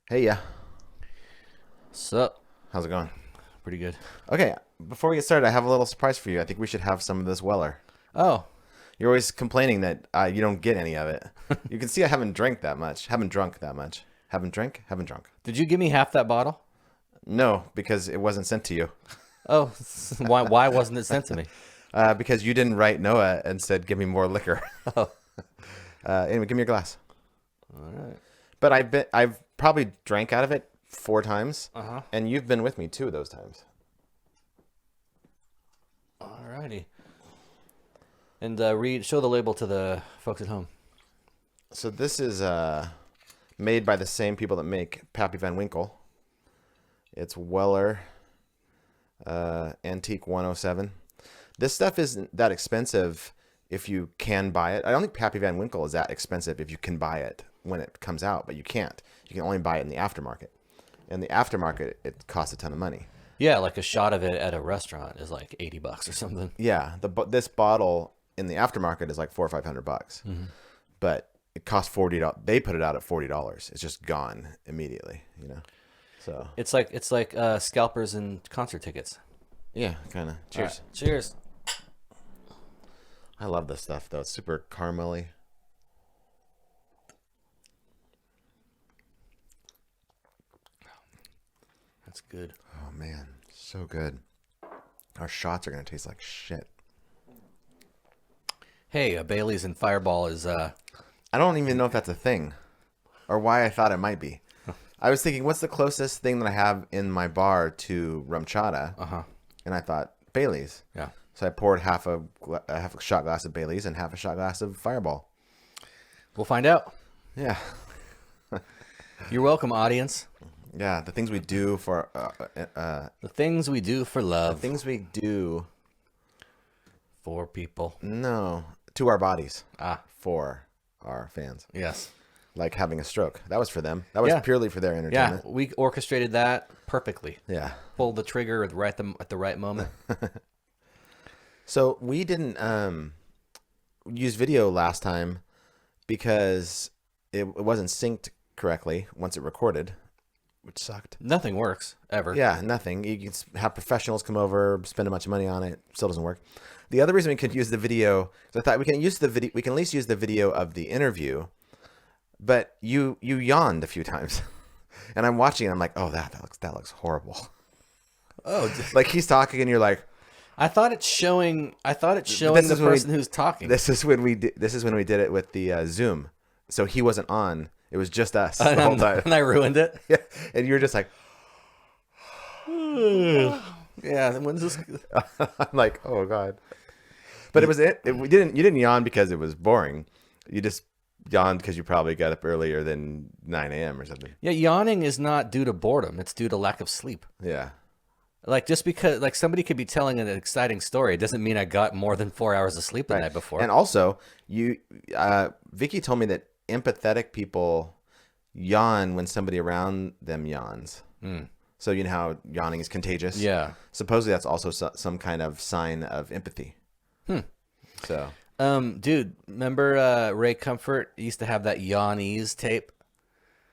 Hey, yeah. Sup? How's it going? Pretty good. Okay, before we get started, I have a little surprise for you. I think we should have some of this Weller. Oh, You're always complaining that you don't get any of it. You can see I haven't drank that much. Haven't drunk that much. Haven't drunk. did you give me half that bottle? No, because it wasn't sent to you. Oh, why wasn't it sent to me? Because you didn't write Noah and said, give me more liquor. Oh, Anyway, give me your glass. all right. But I've probably drank out of it 4 times, Uh-huh. and you've been with me 2 of those times. All righty. And show the label to the folks at home. So this is made by the same people that make Pappy Van Winkle. It's Weller Antique 107. This stuff isn't that expensive if you can buy it. I don't think Pappy Van Winkle is that expensive if you can buy it when it comes out, but you can't. You can only buy it in the aftermarket. In the aftermarket, it costs a ton of money. Yeah, like a shot of it at a restaurant is like $80 or something. Yeah, this bottle in the aftermarket is like $400 or $500, but it costs $40. They put it out at $40. It's just gone immediately, you know. So It's like scalpers and concert tickets. yeah, kind of. Cheers. All right, cheers. I love this stuff though. It's super caramely. That's good. Oh man, so good. Our shots are gonna taste like shit. Hey, a Bailey's and Fireball is I don't even know if that's a thing, or why I thought it might be. I was thinking, what's the closest thing that I have in my bar to rum chata? And I thought Bailey's. yeah. So I poured half a shot glass of Bailey's and half a shot glass of Fireball. We'll find out. Yeah, You're welcome, audience. yeah. The things we do for The things we do for love things we do. for people. No, to our bodies. Ah, For our fans. yes. Like having a stroke. That was for them. That was Yeah. purely for their Yeah, entertainment. we orchestrated that perfectly. Yeah. Pulled the trigger at the right moment. So we didn't use video last time because it wasn't synced correctly once it recorded, which sucked. Nothing works ever. Yeah, nothing. You can have professionals come over, spend a bunch of money on it. Still doesn't work. The other reason we could use the video, I thought we can use the video. We can at least use the video of the interview. But you yawned a few times, and I'm watching. And I'm like, oh, that looks horrible. Oh, Like he's talking, and you're like, I thought it's showing the is when person who's talking. this is when we did it with the Zoom. So he wasn't on. It was just us the whole time. And I ruined it. Yeah, and you're just like, Yeah. Then when's this? I'm like, oh god. But it was it. You didn't yawn because it was boring. You just yawned because you probably got up earlier than 9 a.m. or something. Yeah, yawning is not due to boredom. It's due to lack of sleep. Yeah. Like just because like somebody could be telling an exciting story doesn't mean I got more than 4 hours of sleep the night before. And also, Vicky told me that empathetic people yawn when somebody around them yawns. So you know how yawning is contagious. Yeah. Supposedly that's also some kind of sign of empathy. So Dude, remember Ray Comfort used to have that Yawnese tape?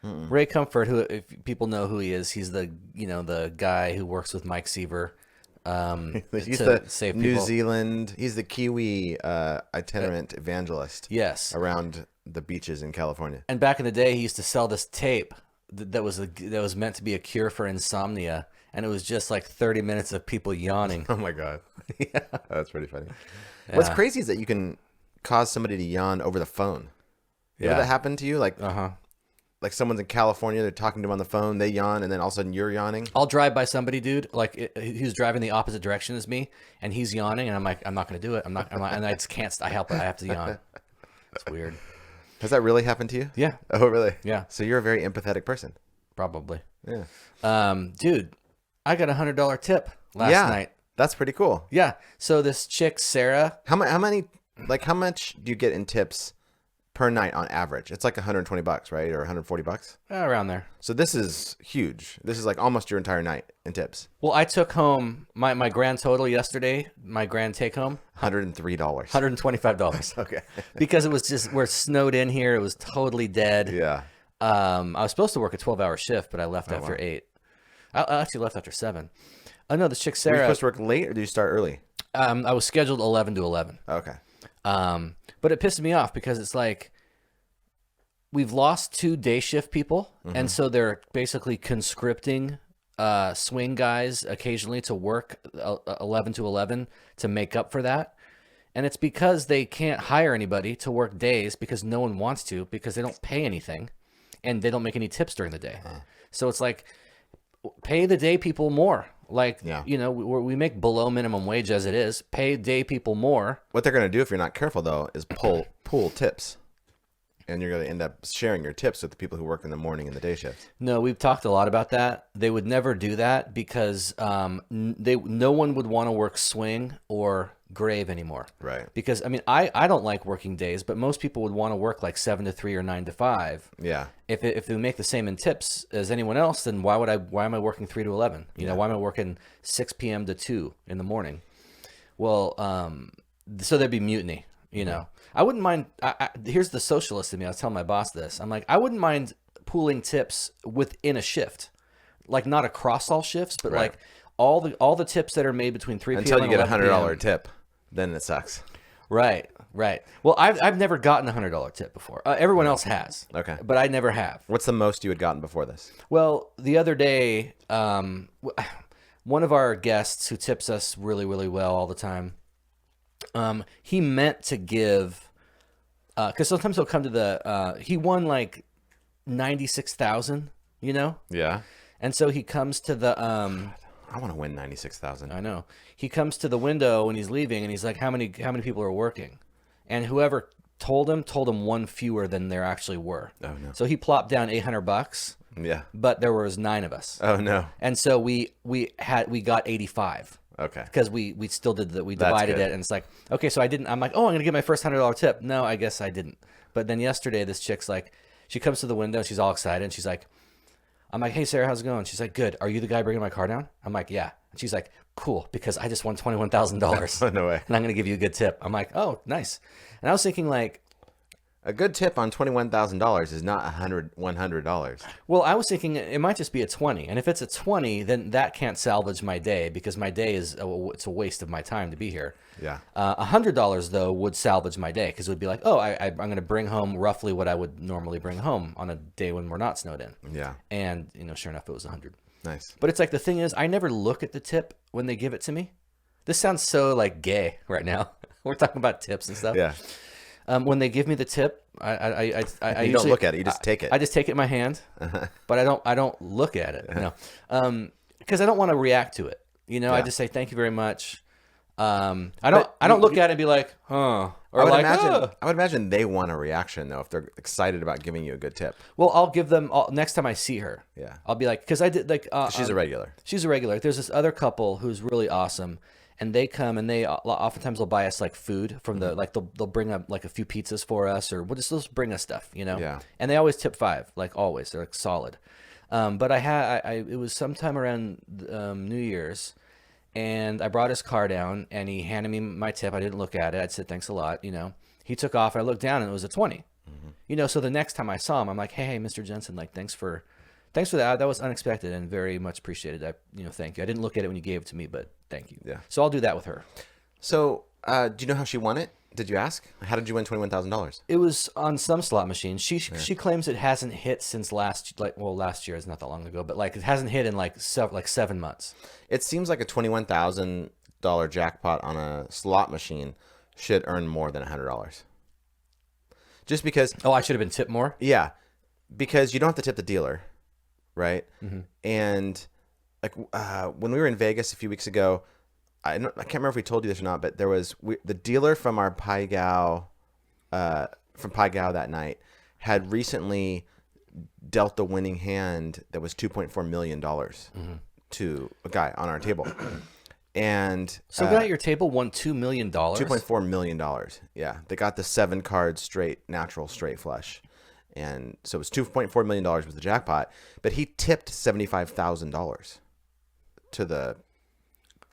Ray Comfort, who if people know who he is, he's the guy who works with Mike Seaver he's to the save New people. Zealand. He's the Kiwi itinerant evangelist. Yes. Around the beaches in California. And back in the day, he used to sell this tape that was meant to be a cure for insomnia, and it was just like 30 minutes of people yawning. Oh my god. Yeah, that's pretty funny. What's crazy is that you can cause somebody to yawn over the phone. You ever Yeah. that happened to you? Like, like someone's in California, they're talking to them on the phone, they yawn, and then all of a sudden you're yawning. I'll drive by somebody, dude, like who's driving the opposite direction as me, and he's yawning, and I'm like, I'm not gonna do it. And I just can't. I have to yawn. It's weird. Has that really happened to you? Yeah, Oh, really? Yeah. So you're a very empathetic person. probably. Yeah. Dude, I got $100 tip last Yeah. night. That's pretty cool. Yeah. So this chick, Sarah. How much do you get in tips per night on average? It's like $120, right? Or $140. Around there. So this is huge. This is like almost your entire night in tips. Well, I took home my grand total yesterday. My grand take home, $103. $125. Okay. Because it was just we're snowed in here. It was totally dead. Yeah. I was supposed to work a 12-hour shift, but I left after 8. I actually left after 7. Oh no, this chick Were you Sarah. supposed to work late, or did you start early? I was scheduled 11 to 11. Okay. But it pissed me off because it's like we've lost 2 day shift people, and so they're basically conscripting swing guys occasionally to work 11 to 11 to make up for that. And it's because they can't hire anybody to work days because no one wants to, because they don't pay anything and they don't make any tips during the day. So it's like, pay the day people more. Like, you know, we make below minimum wage as it is. Pay day people more. What they're going to do if you're not careful, though, is pool tips. And you're going to end up sharing your tips with the people who work in the morning and the day shifts. No, we've talked a lot about that. They would never do that because no one would want to work swing or grave anymore. Right. Because, I mean, I don't like working days, but most people would want to work like 7 to 3 or 9 to 5. Yeah. If they make the same in tips as anyone else, then why am I working 3 to 11? You know, why am I working 6 p.m. to 2 in the morning? Well, so there'd be mutiny, you know. I wouldn't mind. Here's the socialist in me. I was telling my boss this. I'm like, I wouldn't mind pooling tips within a shift, like not across all shifts, but like all the tips that are made between 3 p.m. Until you get a $100 tip, then it sucks. Right. Well, I've never gotten a $100 tip before. Everyone else has. Okay. But I never have. What's the most you had gotten before this? Well, the other day, one of our guests who tips us really, really well all the time, he meant to give, because sometimes he'll come to the, he won like 96,000, you know? Yeah. And so he comes to the, I want to win 96,000. I know. He comes to the window when he's leaving and he's like, how many people are working? And whoever told him one fewer than there actually were. Oh no. So he plopped down $800. Yeah. But there was 9 of us. Oh no. And so we got 85. Okay. Because we still did that. We divided it, and it's like, okay, so I'm like, oh, I'm gonna get my first $100 tip. No, I guess I didn't. But then yesterday, this chick's like, she comes to the window, and she's all excited, and she's like, I'm like, hey Sarah, how's it going? She's like, good. Are you the guy bringing my car down? I'm like, yeah. And she's like, cool, because I just won $21,000. No way. And I'm gonna give you a good tip. I'm like, oh, nice. And I was thinking like, a good tip on $21,000 is not $100. well, I was thinking it might just be a 20, and if it's a 20, then that can't salvage my day because my day it's a waste of my time to be here. Yeah. $100 though would salvage my day because it would be like, oh, I'm going to bring home roughly what I would normally bring home on a day when we're not snowed in. Yeah. And you know, sure enough, it was 100. Nice. But it's like the thing is, I never look at the tip when they give it to me. This sounds so like gay right now. We're talking about tips and stuff. Yeah. When they give me the tip, I You usually don't look at it. You just take it. I just take it in my hand, but I don't look at it. No, because I don't want to react to it. You know, I just say thank you very much. I don't look at it and be like, huh, or like, I would imagine they want a reaction though if they're excited about giving you a good tip. Well, I'll give them next time I see her. Yeah. I'll be like, because I did like She's a regular. She's a regular. There's this other couple who's really awesome. And they come and they oftentimes will buy us like food from the like they'll bring up like a few pizzas for us or they'll just bring us stuff, you know. Yeah. And they always tip 5, like always. They're like solid. But it was sometime around New Year's, and I brought his car down and he handed me my tip. I didn't look at it. I said thanks a lot, you know. He took off. I looked down and it was a 20. You know. So the next time I saw him, I'm like, hey, Mr. Jensen, like thanks for that. That was unexpected and very much appreciated. Thank you. I didn't look at it when you gave it to me, but thank you. Yeah. So I'll do that with her. So, do you know how she won it? Did you ask? How did you win $21,000? It was on some slot machine. She claims it hasn't hit since last year is not that long ago, but like it hasn't hit in like 7 months. It seems like a $21,000 jackpot on a slot machine should earn more than $100. Just because. Oh, I should have been tipped more? Yeah, because you don't have to tip the dealer. Right. Mm-hmm. And like when we were in Vegas a few weeks ago, I can't remember if we told you this or not, but there was the dealer from our Pai Gow that night had recently dealt the winning hand that was $2.4 million to a guy on our table. And so guy at your table won $2 million. $2.4 million. Yeah, they got the 7 card natural straight flush. And so it was $2.4 million was the jackpot, but he tipped $75,000 to the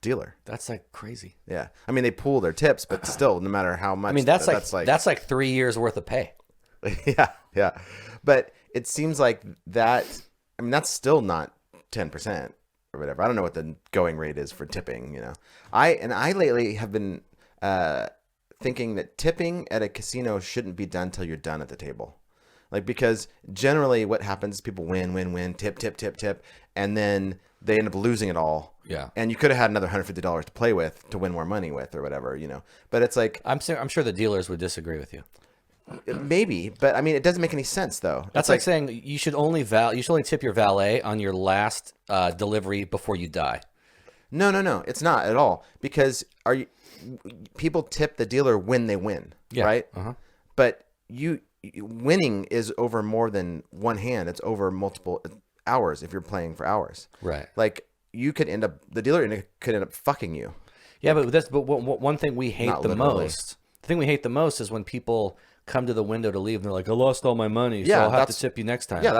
dealer. That's like crazy. Yeah. I mean, they pool their tips, but still, no matter how much. I mean, that's like 3 years worth of pay. Yeah. Yeah. But it seems like that. I mean, that's still not 10% or whatever. I don't know what the going rate is for tipping. You know, I lately have been thinking that tipping at a casino shouldn't be done till you're done at the table. Like, because generally what happens is people win, tip, and then they end up losing it all. Yeah. And you could have had another $150 to play with to win more money with or whatever, you know. But it's like... I'm sure the dealers would disagree with you. Maybe, but I mean, it doesn't make any sense, though. That's like saying you should only tip your valet on your last delivery before you die. No. It's not at all. Because people tip the dealer when they win, right? Uh-huh. But winning is over more than one hand. It's over multiple hours if you're playing for hours. Right. Like, the dealer could end up fucking you. Yeah, but one thing we hate the most. The thing we hate the most is when people come to the window to leave and they're like, I lost all my money, so I'll have to tip you next time. Yeah,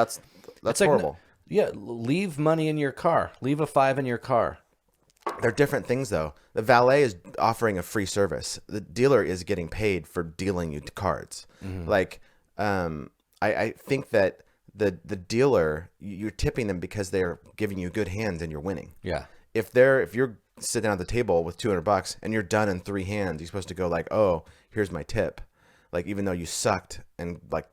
that's horrible. Leave money in your car. Leave a $5 in your car. They're different things, though. The valet is offering a free service. The dealer is getting paid for dealing you cards. Mm-hmm. Like, I think that the dealer, you're tipping them because they're giving you good hands and you're winning. Yeah. If you're sitting down at the table with $200 and you're done in 3 hands, you're supposed to go like, oh, here's my tip. Like, even though you sucked and like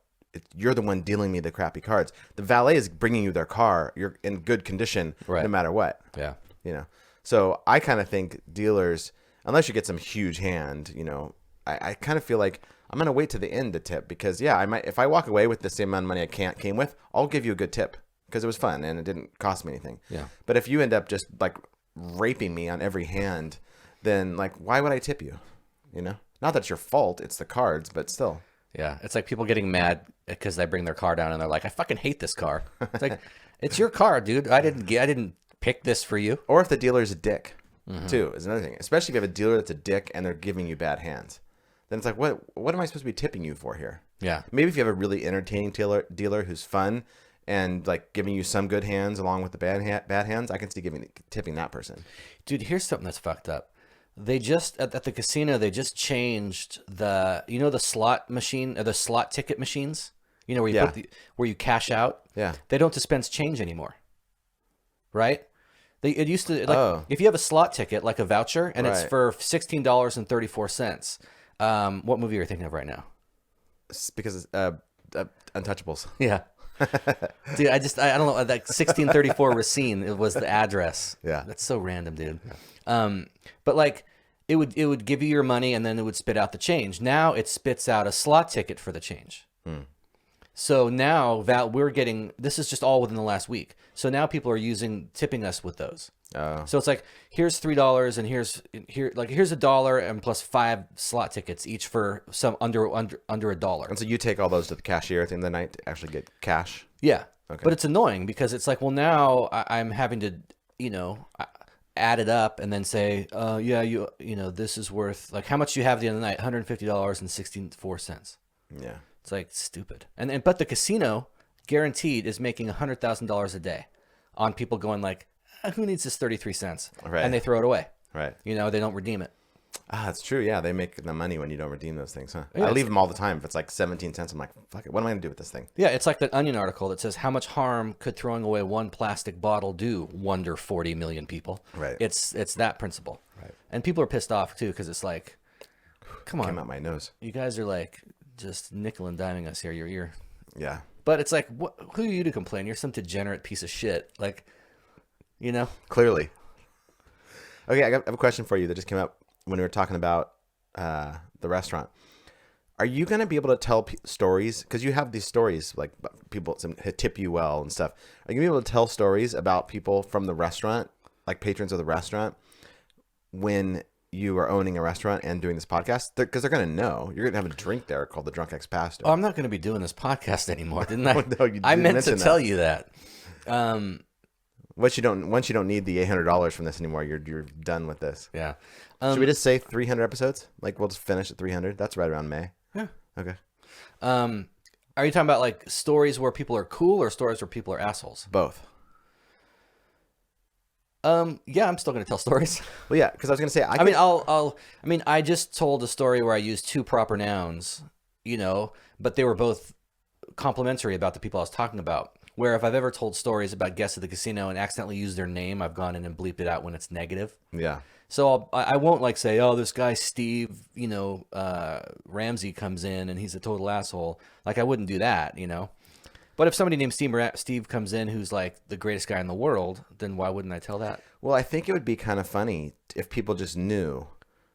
you're the one dealing me the crappy cards, the valet is bringing you their car. You're in good condition, right, no matter what. Yeah. You know, so I kind of think dealers, unless you get some huge hand, you know, I kind of feel like I'm going to wait to the end to tip because, yeah, I might, if I walk away with the same amount of money I came with, I'll give you a good tip because it was fun and it didn't cost me anything. Yeah. But if you end up just like raping me on every hand, then like, why would I tip you? You know, not that it's your fault, it's the cards, but still. Yeah. It's like people getting mad because they bring their car down and they're like, I fucking hate this car. It's like, it's your car, dude. I didn't pick this for you. Or if the dealer's a dick, too, is another thing. Especially if you have a dealer that's a dick and they're giving you bad hands. Then it's like, what am I supposed to be tipping you for here? Yeah. Maybe if you have a really entertaining dealer who's fun and like giving you some good hands along with the bad hands, I can see tipping that person. Dude, here's something that's fucked up. They just at the casino they just changed the slot machine, the slot ticket machines. You know where you where you cash out. Yeah. They don't dispense change anymore. Right? It used to like if you have a slot ticket like a voucher and it's for $16.34. What movie are you thinking of right now? It's because Untouchables. Yeah. Dude, I don't know, that 1634 Racine, it was the address. Yeah. That's so random, dude. But like it would give you your money and then it would spit out the change. Now it spits out a slot ticket for the change. So now we're getting, this is just all within the last week. So now people are tipping us with those. So it's like, here's $3 and here's $1 and plus 5 slot tickets each for some under $1. And so you take all those to the cashier at the end of the night to actually get cash? Yeah. Okay. But it's annoying because it's like, well, now I'm having to, add it up and then say, this is worth, like, how much do you have at the end of the night? $150.64. Yeah. It's like stupid. But the casino guaranteed is making $100,000 a day on people going like, who needs this 33 cents? Right. And they throw it away. Right. They don't redeem it. That's true. Yeah, they make the money when you don't redeem those things, huh? Yeah, I leave them all the time. If it's like 17 cents, I'm like, fuck it. What am I going to do with this thing? Yeah, it's like that Onion article that says, how much harm could throwing away one plastic bottle do? Wonder 40 million people. Right. It's that principle. Right. And people are pissed off, too, because it's like, come on. Came out my nose. You guys are like just nickel and diming us here. You're Yeah. But it's like, who are you to complain? You're some degenerate piece of shit. Like, Clearly. Okay, I have a question for you that just came up when we were talking about the restaurant. Are you going to be able to tell stories? Because you have these stories, like people tip you well and stuff. Are you going to be able to tell stories about people from the restaurant, like patrons of the restaurant, when you are owning a restaurant and doing this podcast? Because they're going to know. You're going to have a drink there called the Drunk Ex-Pastor. Oh, I'm not going to be doing this podcast anymore, didn't I? No, you I meant to tell you that. Once you don't need the $800 from this anymore, you're done with this. Yeah. Should we just say 300 episodes? Like we'll just finish at 300. That's right around May. Yeah. Okay. Are you talking about like stories where people are cool or stories where people are assholes? Both. Yeah, I'm still going to tell stories. Well, yeah, because I was going to say, I just told a story where I used 2 proper nouns, but they were both complimentary about the people I was talking about. Where if I've ever told stories about guests at the casino and accidentally used their name, I've gone in and bleeped it out when it's negative. Yeah. So I won't like say, oh, this guy Steve, Ramsey comes in and he's a total asshole. Like I wouldn't do that, But if somebody named Steve comes in who's like the greatest guy in the world, then why wouldn't I tell that? Well, I think it would be kind of funny if people just knew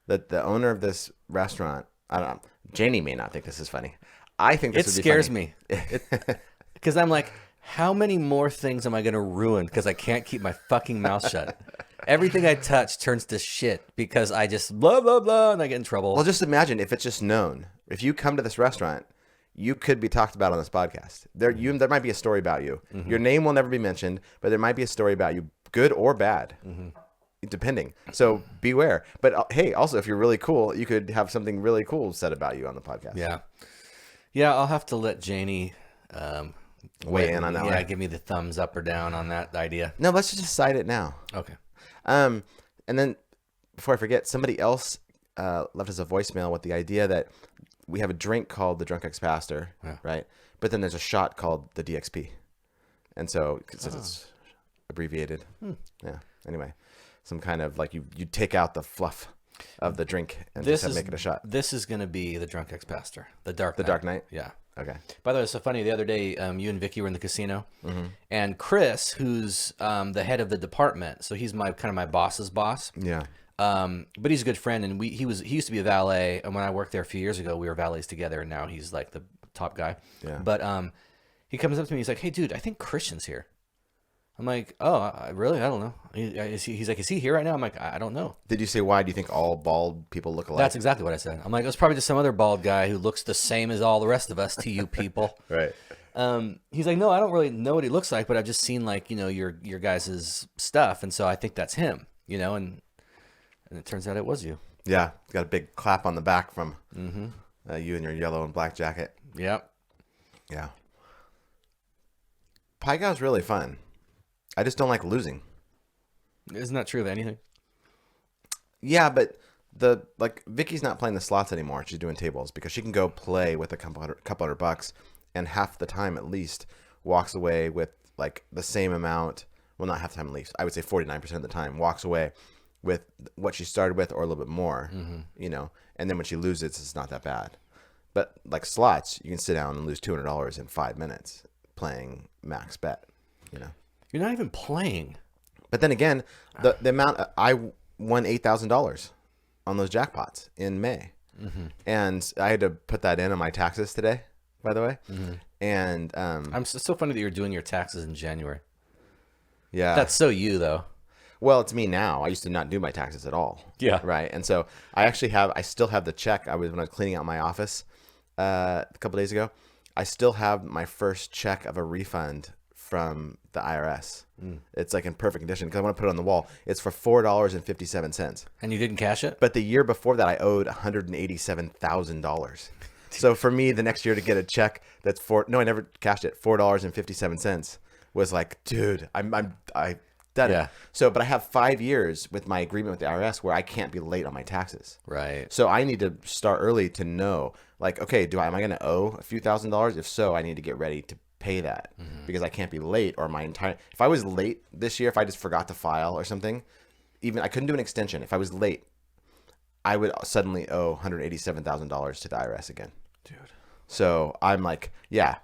that the owner of this restaurant, I don't know, Janie may not think this is funny. I think this would be funny. It scares me. Because I'm like, how many more things am I going to ruin because I can't keep my fucking mouth shut? Everything I touch turns to shit because I just blah, blah, blah, and I get in trouble. Well, just imagine if it's just known. If you come to this restaurant, you could be talked about on this podcast. There might be a story about you. Your name will never be mentioned, but there might be a story about you, good or bad, depending. So beware. But hey, also, if you're really cool, you could have something really cool said about you on the podcast. Yeah, I'll have to let Janie weigh in on that one. Yeah, give me the thumbs up or down on that idea. No, let's just decide it now. Okay. And then before I forget, somebody else left us a voicemail with the idea that we have a drink called the Drunk Ex-Pastor, right? But then there's a shot called the DXP. And so since it's abbreviated, yeah. Anyway, some kind of like you take out the fluff of the drink and just make it a shot. This is going to be the Drunk Ex-Pastor, the Dark Knight. The Dark Knight? Yeah. Okay. By the way, it's so funny. The other day, you and Vicky were in the casino, and Chris, who's the head of the department, so he's my boss's boss. Yeah. But he's a good friend, and he used to be a valet, and when I worked there a few years ago, we were valets together, and now he's like the top guy. Yeah. But he comes up to me, he's like, "Hey, dude, I think Christian's here." I'm like, "Oh, really? I don't know." He's like, "Is he here right now?" I'm like, "I don't know." Did you say why do you think all bald people look alike? That's exactly what I said. I'm like, it was probably just some other bald guy who looks the same as all the rest of us to you people. Right. He's like, "No, I don't really know what he looks like, but I've just seen like, your guys' stuff, and so I think that's him, and it turns out it was you." Yeah. Got a big clap on the back from you in your yellow and black jacket. Yep. Yeah. Pai Go's really fun. I just don't like losing. Isn't that true of anything? Yeah, but Vicky's not playing the slots anymore. She's doing tables because she can go play with a couple hundred bucks, and half the time at least walks away with like the same amount. Well, not half the time at least. I would say 49% of the time walks away with what she started with or a little bit more. And then when she loses, it's not that bad. But like slots, you can sit down and lose $200 in 5 minutes playing max bet. You're not even playing. But then again, the amount I won $8,000 on those jackpots in May, and I had to put that in on my taxes today, by the way. And It's so funny that you're doing your taxes in January. Yeah, that's so you though. Well, it's me now. I used to not do my taxes at all. Yeah. Right. And so I still have the check. When I was cleaning out my office a couple days ago, I still have my first check of a refund from the IRS. It's like in perfect condition because I want to put it on the wall. It's for $4.57. And you didn't cash it? But the year before that, I owed $187,000. So for me, the next year to get a check that's I never cashed it. $4.57 was like, dude, I done it. So, but I have 5 years with my agreement with the IRS where I can't be late on my taxes. Right. So I need to start early to know, like, okay, am I going to owe a few $1,000s? If so, I need to get ready to pay that because I can't be late or if I was late this year, if I just forgot to file or something, even I couldn't do an extension. If I was late, I would suddenly owe $187,000 to the IRS again. Dude. So I'm like, yeah,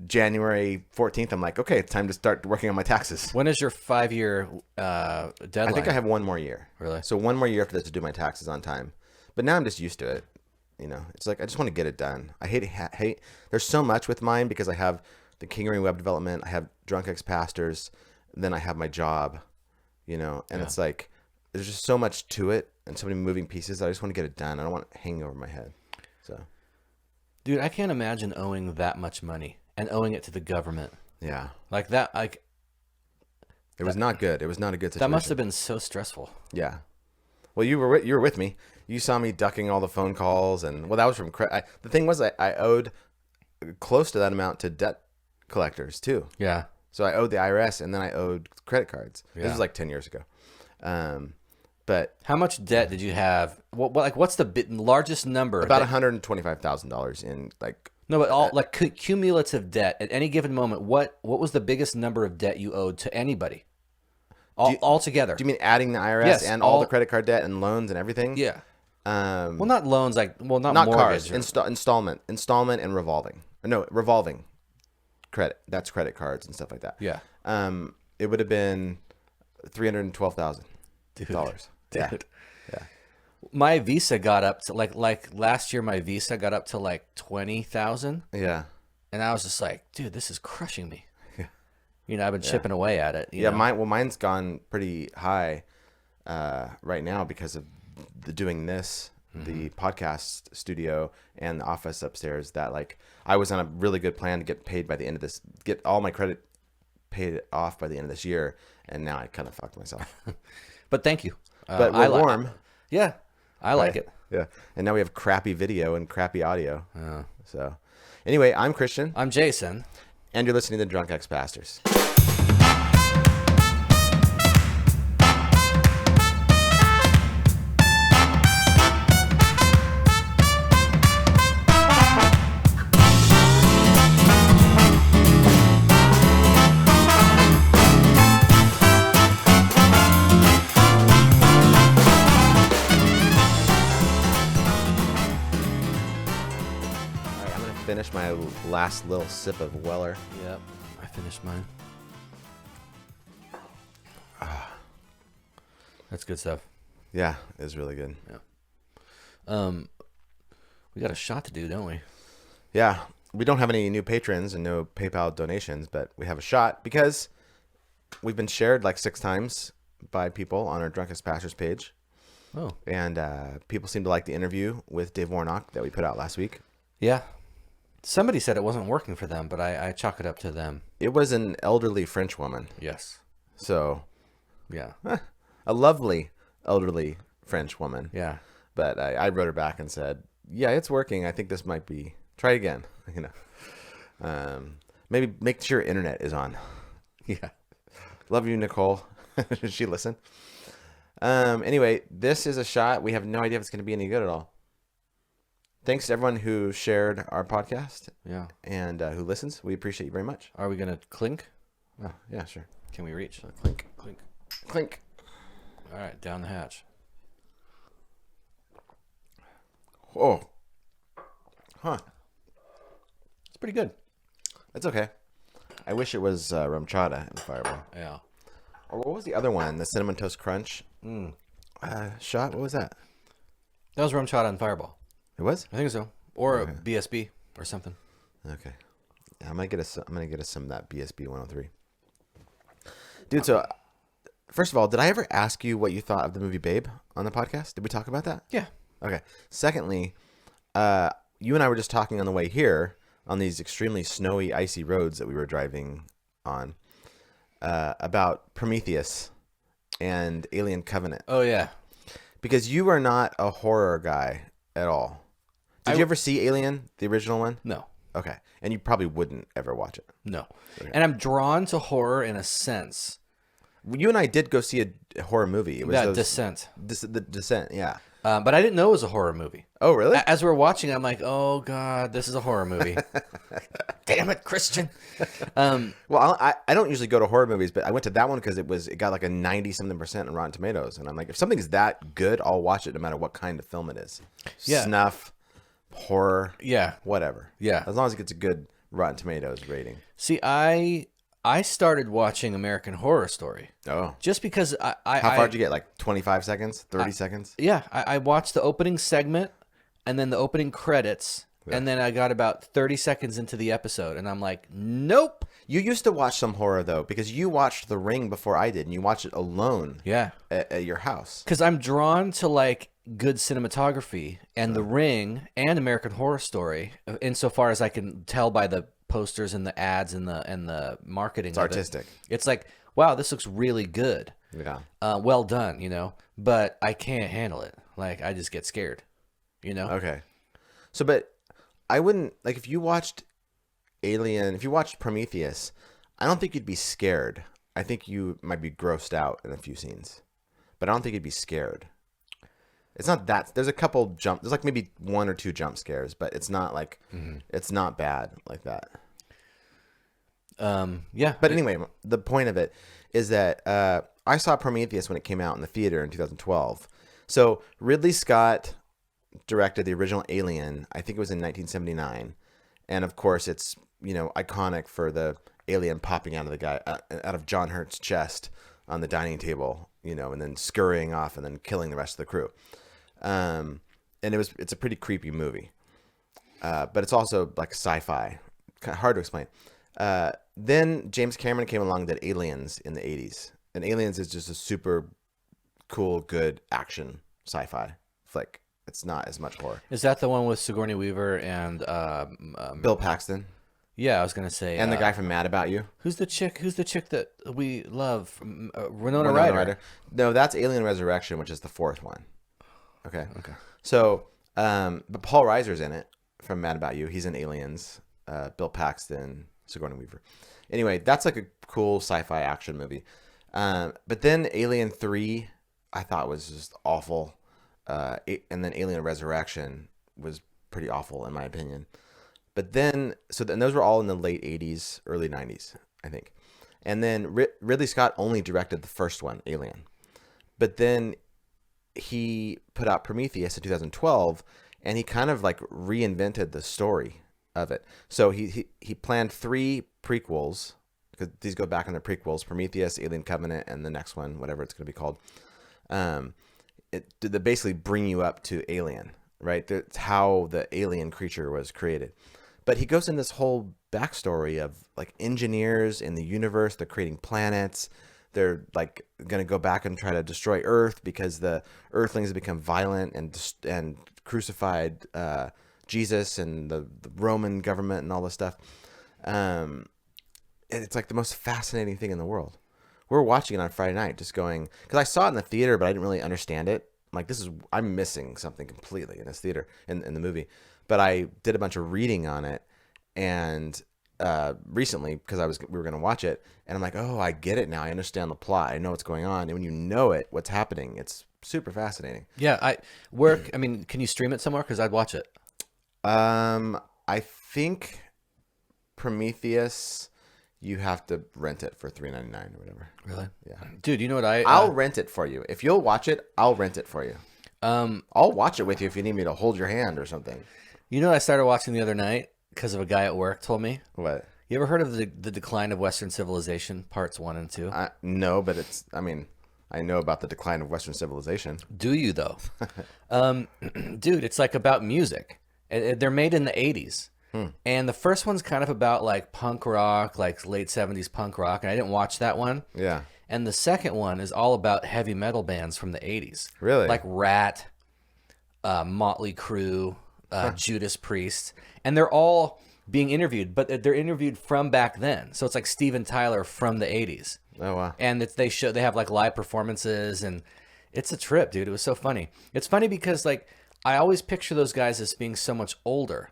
January 14th, I'm like, okay, it's time to start working on my taxes. When is your 5-year deadline? I think I have 1 more year. Really? So 1 more year after that to do my taxes on time. But now I'm just used to it. It's like I just want to get it done. I hate. There's so much with mine because I have the Kingery web development. I have Drunk Ex-Pastors. Then I have my job. And it's like there's just so much to it and so many moving pieces that I just want to get it done. I don't want it hanging over my head. So, dude, I can't imagine owing that much money and owing it to the government. Yeah, like that. Like it was not good. It was not a good situation. That must have been so stressful. Yeah. Well, you were with me. You saw me ducking all the phone calls, and that was from the thing was I owed close to that amount to debt collectors too. Yeah. So I owed the IRS, and then I owed credit cards. Yeah. This was like 10 years ago. But how much debt did you have? What's the largest number? About $125,000 in like No, but all like cumulative debt at any given moment. What was the biggest number of debt you owed to anybody? All together. Do you mean adding the IRS Yes, and all the credit card debt and loans and everything? Yeah. Well, not loans, not not mortgage. cars. Installment, and revolving. No, revolving credit. That's credit cards and stuff like that. Yeah. It would have been $312,000. Yeah. Yeah. My Visa got up to like last year. My Visa got up to like 20,000. Yeah. And I was just like, dude, this is crushing me. Yeah. You know, I've been chipping away at it. You know? Mine's gone pretty high right now because of doing this, the podcast studio and the office upstairs. That like I was on a really good plan to get paid by the end of this, get all my credit paid off by the end of this year, and now I kind of fucked myself. But thank you. But we're warm. Yeah, I like it. Yeah, and now we have crappy video and crappy audio. So, anyway, I'm Christian. I'm Jason. And you're listening to Drunk Ex-Pastors. Finish my last little sip of Weller. Yep, I finished mine. That's good stuff. Yeah, it's really good. Yeah. We got a shot to do, don't we? Yeah, we don't have any new patrons and no PayPal donations, but we have a shot because we've been shared like 6 times by people on our Drunk Ex-Pastors page. Oh. And people seem to like the interview with Dave Warnock that we put out last week. Yeah. Somebody said it wasn't working for them, but I chalk it up to them. It was an elderly French woman. Yes. So, yeah. A lovely elderly French woman. Yeah. But I wrote her back and said, yeah, it's working. I think this might be, try again. You know, maybe make sure internet is on. Yeah. Love you, Nicole. Did she listen? Anyway, this is a shot. We have no idea if it's going to be any good at all. Thanks to everyone who shared our podcast. Yeah. And who listens. We appreciate you very much. Are we going to clink? Oh, yeah, sure. Can we reach? Clink. Clink. Clink. All right, down the hatch. Oh. Huh. It's pretty good. It's okay. I wish it was rum chata and Fireball. Yeah. Or what was the other one? The Cinnamon Toast Crunch shot? What was that? That was rum chata and Fireball. It was? I think so. Or Okay. a BSB or something. Okay. I'm gonna get us some of that BSB 103. Dude, so first of all, did I ever ask you what you thought of the movie Babe on the podcast? Did we talk about that? Yeah. Okay. Secondly, you and I were just talking on the way here on these extremely snowy, icy roads that we were driving on about Prometheus and Alien Covenant. Oh, yeah. Because you are not a horror guy at all. Did you ever see Alien, the original one? No. Okay. And you probably wouldn't ever watch it. No. Okay. And I'm drawn to horror in a sense. You and I did go see a horror movie. It was Descent. The Descent, yeah. But I didn't know it was a horror movie. Oh, really? As we were watching, I'm like, oh, God, this is a horror movie. Damn it, Christian. Well, I don't usually go to horror movies, but I went to that one because it got like a 90-something% on Rotten Tomatoes. And I'm like, if something's that good, I'll watch it no matter what kind of film it is. Yeah. Snuff, horror, yeah, whatever. Yeah. As long as it gets a good Rotten Tomatoes rating. See, I started watching American Horror Story. Oh. Just because How far did you get? Like 25 seconds? 30 seconds? Yeah. I watched the opening segment and then the opening credits. Yeah. And then I got about 30 seconds into the episode. And I'm like, nope. You used to watch some horror, though, because you watched The Ring before I did. And you watched it alone. Yeah. At your house. Because I'm drawn to, like, good cinematography. And The Ring and American Horror Story, insofar as I can tell by the posters and the ads and the marketing. It's artistic. It's like, wow, this looks really good. Yeah. Well done, you know. But I can't handle it. Like, I just get scared, you know. Okay. So, but I wouldn't, like, if you watched Alien, if you watched Prometheus, I don't think you'd be scared. I think you might be grossed out in a few scenes, but I don't think you'd be scared. It's not that. There's a couple there's like maybe 1 or 2 jump scares, but it's not like it's not bad like that. Yeah. But anyway, the point of it is that I saw Prometheus when it came out in the theater in 2012. So Ridley Scott directed the original Alien. I think it was in 1979, and of course it's iconic for the alien popping out of the guy out of John Hurt's chest on the dining table, and then scurrying off and then killing the rest of the crew. And it's a pretty creepy movie, but it's also like sci-fi, kind of hard to explain. Then James Cameron came along and did Aliens in the 80s, and Aliens is just a super cool, good action sci-fi flick. It's not as much horror. Is that the one with Sigourney Weaver and Bill Paxton? Yeah, I was gonna say. And the guy from Mad About You. Who's the chick that we love? Winona Ryder. No, that's Alien Resurrection, which is the 4th one. Okay. So, but Paul Reiser's in it from Mad About You. He's in Aliens. Bill Paxton, Sigourney Weaver. Anyway, that's like a cool sci-fi action movie. But then Alien 3, I thought was just awful. And then Alien Resurrection was pretty awful in my opinion. But then, those were all in the late 80s, early 90s, I think. And then Ridley Scott only directed the first one, Alien. But then he put out Prometheus in 2012, and he kind of like reinvented the story of it. So he planned 3 prequels, because these go back in the prequels: Prometheus, Alien Covenant, and the next one, whatever it's going to be called. They basically bring you up to Alien, right? That's how the alien creature was created. But he goes in this whole backstory of like engineers in the universe. They're creating planets. They're like going to go back and try to destroy Earth because the Earthlings have become violent and crucified Jesus and the Roman government and all this stuff. And it's like the most fascinating thing in the world. We're watching it on Friday night, just going, because I saw it in the theater, but I didn't really understand it. I'm like, I'm missing something completely in this theater, in the movie. But I did a bunch of reading on it, and recently, because we were going to watch it, and I'm like, oh, I get it now. I understand the plot. I know what's going on. And when you know it, what's happening, it's super fascinating. Yeah, can you stream it somewhere? Because I'd watch it. I think Prometheus, you have to rent it for $3.99 or whatever. Really? Yeah. Dude, you know what I'll rent it for you. If you'll watch it, I'll rent it for you. I'll watch it with you if you need me to hold your hand or something. You know what I started watching the other night because of a guy at work told me? What? You ever heard of the Decline of Western Civilization, parts 1 and 2? No, but I know about the decline of Western civilization. Do you, though? Dude, it's like about music. They're made in the 80s. And the first one's kind of about like punk rock, like late 70s punk rock. And I didn't watch that one. Yeah. And the second one is all about heavy metal bands from the 80s. Really? Like Rat, Motley Crue, Judas Priest. And they're all being interviewed, but they're interviewed from back then. So it's like Steven Tyler from the 80s. Oh, wow. And they have like live performances, and it's a trip, dude. It was so funny. It's funny because like I always picture those guys as being so much older,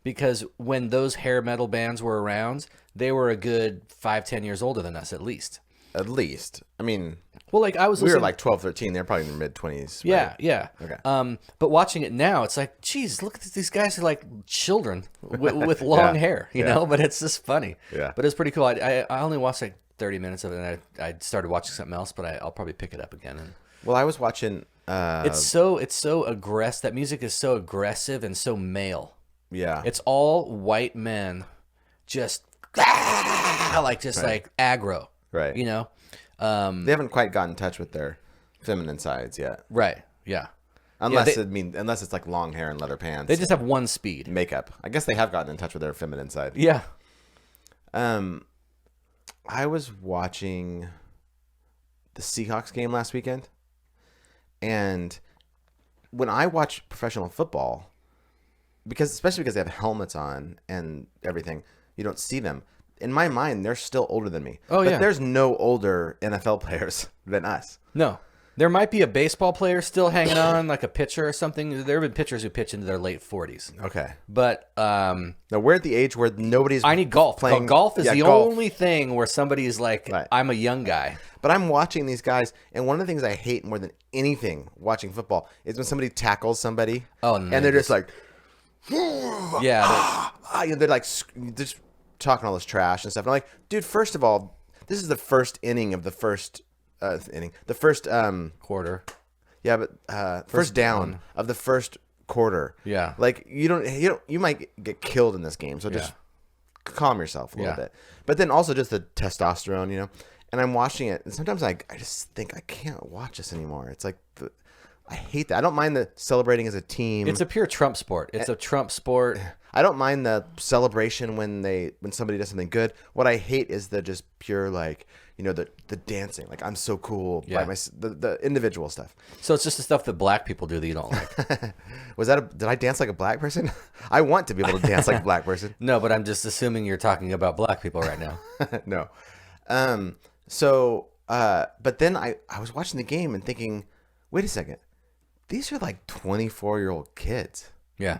because when those hair metal bands were around, they were a good 5-10 years older than us, at least. At least. I mean, well, like we were like 12, 13. They're probably in their mid-20s. Yeah, right? yeah. Okay. But watching it now, it's like, geez, look at these guys are like children with long hair, you know? But it's just funny. Yeah. But it's pretty cool. I only watched like 30 minutes of it, and I started watching something else, but I'll probably pick it up again. Well, I was watching... It's so aggressive. That music is so aggressive and so male. Yeah. It's all white men just like aggro. Right. You know? They haven't quite gotten in touch with their feminine sides yet. Right. Yeah. Unless it's like long hair and leather pants. They just have one speed. Makeup. I guess they have gotten in touch with their feminine side. Yeah. I was watching the Seahawks game last weekend, and when I watch professional football, especially because they have helmets on and everything, you don't see them. In my mind, they're still older than me. Oh, but yeah. There's no older NFL players than us. No. There might be a baseball player still hanging on, like a pitcher or something. There have been pitchers who pitch into their late 40s. Okay. But now we're at the age where nobody's. I need golf. Playing, golf is the golf. only thing where somebody is like, Right. I'm a young guy. But I'm watching these guys, and one of the things I hate more than anything watching football is when somebody tackles somebody, and they're just like, yeah, they're like just talking all this trash and stuff. And I'm like, dude, first of all, this is the first inning of the first the first quarter. Yeah, but first down of the first quarter. Yeah. Like you might get killed in this game, so just calm yourself a little bit. But then also just the testosterone, you know. And I'm watching it, and sometimes I just think I can't watch this anymore. It's like I hate that. I don't mind the celebrating as a team. It's a pure Trump sport. It's a Trump sport. I don't mind the celebration when somebody does something good. What I hate is the just pure like, you know, the dancing. Like I'm so cool by the individual stuff. So it's just the stuff that black people do that you don't like. Did I dance like a black person? I want to be able to dance like a black person. No, but I'm just assuming you're talking about black people right now. No. But then I was watching the game and thinking, wait a second, these are like 24-year-old kids. Yeah.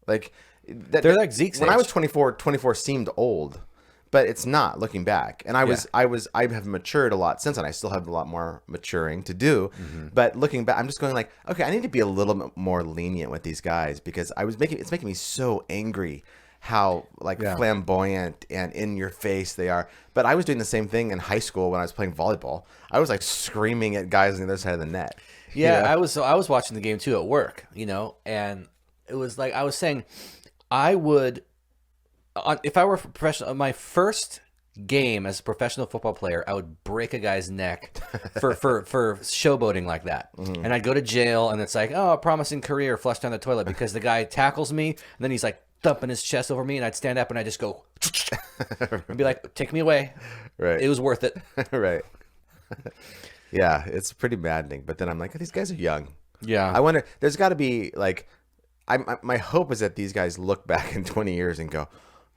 Like they're like Zeke's when age. I was 24 seemed old, but it's not looking back. And I have matured a lot since then. I still have a lot more maturing to do. Mm-hmm. But looking back, I'm just going like, okay, I need to be a little bit more lenient with these guys because it's making me so angry how flamboyant and in your face they are. But I was doing the same thing in high school when I was playing volleyball. I was like screaming at guys on the other side of the net. Yeah, you know? I was watching the game too at work, you know, and it was like I was saying, I would, if I were professional, my first game as a professional football player, I would break a guy's neck for showboating like that. Mm-hmm. And I'd go to jail, and it's like, oh, a promising career flushed down the toilet because the guy tackles me, and then he's like thumping his chest over me, and I'd stand up and I'd just go and be like, take me away. Right. It was worth it. Right. Yeah, it's pretty maddening. But then I'm like, these guys are young. Yeah. I wonder, there's got to be like, my hope is that these guys look back in 20 years and go,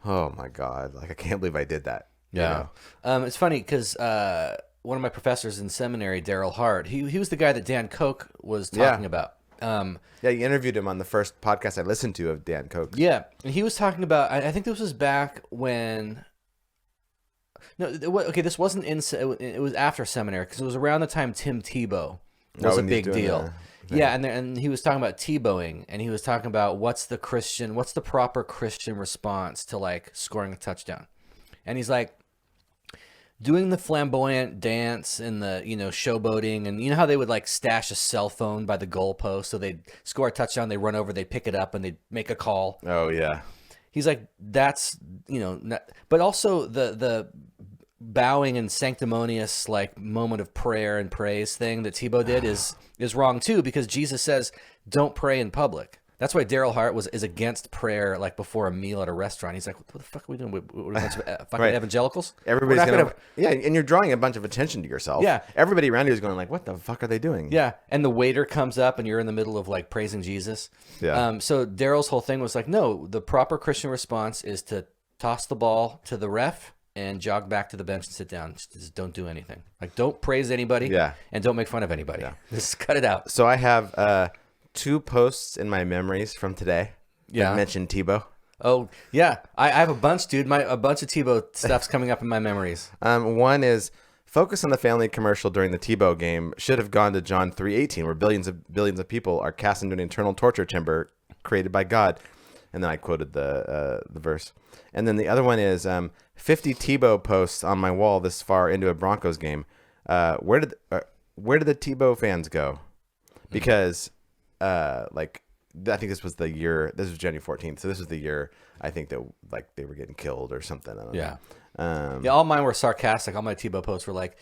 oh my God, like I can't believe I did that. Yeah. You know? It's funny because one of my professors in seminary, Daryl Hart, he was the guy that Dan Koch was talking about. Yeah, you interviewed him on the first podcast I listened to of Dan Koch. Yeah, and he was talking about, I think this was back when, this wasn't it was after seminary because it was around the time Tim Tebow was a big deal. Yeah, and he was talking about Tebowing, and he was talking about what's the proper Christian response to like scoring a touchdown. And he's like, doing the flamboyant dance and the, you know, showboating, and you know how they would like stash a cell phone by the goalpost, so they'd score a touchdown, they run over, they pick it up, and they make a call. Oh yeah. He's like, that's, you know, but also the bowing and sanctimonious like moment of prayer and praise thing that Tebow did is wrong too, because Jesus says don't pray in public. That's why Daryl Hart is against prayer like before a meal at a restaurant. He's like, what the fuck are we doing? We're a bunch of fucking evangelicals? Everybody's yeah, and you're drawing a bunch of attention to yourself. Yeah. Everybody around you is going like, what the fuck are they doing? Yeah, and the waiter comes up and you're in the middle of like praising Jesus. Yeah. So Daryl's whole thing was like, no, the proper Christian response is to toss the ball to the ref and jog back to the bench and sit down. Just don't do anything. Like, don't praise anybody. Yeah. And don't make fun of anybody. Yeah. Just cut it out. So I have 2 posts in my memories from today that mentioned Tebow. Oh, yeah. I have a bunch, dude. A bunch of Tebow stuff's coming up in my memories. One is, focus on the family commercial during the Tebow game should have gone to John 3:18, where billions of people are cast into an eternal torture chamber created by God. And then I quoted the verse. And then the other one is 50 Tebow posts on my wall this far into a Broncos game. Where did the Tebow fans go? Because I think this was the year. This was January 14th, so this was the year I think that like they were getting killed or something. I don't know. Yeah, all mine were sarcastic. All my Tebow posts were like,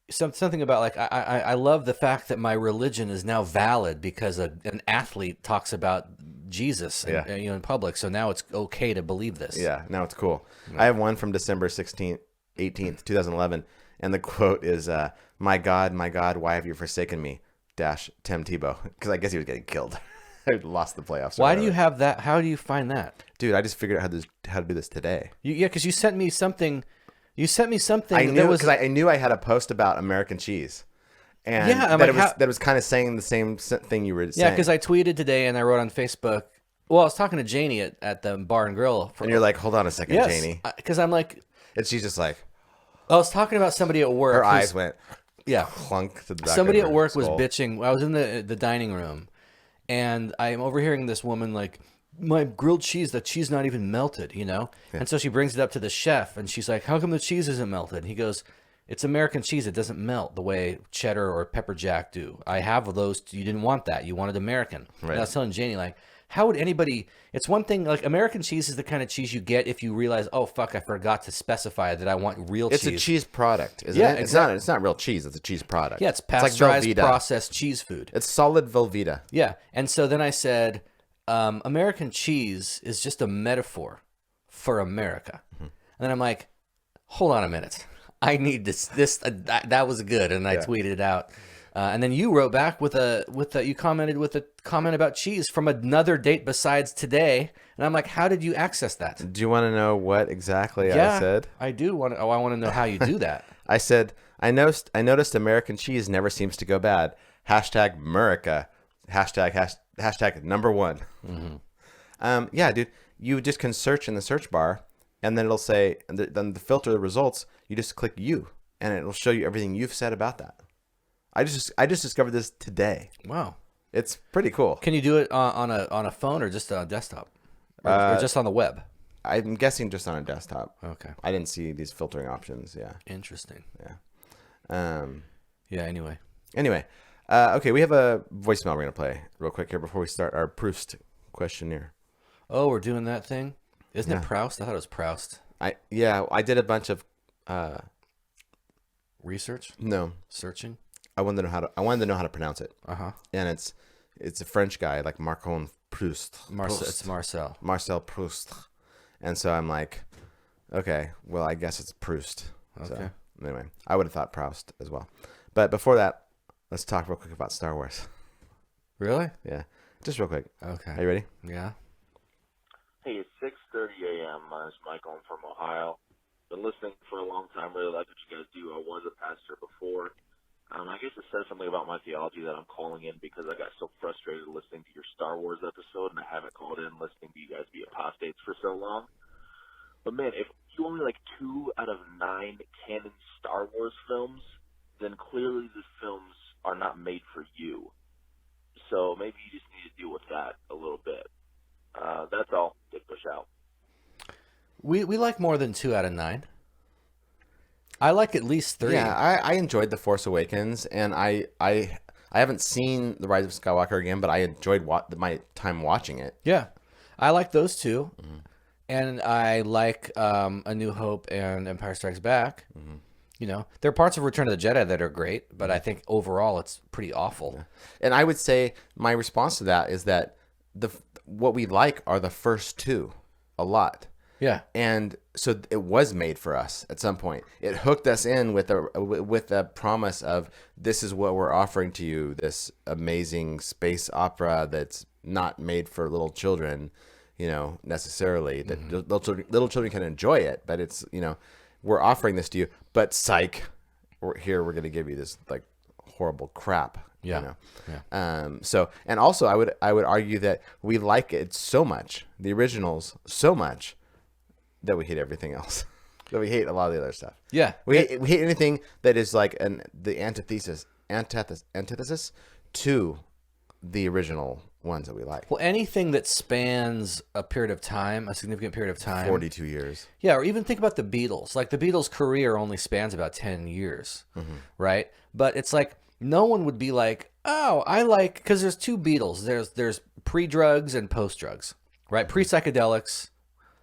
something about like I love the fact that my religion is now valid because an athlete talks about Jesus in public, so now it's okay to believe this. Yeah, now it's cool. I have one from December 18th, 2011, and the quote is, my God, why have you forsaken me? Tim Tebow, because I guess he was getting killed. I lost the playoffs. Why do you have that? How do you find that? Dude, I just figured out how to do this today. Because you sent me something. You sent me something. I knew because I knew I had a post about American cheese, And Yeah, I'm that, like, that was kind of saying the same thing you were saying. Yeah, because I tweeted today and I wrote on Facebook. Well, I was talking to Janie at the bar and grill. And you're like, hold on a second, yes, Janie. Because I'm like, and she's just like, I was talking about somebody at work. her eyes went clunk to the back Somebody of her at work skull. was bitching. I was in the dining room, and I'm overhearing this woman like, my grilled cheese, the cheese not even melted, you know? Yeah. And so she brings it up to the chef, and she's like, how come the cheese isn't melted? And he goes, it's American cheese. It doesn't melt the way cheddar or pepper jack do. I have those. You didn't want that. You wanted American. Right. And I was telling Janie, like, how would anybody... It's one thing, like, American cheese is the kind of cheese you get if you realize, oh, fuck, I forgot to specify that I want real cheese. It's a cheese product, isn't it? Exactly. It's not real cheese. It's a cheese product. Yeah, it's pasteurized, like processed cheese food. It's solid Velveeta. Yeah, and so then I said, American cheese is just a metaphor for America. Mm-hmm. And then I'm like, hold on a minute. I need this. That was good, and I tweeted it out. And then you wrote back you commented with a comment about cheese from another date besides today. And I'm like, how did you access that? Do you want to know what exactly I said? I do want to. Oh, I want to know how you do that. I said, I noticed American cheese never seems to go bad. Hashtag America. Hashtag number one. Mm-hmm. Yeah, dude. You just can search in the search bar, and then it'll say, and then the filter the results. You just click you, and it'll show you everything you've said about that. I just discovered this today. Wow, it's pretty cool. Can you do it on a phone or just on a desktop, or just on the web? I'm guessing just on a desktop. Okay. I didn't see these filtering options. Yeah. Interesting. Yeah. Yeah. Anyway. Okay, we have a voicemail we're gonna play real quick here before we start our Proust questionnaire. Oh, we're doing that thing. Isn't it Proust? I thought it was Proust. I did a bunch of research. No, searching. I wanted to know how to pronounce it. And it's a French guy like Proust. It's Marcel Proust. And so I'm like, okay, well I guess it's Proust. Okay. So, anyway, I would have thought Proust as well. But before that, let's talk real quick about Star Wars. Really? Yeah, just real quick. Okay. Are you ready? Yeah. Hey, it's 6:30 a.m. My name's Michael. I'm from Ohio. Been listening for a long time. Really like what you guys do. I was a pastor before. I guess it says something about my theology that I'm calling in because I got so frustrated listening to your Star Wars episode, and I haven't called in listening to you guys be apostates for so long. But man, if you only like 2 out of 9 canon Star Wars films, then clearly the films are not made for you. So maybe you just need to deal with that a little bit. That's all. Dick push out. We like more than 2 out of 9. I like at least 3. Yeah, I enjoyed The Force Awakens, and I haven't seen The Rise of Skywalker again, but I enjoyed my time watching it. Yeah, I like those 2, and I like A New Hope and Empire Strikes Back. Mm-hmm. You know, there are parts of Return of the Jedi that are great, but I think overall it's pretty awful. Yeah. And I would say my response to that is that what we like are the first 2 a lot. Yeah. And so it was made for us at some point. It hooked us in with a promise of, this is what we're offering to you, this amazing space opera that's not made for little children, necessarily. That little children can enjoy it, but it's, we're offering this to you, but psych, we're going to give you this like horrible crap. Yeah. So, and also I would argue that we like it so much, the originals so much, that we hate everything else. That we hate a lot of the other stuff. Yeah. We hate anything that is like the antithesis to the original ones that we like. Well, anything that spans a period of time, a significant period of time. 42 years. Yeah, or even think about the Beatles. Like the Beatles' career only spans about 10 years, right? But it's like no one would be like, oh, I like, because there's 2 Beatles. There's pre-drugs and post-drugs, right? Pre-psychedelics.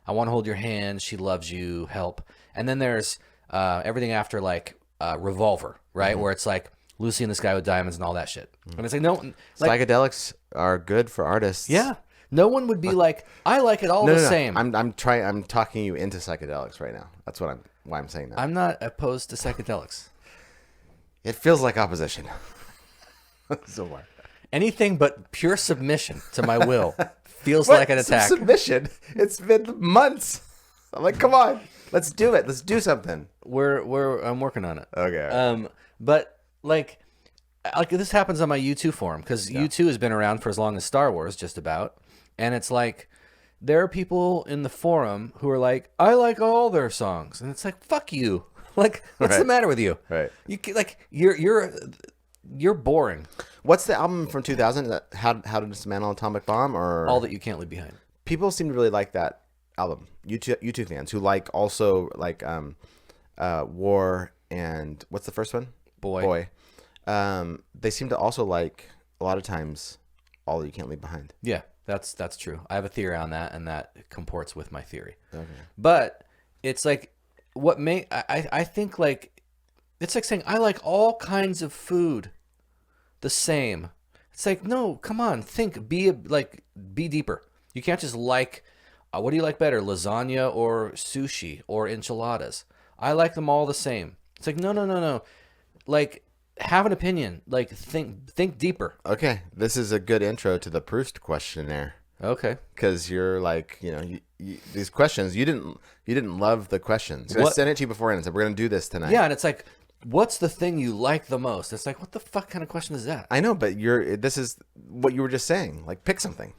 I Want to Hold Your Hand, She Loves You, Help. And then there's everything after, like Revolver, right? Where it's like Lucy and the Sky with Diamonds and all that shit. And it's like, no. Like, psychedelics are good for artists. Yeah. No one would be like, I like it all the same. I'm talking you into psychedelics right now. That's why I'm saying that. I'm not opposed to psychedelics. It feels like opposition. So what? Anything but pure submission to my will feels like an attack. Submission. It's been months. I'm like, come on, let's do it. Let's do something. I'm working on it. Okay. But like, like this happens on my U2 forum because U2 has been around for as long as Star Wars, just about. And it's like, there are people in the forum who are like, I like all their songs. And it's like, fuck you. Like, what's the matter with you? Right. You're boring. What's the album from 2000? How to Dismantle an Atomic Bomb, or All That You Can't Leave Behind. people seem to really like that album. U2 fans who also like War and what's the first one? Boy. They seem to also like a lot of times All That You Can't Leave Behind. Yeah, that's true. I have a theory on that, and that comports with my theory. Okay. But it's like I think like it's like saying I like all kinds of food the same. It's like, no, come on, think, be deeper. You can't just like what do you like better, lasagna or sushi or enchiladas? I like them all the same. It's like no. Like, have an opinion. Like, think deeper. Okay, this is a good intro to the Proust Questionnaire. Okay. Because you're like, these questions, you didn't love the questions. I sent it to you beforehand and said, we're going to do this tonight. Yeah, and it's like, what's the thing you like the most? It's like, what the fuck kind of question is that? I know, but this is what you were just saying. Like, pick something.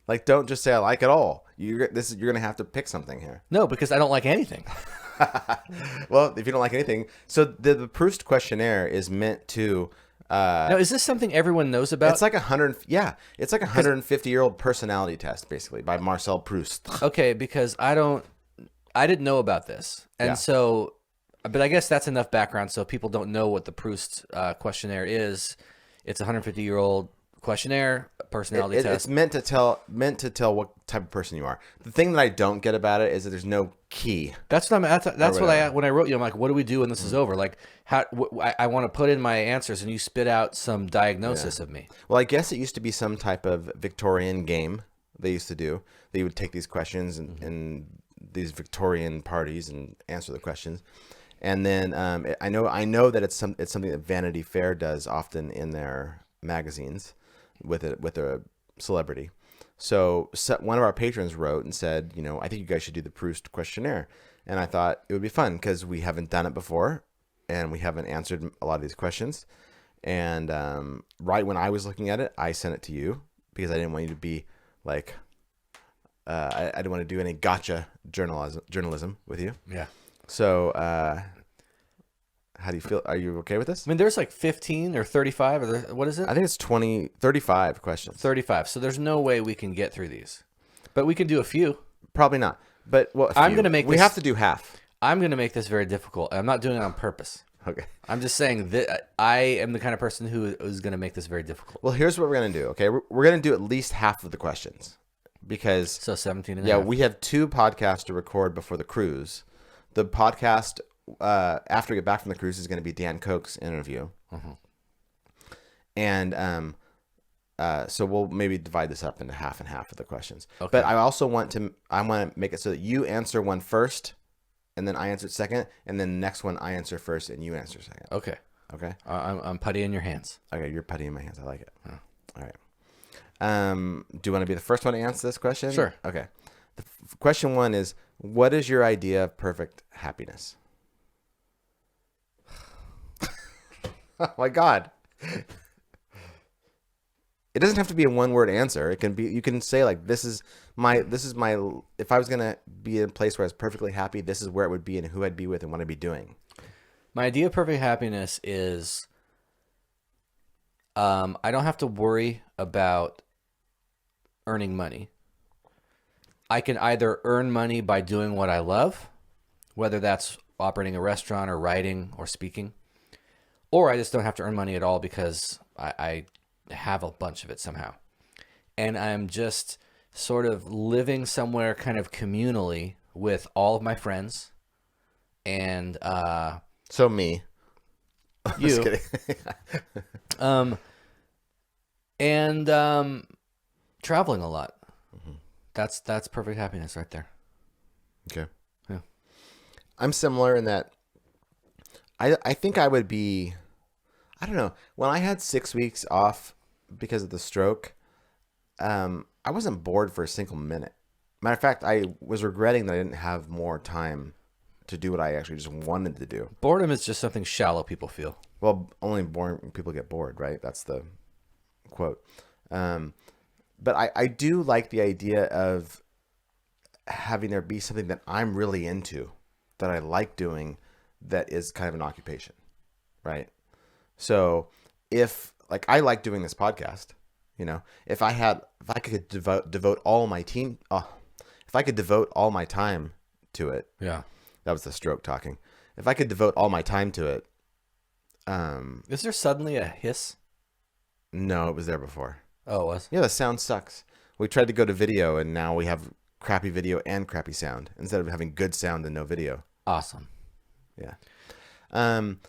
Like, don't just say I like it all. You're going to have to pick something here. No, because I don't like anything. Well, if you don't like anything, so the Proust Questionnaire is meant to. Now, is this something everyone knows about? It's like 150-year-old personality test, basically, by Marcel Proust. Okay, because I didn't know about this, and Yeah. so, but I guess that's enough background so people don't know what the Proust Questionnaire is. It's a 150-year-old questionnaire, personality test. It's meant to tell what type of person you are. The thing that I don't get about it is that there's no key. That's what when I wrote you. I'm like, what do we do when this is over? Like, I want to put in my answers, and you spit out some diagnosis of me. Well, I guess it used to be some type of Victorian game they used to do. They would take these questions and these Victorian parties and answer the questions. And then I know that it's something that Vanity Fair does often in their magazines with a celebrity. So one of our patrons wrote and said, I think you guys should do the Proust Questionnaire. And I thought it would be fun because we haven't done it before and we haven't answered a lot of these questions. And right when I was looking at it, I sent it to you because I didn't want you to be like, I didn't want to do any gotcha journalism with you. Yeah. So how do you feel? Are you okay with this? I mean, there's like 15 or 35, or what is it? I think it's 35 questions. 35. So there's no way we can get through these, but we can do a few. Probably not. But I'm going to make. We have to do half. I'm going to make this very difficult. I'm not doing it on purpose. Okay. I'm just saying that I am the kind of person who is going to make this very difficult. Well, here's what we're going to do. Okay, we're going to do at least half of the questions because So 17 and a half. we have 2 podcasts to record before the cruise. The podcast after we get back from the cruise is going to be Dan Koch's interview. And so we'll maybe divide this up into half and half of the questions. Okay. But I also want to make it so that you answer one first and then I answer it second, and then the next one I answer first and you answer second. Okay. Okay. I'm putty in your hands. Okay, you're putty in my hands. I like it. All right. Do you want to be the first one to answer this question? Sure. Okay. Question 1 is, what is your idea of perfect happiness? Oh my God. It doesn't have to be a one-word answer. It can be, you can say like, this is my, if I was going to be in a place where I was perfectly happy, this is where it would be and who I'd be with and what I'd be doing. My idea of perfect happiness is I don't have to worry about earning money. I can either earn money by doing what I love, whether that's operating a restaurant or writing or speaking, or I just don't have to earn money at all because I have a bunch of it somehow. And I'm just sort of living somewhere kind of communally with all of my friends and So me. you. Just kidding. And traveling a lot. That's perfect happiness right there. Okay. Yeah. I'm similar in that I think I would be, I don't know, when I had 6 weeks off because of the stroke, I wasn't bored for a single minute. Matter of fact, I was regretting that I didn't have more time to do what I actually just wanted to do. Boredom is just something shallow people feel. Well, only boring people get bored, right? That's the quote. But I do like the idea of having there be something that I'm really into, that I like doing, that is kind of an occupation, right? So if, like, I like doing this podcast, you know, if I could devote all my team, if I could devote all my time to it. Yeah. That was the stroke talking. If I could devote all my time to it. Is there suddenly a hiss? No, it was there before. Oh, it was? Yeah, the sound sucks. We tried to go to video, and now we have crappy video and crappy sound instead of having good sound and no video. Awesome. Yeah.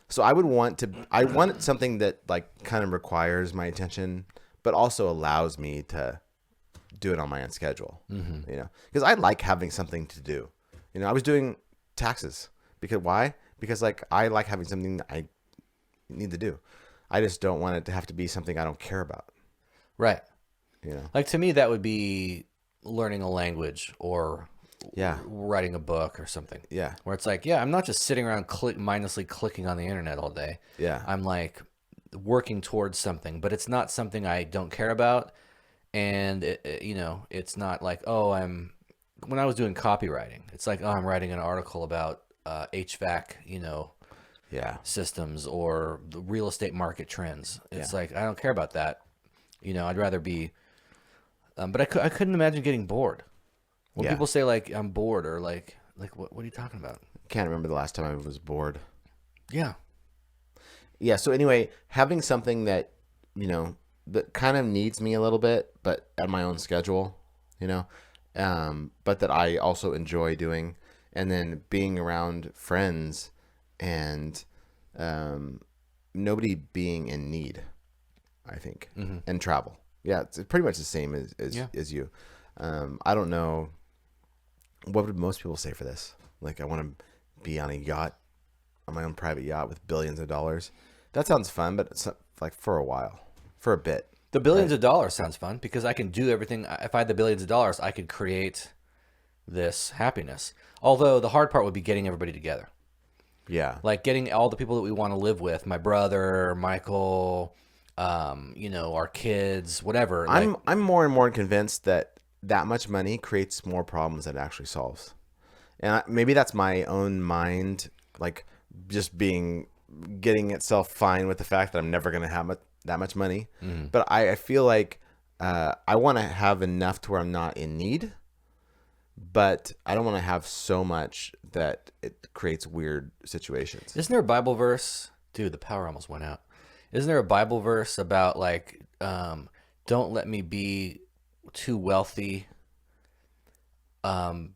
So I want something that, like, kind of requires my attention, but also allows me to do it on my own schedule. You know, because I like having something to do. You know, I was doing taxes why? Because, like, I like having something that I need to do. I just don't want it to have to be something I don't care about. Right. You know, Like, to me, that would be learning a language or writing a book or something. Yeah. Where it's like, I'm not just sitting around mindlessly clicking on the internet all day. Yeah. I'm like working towards something, but it's not something I don't care about. And you know, it's not like, when I was doing copywriting, it's like, I'm writing an article about HVAC, you know, systems or the real estate market trends. It's like, I don't care about that. You know, I'd rather be, but I couldn't imagine getting bored. When people say, like, I'm bored, or like what are you talking about? Can't remember the last time I was bored. Yeah. Yeah. So anyway, having something that, you know, that kind of needs me a little bit, but at my own schedule, you know, but that I also enjoy doing, and then being around friends and nobody being in need, I think, and travel. Yeah, it's pretty much the same as you. I don't know. What would most people say for this? Like, I want to be on a yacht, on my own private yacht with billions of dollars. That sounds fun, but it's like for a while, for a bit. The billions of dollars sounds fun because I can do everything. If I had the billions of dollars, I could create this happiness. Although the hard part would be getting everybody together. Yeah. Like getting all the people that we want to live with, my brother, Michael, you know, our kids, whatever. I'm more and more convinced that much money creates more problems than it actually solves. And maybe that's my own mind, like, just getting itself fine with the fact that I'm never going to have that much money. But I feel like I want to have enough to where I'm not in need, but I don't want to have so much that it creates weird situations. Isn't there a Bible verse? Dude, the power almost went out. Isn't there a Bible verse about, like, don't let me be too wealthy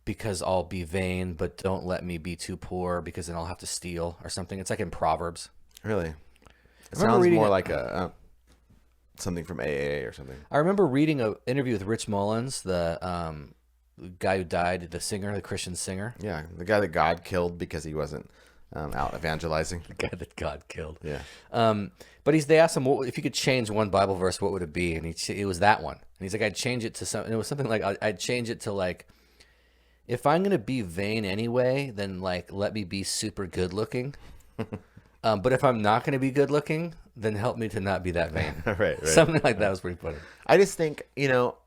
because I'll be vain, but don't let me be too poor because then I'll have to steal or something? It's like in Proverbs. Really? It sounds more like something from AA or something. I remember reading an interview with Rich Mullins, the guy who died, the singer, the Christian singer. Yeah, the guy that God killed because he wasn't out evangelizing. The guy that God killed. Yeah. But they asked him, if you could change one Bible verse, what would it be? And it was that one. And he's like, I'd change it to something. And it was something like, I'd change it to, like, if I'm going to be vain anyway, then, like, let me be super good looking. But if I'm not going to be good looking, then help me to not be that vain. Right. Something like that was pretty funny. I just think, you know,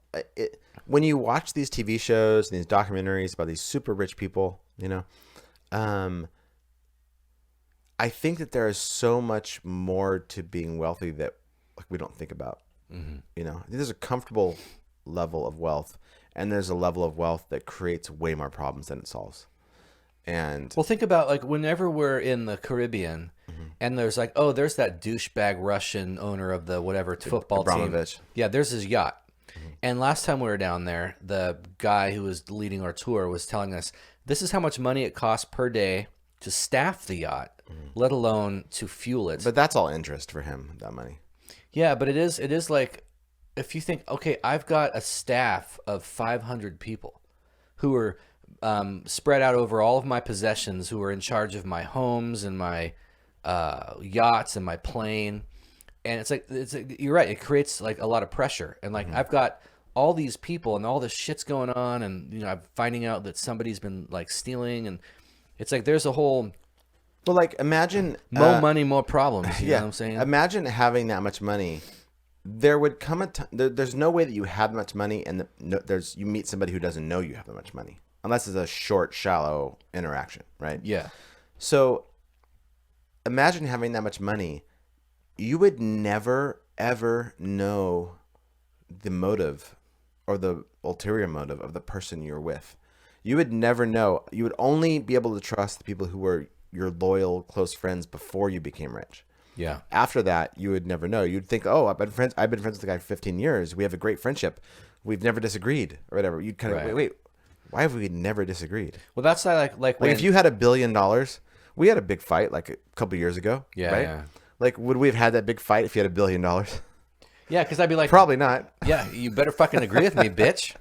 when you watch these TV shows and these documentaries about these super rich people, you know, I think that there is so much more to being wealthy that, like, we don't think about. You know, there's a comfortable level of wealth, and there's a level of wealth that creates way more problems than it solves. And well, think about, like, whenever we're in the Caribbean, and there's like, there's that douchebag Russian owner of the whatever football Abramovich. team. Yeah, there's his yacht. And last time we were down there, the guy who was leading our tour was telling us, this is how much money it costs per day to staff the yacht, let alone to fuel it. But that's all interest for him, that money. Yeah, but it is like, if you think, okay, I've got a staff of 500 people who are spread out over all of my possessions, who are in charge of my homes and my yachts and my plane. And it's like, you're right. It creates, like, a lot of pressure. And, like, I've got all these people and all this shit's going on. And, you know, I'm finding out that somebody's been, like, stealing. And It's like there's a whole Well, like imagine more money, more problems. You know what I'm saying? Imagine having that much money. There would come a time. There's no way that you have that much money, and you meet somebody who doesn't know you have that much money, unless it's a short, shallow interaction, right? Yeah. So imagine having that much money. You would never ever know the motive or the ulterior motive of the person you're with. You would never know. You would only be able to trust the people who were your loyal, close friends before you became rich. Yeah. After that, you would never know. You'd think, oh, I've been friends with the guy for 15 years. We have a great friendship. We've never disagreed or whatever. You'd kind of, wait, why have we never disagreed? Well, that's like when... if you had $1 billion, we had a big fight like a couple years ago. Yeah, right? yeah. Like, would we have had that big fight if you had $1 billion? Yeah, because I'd be like... Probably not. Yeah, you better fucking agree with me, bitch.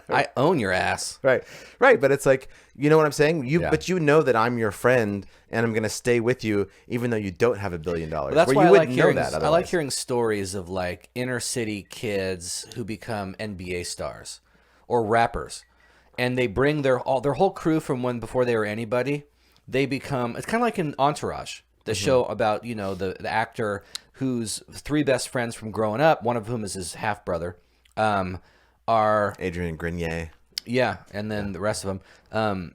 I own your ass. Right. But it's like, you know what I'm saying? But you know that I'm your friend and I'm going to stay with you even though you don't have $1 billion. Well, that's where why you I wouldn't like know hearing. that I otherwise. like hearing stories of like inner city kids who become NBA stars or rappers, and they bring their whole crew from before they were anybody. They become. It's kind of like an Entourage, the show about the actor whose 3 best friends from growing up, one of whom is his half brother, are Adrian Grenier. Yeah, and then the rest of them,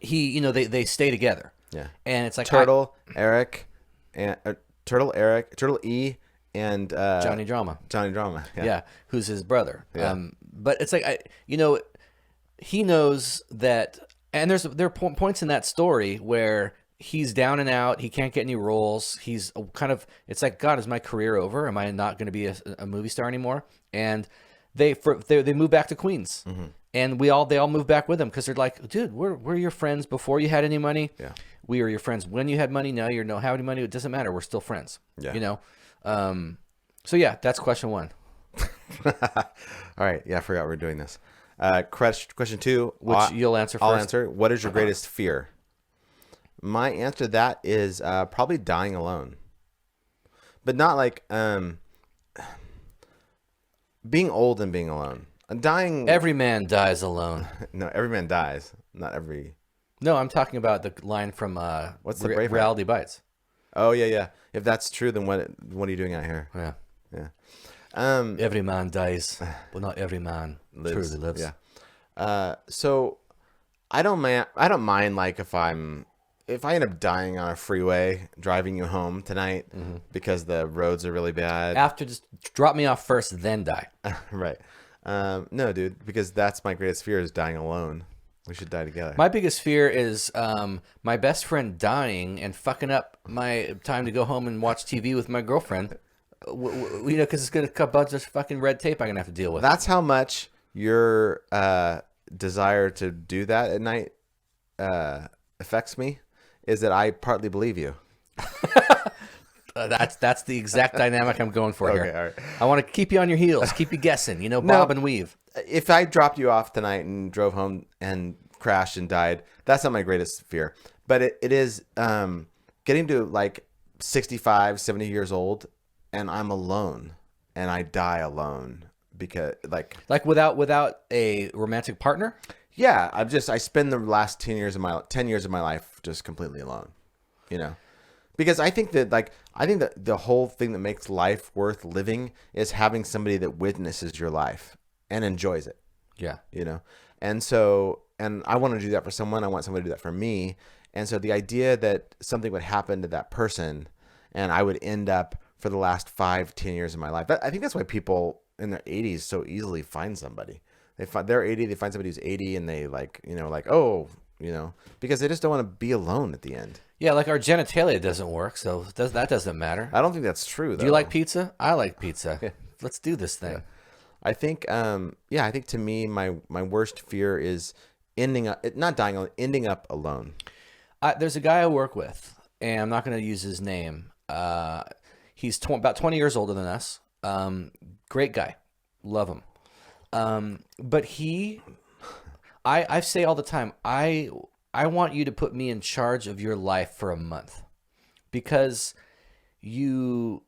they stay together. Yeah, and it's like Turtle E, and Johnny Drama. Yeah. Who's his brother. Yeah. But it's like he knows that, and there are points in that story where he's down and out. He can't get any roles. He's kind of, it's like, God, is my career over? Am I not going to be a movie star anymore? And they move back to Queens, and they all move back with him because they're like, dude, we're your friends before you had any money. Yeah. We were your friends when you had money. Now you don't have any money. It doesn't matter. We're still friends. Yeah. So yeah, that's question 1. All right. Yeah, I forgot we're doing this. Question 2, which you'll answer first. I'll answer. What is your greatest fear? My answer to that is probably dying alone, but not like being old and being alone. Dying. Every man dies alone. No, every man dies. Not every. No, I'm talking about the line from What's the Braveheart? Reality Bites. Oh yeah. If that's true, then what are you doing out here? Yeah. Yeah. Every man dies, but not every man truly lives. Yeah. So I don't mind like if I end up dying on a freeway driving you home tonight because the roads are really bad. After, just drop me off first, then die. Right. No, dude, because that's my greatest fear is dying alone. We should die together. My biggest fear is my best friend dying and fucking up my time to go home and watch TV with my girlfriend. Because it's going to cut a bunch of fucking red tape I'm going to have to deal with. That's how much your desire to do that at night affects me, is that I partly believe you. That's the exact dynamic I'm going for here. All right. I want to keep you on your heels, keep you guessing, bob and weave. If I dropped you off tonight and drove home and crashed and died, that's not my greatest fear. But it is getting to like 65, 70 years old and I'm alone and I die alone because like without a romantic partner. Yeah, I spend the last 10 years of my life just completely alone, because I think that the whole thing that makes life worth living is having somebody that witnesses your life and enjoys it. Yeah. And I want to do that for someone. I want somebody to do that for me. And so the idea that something would happen to that person and I would end up for the last 5-10 years of my life. I think that's why people in their 80s so easily find somebody. They're 80, they find somebody who's 80 and they because they just don't want to be alone at the end. Yeah, like our genitalia doesn't work, so that doesn't matter. I don't think that's true, though. Do you like pizza? I like pizza. Yeah. Let's do this thing. Yeah. I think to me, my worst fear is ending up alone. There's a guy I work with, and I'm not going to use his name. He's about 20 years older than us. Great guy. Love him. But I say all the time, I want you to put me in charge of your life for a month because you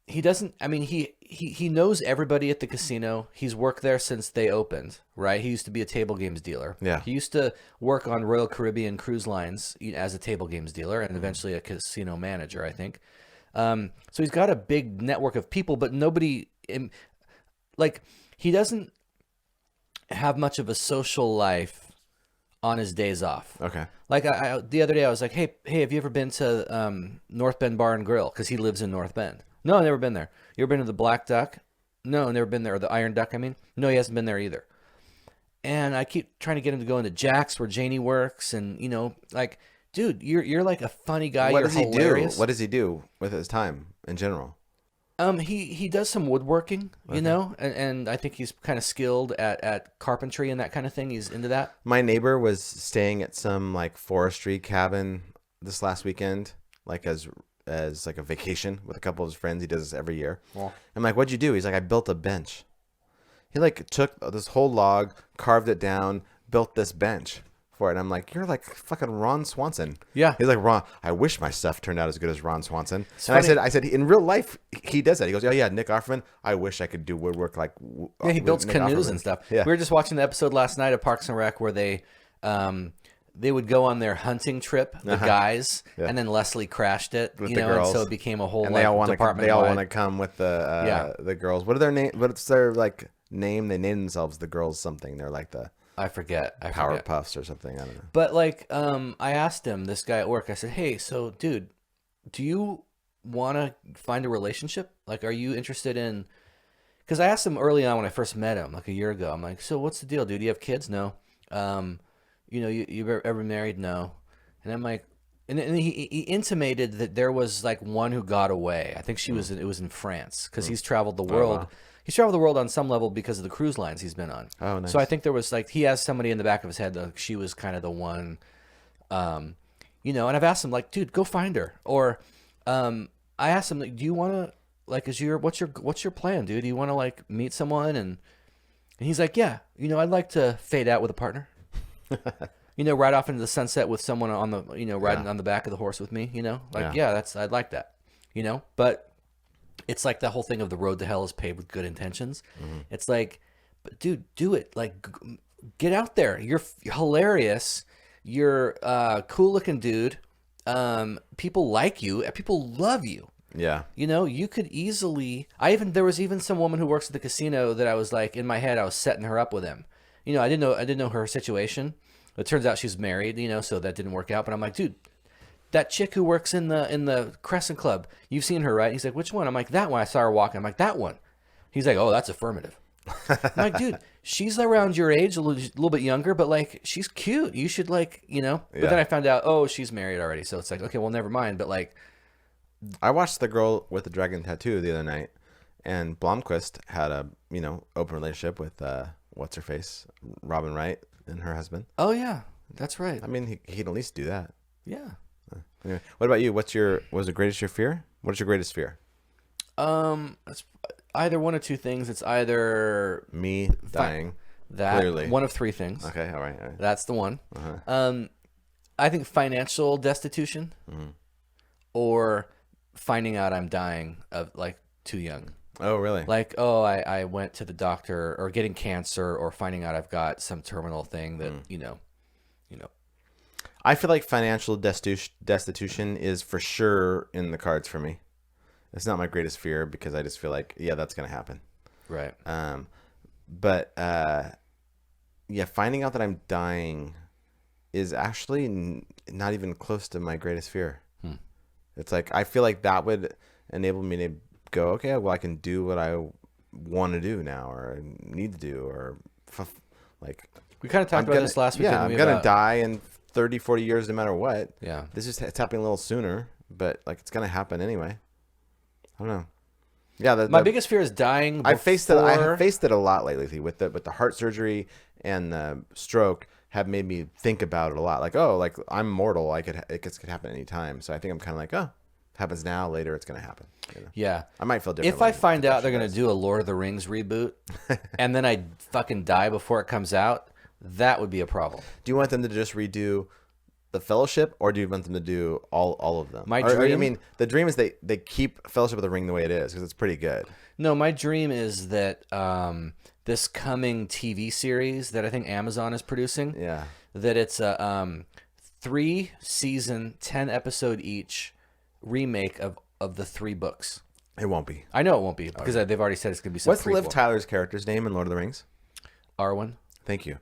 he doesn't. I mean, he knows everybody at the casino. He's worked there since they opened, right? He used to be a table games dealer. Yeah. He used to work on Royal Caribbean cruise lines as a table games dealer, and eventually a casino manager, I think. So he's got a big network of people, but nobody, like, he doesn't have much of a social life on his days off. Okay. Like I the other day I was like, hey, have you ever been to North Bend Bar and Grill? Because he lives in North Bend. No, I've never been there. You ever been to the Black Duck? No, never been there. Or the Iron Duck, I mean. No, he hasn't been there either. And I keep trying to get him to go into Jack's where Janie works, and you know, like, dude, you're like a funny guy. What you're does he hilarious. do? What does he do with his time in general? He does some woodworking, you know, and I think he's kind of skilled at carpentry and that kind of thing. He's into that. My neighbor was staying at some like forestry cabin this last weekend, like as like a vacation with a couple of his friends. He does this every year. Yeah. I'm like, what'd you do? He's like, I built a bench. He like took this whole log, carved it down, built this bench for it. And I'm like, you're like fucking Ron Swanson. Yeah. He's like, Ron, I wish my stuff turned out as good as Ron Swanson. It's and funny. I said, in real life, he does that. He goes, oh yeah, Nick Offerman. I wish I could do woodwork like. Yeah, he builds Nick canoes Offerman. and stuff. Yeah. We were just watching the episode last night of Parks and Rec where they would go on their hunting trip, the guys, Yeah. and then Leslie crashed it, With you the know, girls. and so it became a whole And they all want to. department. They all want to come with Yeah. the girls. What are their name? What's their like name? They name themselves the girls something. They're like the I forget. Power Puffs or something. I don't know. But like, I asked him, this guy at work, I said, hey, so dude, do you want to find a relationship? Like, are you interested in, because I asked him early on when I first met him, like a year ago, I'm like, so what's the deal, dude? Do you have kids? No. You know, you ever married? No. And I'm like, and he intimated that there was like one who got away. I think it was in France, because he's traveled the world. wow. He's traveled the world on some level because of the cruise lines he's been on. Oh, nice. So I think there was like, he has somebody in the back of his head that she was kind of the one, you know, and I've asked him like, dude, go find her. Or I asked him, like, do you want to, like, what's your plan, dude? Do you want to like meet someone? And he's like, yeah, you know, I'd like to fade out with a partner. You know, ride off into the sunset with someone on the, you know, riding on the back of the horse with me, you know, like, yeah, I'd like that, you know, but it's like the whole thing of the road to hell is paved with good intentions. Mm-hmm. It's like, but dude, do it. Like, get out there. You're hilarious. You're a cool looking dude. People like you. People love you. Yeah. You know, you could easily. There was even some woman who works at the casino that I was like, in my head, I was setting her up with him. You know, I didn't know her situation. It turns out she's married. You know, so that didn't work out. But I'm like, dude, that chick who works in the Crescent Club, you've seen her, right? He's like, which one? I'm like, that one. I saw her walking. I'm like, that one. He's like, oh, that's affirmative. I'm like, dude, she's around your age, a little bit younger, but like, she's cute. You should like, you know. But then I found out, oh, she's married already. So it's like, okay, well, never mind. But like, I watched The Girl with the Dragon Tattoo the other night, and Blomquist had a open relationship with what's her face, Robin Wright, and her husband. oh yeah, that's right. I mean, he'd at least do that. Yeah. Anyway, what about you? Was the greatest your fear? What is your greatest fear? It's either one of two things. It's either Me dying. that Clearly. one of three things. Okay, all right. That's the one. Uh-huh. I think financial destitution, or finding out I'm dying of like too young. Oh, really? Like, oh, I went to the doctor, or getting cancer, or finding out I've got some terminal thing that you know. I feel like financial destitution is for sure in the cards for me. It's not my greatest fear because I just feel like, yeah, that's going to happen. Right. But finding out that I'm dying is actually not even close to my greatest fear. It's like, I feel like that would enable me to go, okay, well, I can do what I want to do now, or need to do, or like. We kind of talked about this last week. Yeah, I'm going to die in 30, 40 years no matter what. Yeah. It's happening a little sooner, but like it's going to happen anyway. I don't know. Yeah, my biggest fear is dying. I faced it a lot lately with the heart surgery and the stroke have made me think about it a lot. Like, oh, like I'm mortal. It could happen anytime. So I think I'm kind of like, oh, it happens now. Later, it's gonna happen. You know? Yeah. I might feel different. If I find out they're gonna do a Lord of the Rings reboot, and then I fucking die before it comes out, that would be a problem. Do you want them to just redo the Fellowship, or do you want them to do all of them? My I dream- mean, the dream is they keep Fellowship of the Ring the way it is, because it's pretty good. No, my dream is that this coming TV series that I think Amazon is producing, Yeah. that it's a 3-season, 10-episode each remake of the 3 books. It won't be. I know it won't be because they've already said it's going to be some What's Liv prequel. Tyler's character's name in Lord of the Rings? Arwen. Thank you.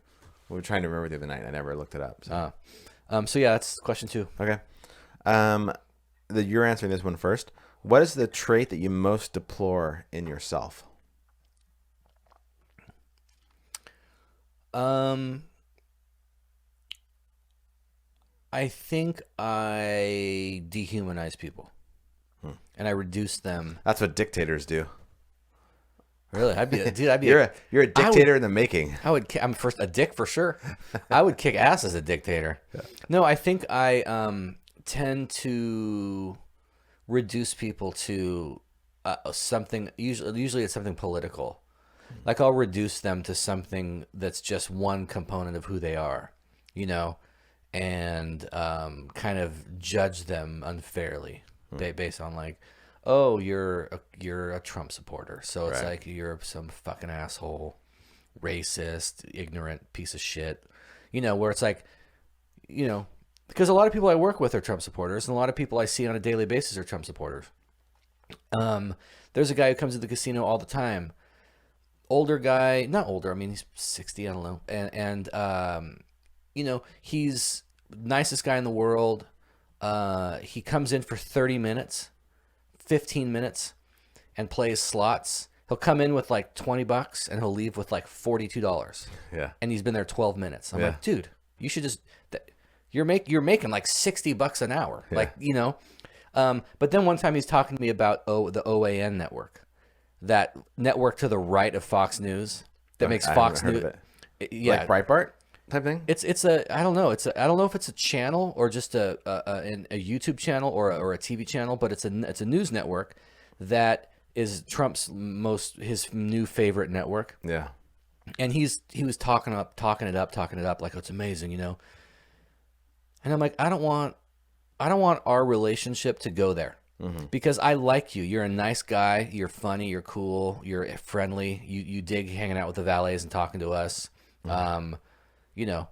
We were trying to remember the other night. I never looked it up. So. So yeah, that's question 2. Okay. You're answering this one first. What is the trait that you most deplore in yourself? I think I dehumanize people, and I reduce them. That's what dictators do. Really, I'd be a dude. I'd be. You're a dictator in the making. I'm first a dick for sure. I would kick ass as a dictator. Yeah. No, I think I tend to reduce people to something. Usually it's something political. Like I'll reduce them to something that's just one component of who they are, you know, and kind of judge them unfairly based on like, oh, you're a Trump supporter, so it's like you're some fucking asshole, racist, ignorant piece of shit, you know, where it's like, you know, because a lot of people I work with are Trump supporters, and a lot of people I see on a daily basis are Trump supporters. There's a guy who comes to the casino all the time. Older guy, not older, I mean he's 60, I don't know, and you know, he's nicest guy in the world. He comes in for 30 minutes, 15 minutes, and plays slots. He'll come in with like $20 and he'll leave with like $42. Yeah, and he's been there 12 minutes. I'm like, dude, you should just you're making like $60 an hour, like, you know. But then one time he's talking to me about the OAN network. That network to the right of Fox News that makes Fox News, like Breitbart type thing. It's a I don't know if it's a channel or just a YouTube channel or a TV channel, but it's a news network that is Trump's his new favorite network. Yeah, and he was talking it up like, oh, it's amazing, you know. And I'm like, I don't want our relationship to go there. Because I like you. You're a nice guy. You're funny. You're cool. You're friendly. You dig hanging out with the valets and talking to us. You know,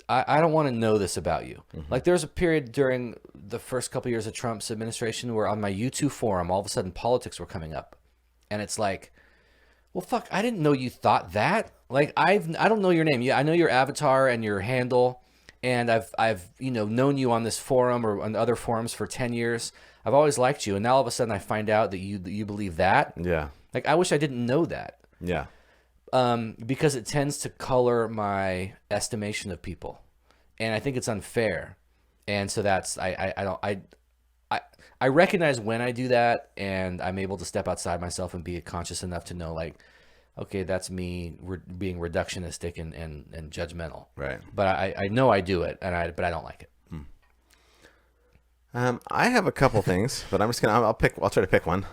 I don't want to know this about you. Like there's a period during the first couple years of Trump's administration where on my YouTube forum, all of a sudden politics were coming up. And it's like, well, fuck, I didn't know you thought that. Like I don't know your name. Yeah, I know your avatar and your handle. And I've you know known you on this forum or on other forums for 10 years. I've always liked you, and now all of a sudden I find out that you believe that. Yeah. Like I wish I didn't know that. Yeah. Because it tends to color my estimation of people, and I think it's unfair. And so that's I recognize when I do that, and I'm able to step outside myself and be conscious enough to know like, okay, that's me being reductionistic and judgmental. Right. But I know I do it, but I don't like it. I have a couple things, but I'm just gonna. I'll try to pick one.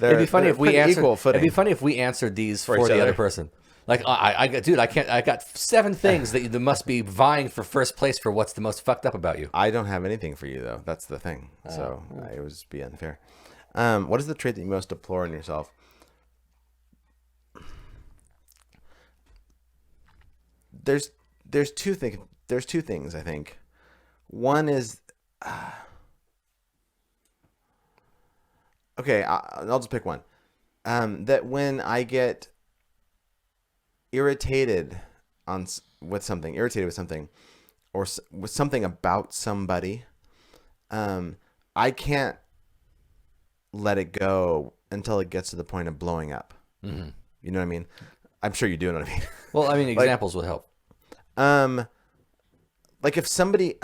It'd be funny if we answered equal footing. It'd be funny if we answered these for the other person. Like I can't. I got 7 things that must be vying for first place for what's the most fucked up about you. I don't have anything for you though. That's the thing. So it would be unfair. What is the trait that you most deplore in yourself? There's two things I think. One is okay. I'll just pick one. That when I get irritated with something, or with something about somebody, I can't let it go until it gets to the point of blowing up. Mm-hmm. You know what I mean? I'm sure you do know what I mean. Well, I mean, examples would help. Like if somebody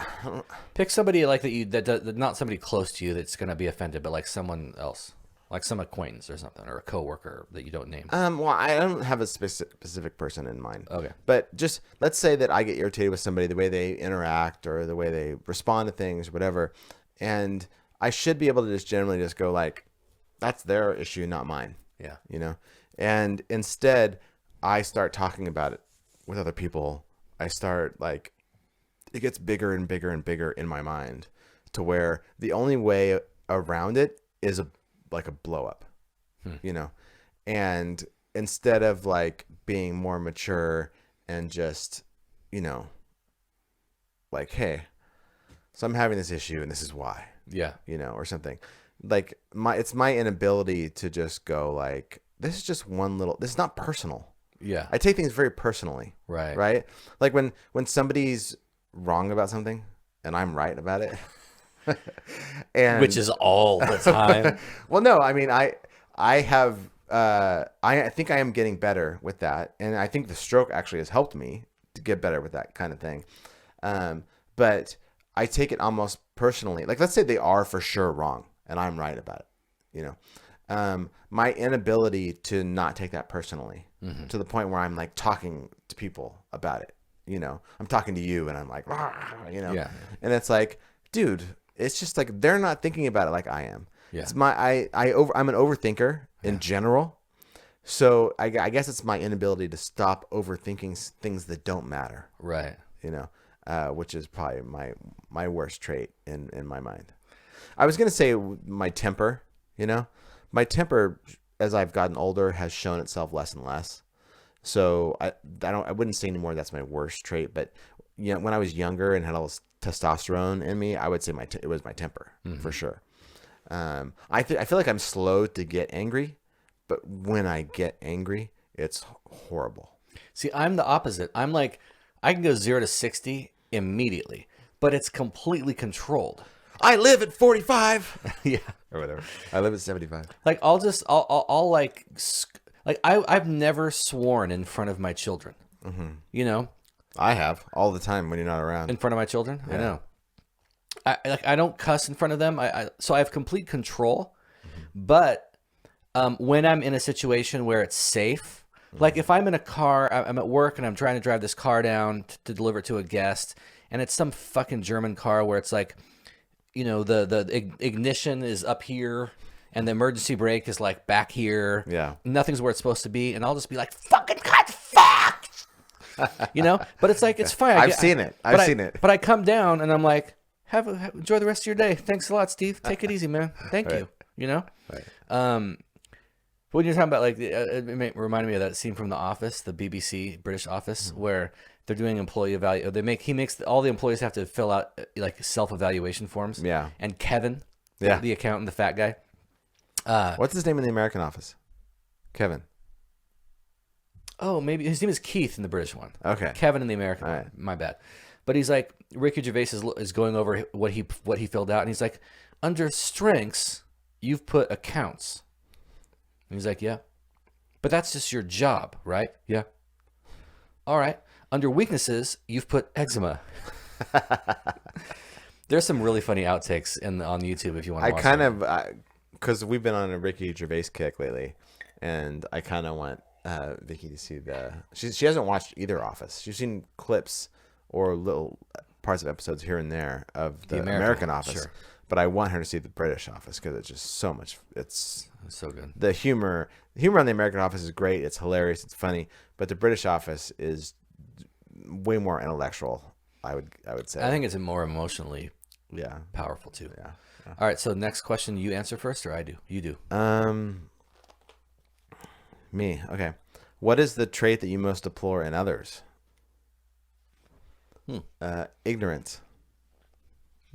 pick somebody like that not somebody close to you that's going to be offended, but like someone else, like some acquaintance or something, or a coworker that you don't name. Well, I don't have a specific person in mind. Okay. But just let's say that I get irritated with somebody, the way they interact or the way they respond to things or whatever, and I should be able to just generally just go like, that's their issue, not mine. Yeah. You know? And instead I start talking about it with other people. I start like it gets bigger and bigger and bigger in my mind, to where the only way around it is like a blow up, you know, and instead of like being more mature and just, you know, like, hey, so I'm having this issue and this is why, Yeah. you know, or something. Like it's my inability to just go like, this is just this is not personal. Yeah. I take things very personally. Right. Right. Like when somebody's wrong about something and I'm right about it. And Which is all the time. well, no, I mean, I have, I think I am getting better with that. And I think the stroke actually has helped me to get better with that kind of thing. But I take it almost personally. Like, let's say they are for sure wrong and I'm right about it, you know, my inability to not take that personally to the point where I'm like talking to people about it, you know, I'm talking to you and I'm like, you know, and it's like, dude, it's just like, they're not thinking about it like I am. Yeah. It's I'm an overthinker in general. So I guess it's my inability to stop overthinking things that don't matter. Right. You know, which is probably my worst trait in my mind. I was going to say my temper, you know, my temper as I've gotten older has shown itself less and less. So I wouldn't say anymore that's my worst trait, but you know, when I was younger and had all this testosterone in me, I would say it was my temper for sure. I feel like I'm slow to get angry, but when I get angry, it's horrible. See, I'm the opposite. I'm like, I can go 0 to 60 immediately, but it's completely controlled. I live at 45. Yeah. Or whatever. I live at 75. Like I'll like I've never sworn in front of my children. You know, I have all the time when you're not around. in front of my children. I know. I don't cuss in front of them. So I have complete control. But when I'm in a situation where it's safe, like if I'm in a car, I'm at work and I'm trying to drive this car down to deliver it to a guest, and it's some fucking German car where it's like, you know, the ignition is up here and the emergency brake is like back here. Yeah. Nothing's where it's supposed to be, and I'll just be like, fucking cut, fuck. You know, but it's like, it's fine. I've seen it. But I come down and I'm like, enjoy the rest of your day. Thanks a lot, Steve. Take it easy, man. Thank you. You know? Right. When you're talking about like, it reminded me of that scene from The Office, the BBC British Office, where they're doing employee he makes all the employees have to fill out like self-evaluation forms. Yeah. And Kevin, Yeah. the accountant, the fat guy. What's his name in the American Office? Kevin. Oh, maybe his name is Keith in the British one. Okay. Kevin in the American one. Right. My bad. But he's like, Ricky Gervais is going over what he filled out, and he's like, under strengths, you've put accounts. And he's like, yeah. But that's just your job, right? Yeah. All right. Under weaknesses, you've put eczema. There's some really funny outtakes on YouTube if you want to watch them. Because we've been on a Ricky Gervais kick lately, and I kind of want Vicky to see she hasn't watched either Office. She's seen clips or little parts of episodes here and there of the American Office. Sure. But I want her to see the British Office because it's just so much. It's so good. The humor on the American Office is great. It's hilarious. It's funny. But the British Office is way more intellectual. I would say. I think it's more emotionally powerful too. Yeah. All right. So next question, you answer first, or I do? You do. Me. Okay. What is the trait that you most deplore in others? Ignorance.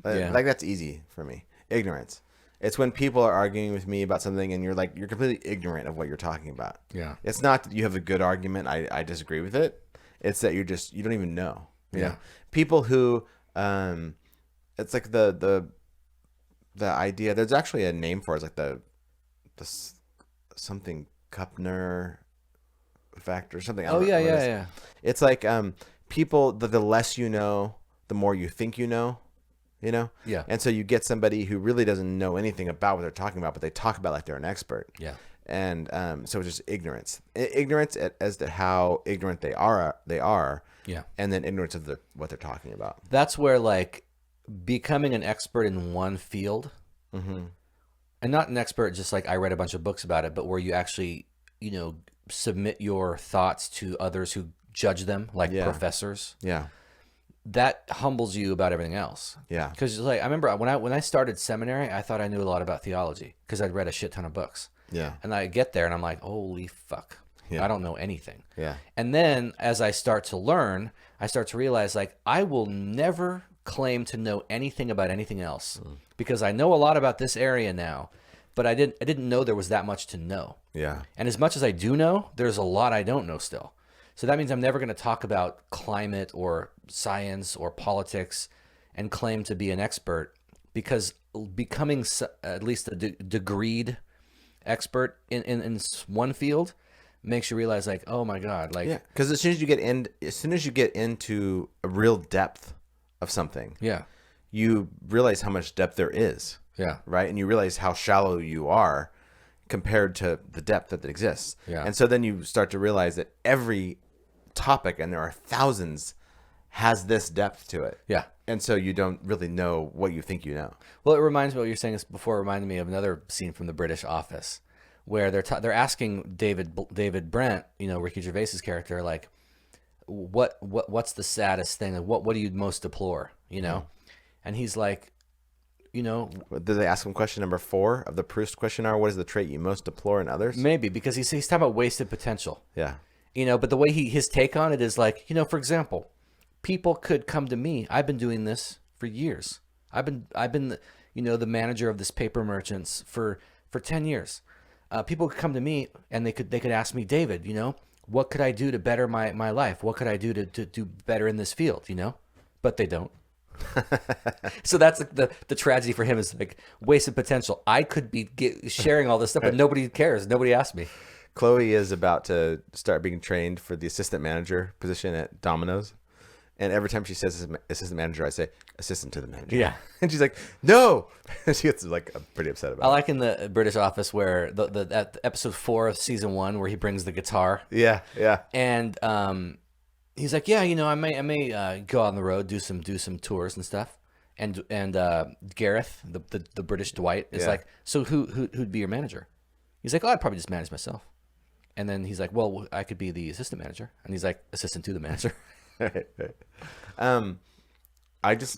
Like that's easy for me. Ignorance. It's when people are arguing with me about something and you're completely ignorant of what you're talking about. Yeah. It's not that you have a good argument. I disagree with it. It's that you don't even know. You know? People who, it's like the idea, there's actually a name for it. It's like the something Kupner effect or something. I don't know what it is. Yeah. It's like, people, the less you know, the more you think you know. You know? Yeah. And so you get somebody who really doesn't know anything about what they're talking about, but they talk about like they're an expert. Yeah. And so it's just ignorance. Ignorance as to how ignorant they are. Yeah. And then ignorance of what they're talking about. That's where like becoming an expert in one field, and not an expert just like I read a bunch of books about it, but where you actually, you know, submit your thoughts to others who judge them, like professors. Yeah. that humbles you about everything else. Yeah. Because like I remember when I started seminary, I thought I knew a lot about theology because I'd read a shit ton of books. Yeah. And I get there and I'm like, holy fuck, Yeah. I don't know anything. Yeah. And then as I start to learn, I start to realize like I will never claim to know anything about anything else because I know a lot about this area now, but I didn't know there was that much to know. Yeah. And as much as I do know, there's a lot I don't know still. So that means I'm never going to talk about climate or science or politics and claim to be an expert, because becoming at least a degreed expert in one field makes you realize like, oh my God, like, Yeah. Because as soon as you get into a real depth of something, yeah, you realize how much depth there is, yeah, right? And you realize how shallow you are compared to the depth that exists. Yeah. And so then you start to realize that every topic, and there are thousands, has this depth to it. yeah. And so you don't really know what you think you know. Well, it reminds me what you're saying is before. It reminded me of another scene from the British Office, where they're asking David Brent, Ricky Gervais's character, like, what's the saddest thing? Like, what do you most deplore? And he's like, Did they ask him question number 4 of the Proust Questionnaire? What is the trait you most deplore in others? maybe because he's talking about wasted potential. Yeah. But the way his take on it is like, for example, people could come to me. I've been doing this for years. I've been the manager of this paper merchants for 10 years. People could come to me and they could ask me, David, what could I do to better my life? What could I do to do better in this field? But they don't. So that's the tragedy for him, is like wasted potential. I could be sharing all this stuff, but nobody cares. Nobody asked me. Chloe is about to start being trained for the assistant manager position at Domino's. And every time she says assistant manager, I say assistant to the manager. Yeah. And she's like, no. She gets like pretty upset about I like in the British Office where at episode 4 of season 1 where he brings the guitar. it. Yeah. And he's like, yeah, I may go on the road, do some tours and stuff. And Gareth, the British Dwight, is like, so who'd be your manager? He's like, oh, I'd probably just manage myself. And then he's like, well, I could be the assistant manager. And he's like, assistant to the manager. Right.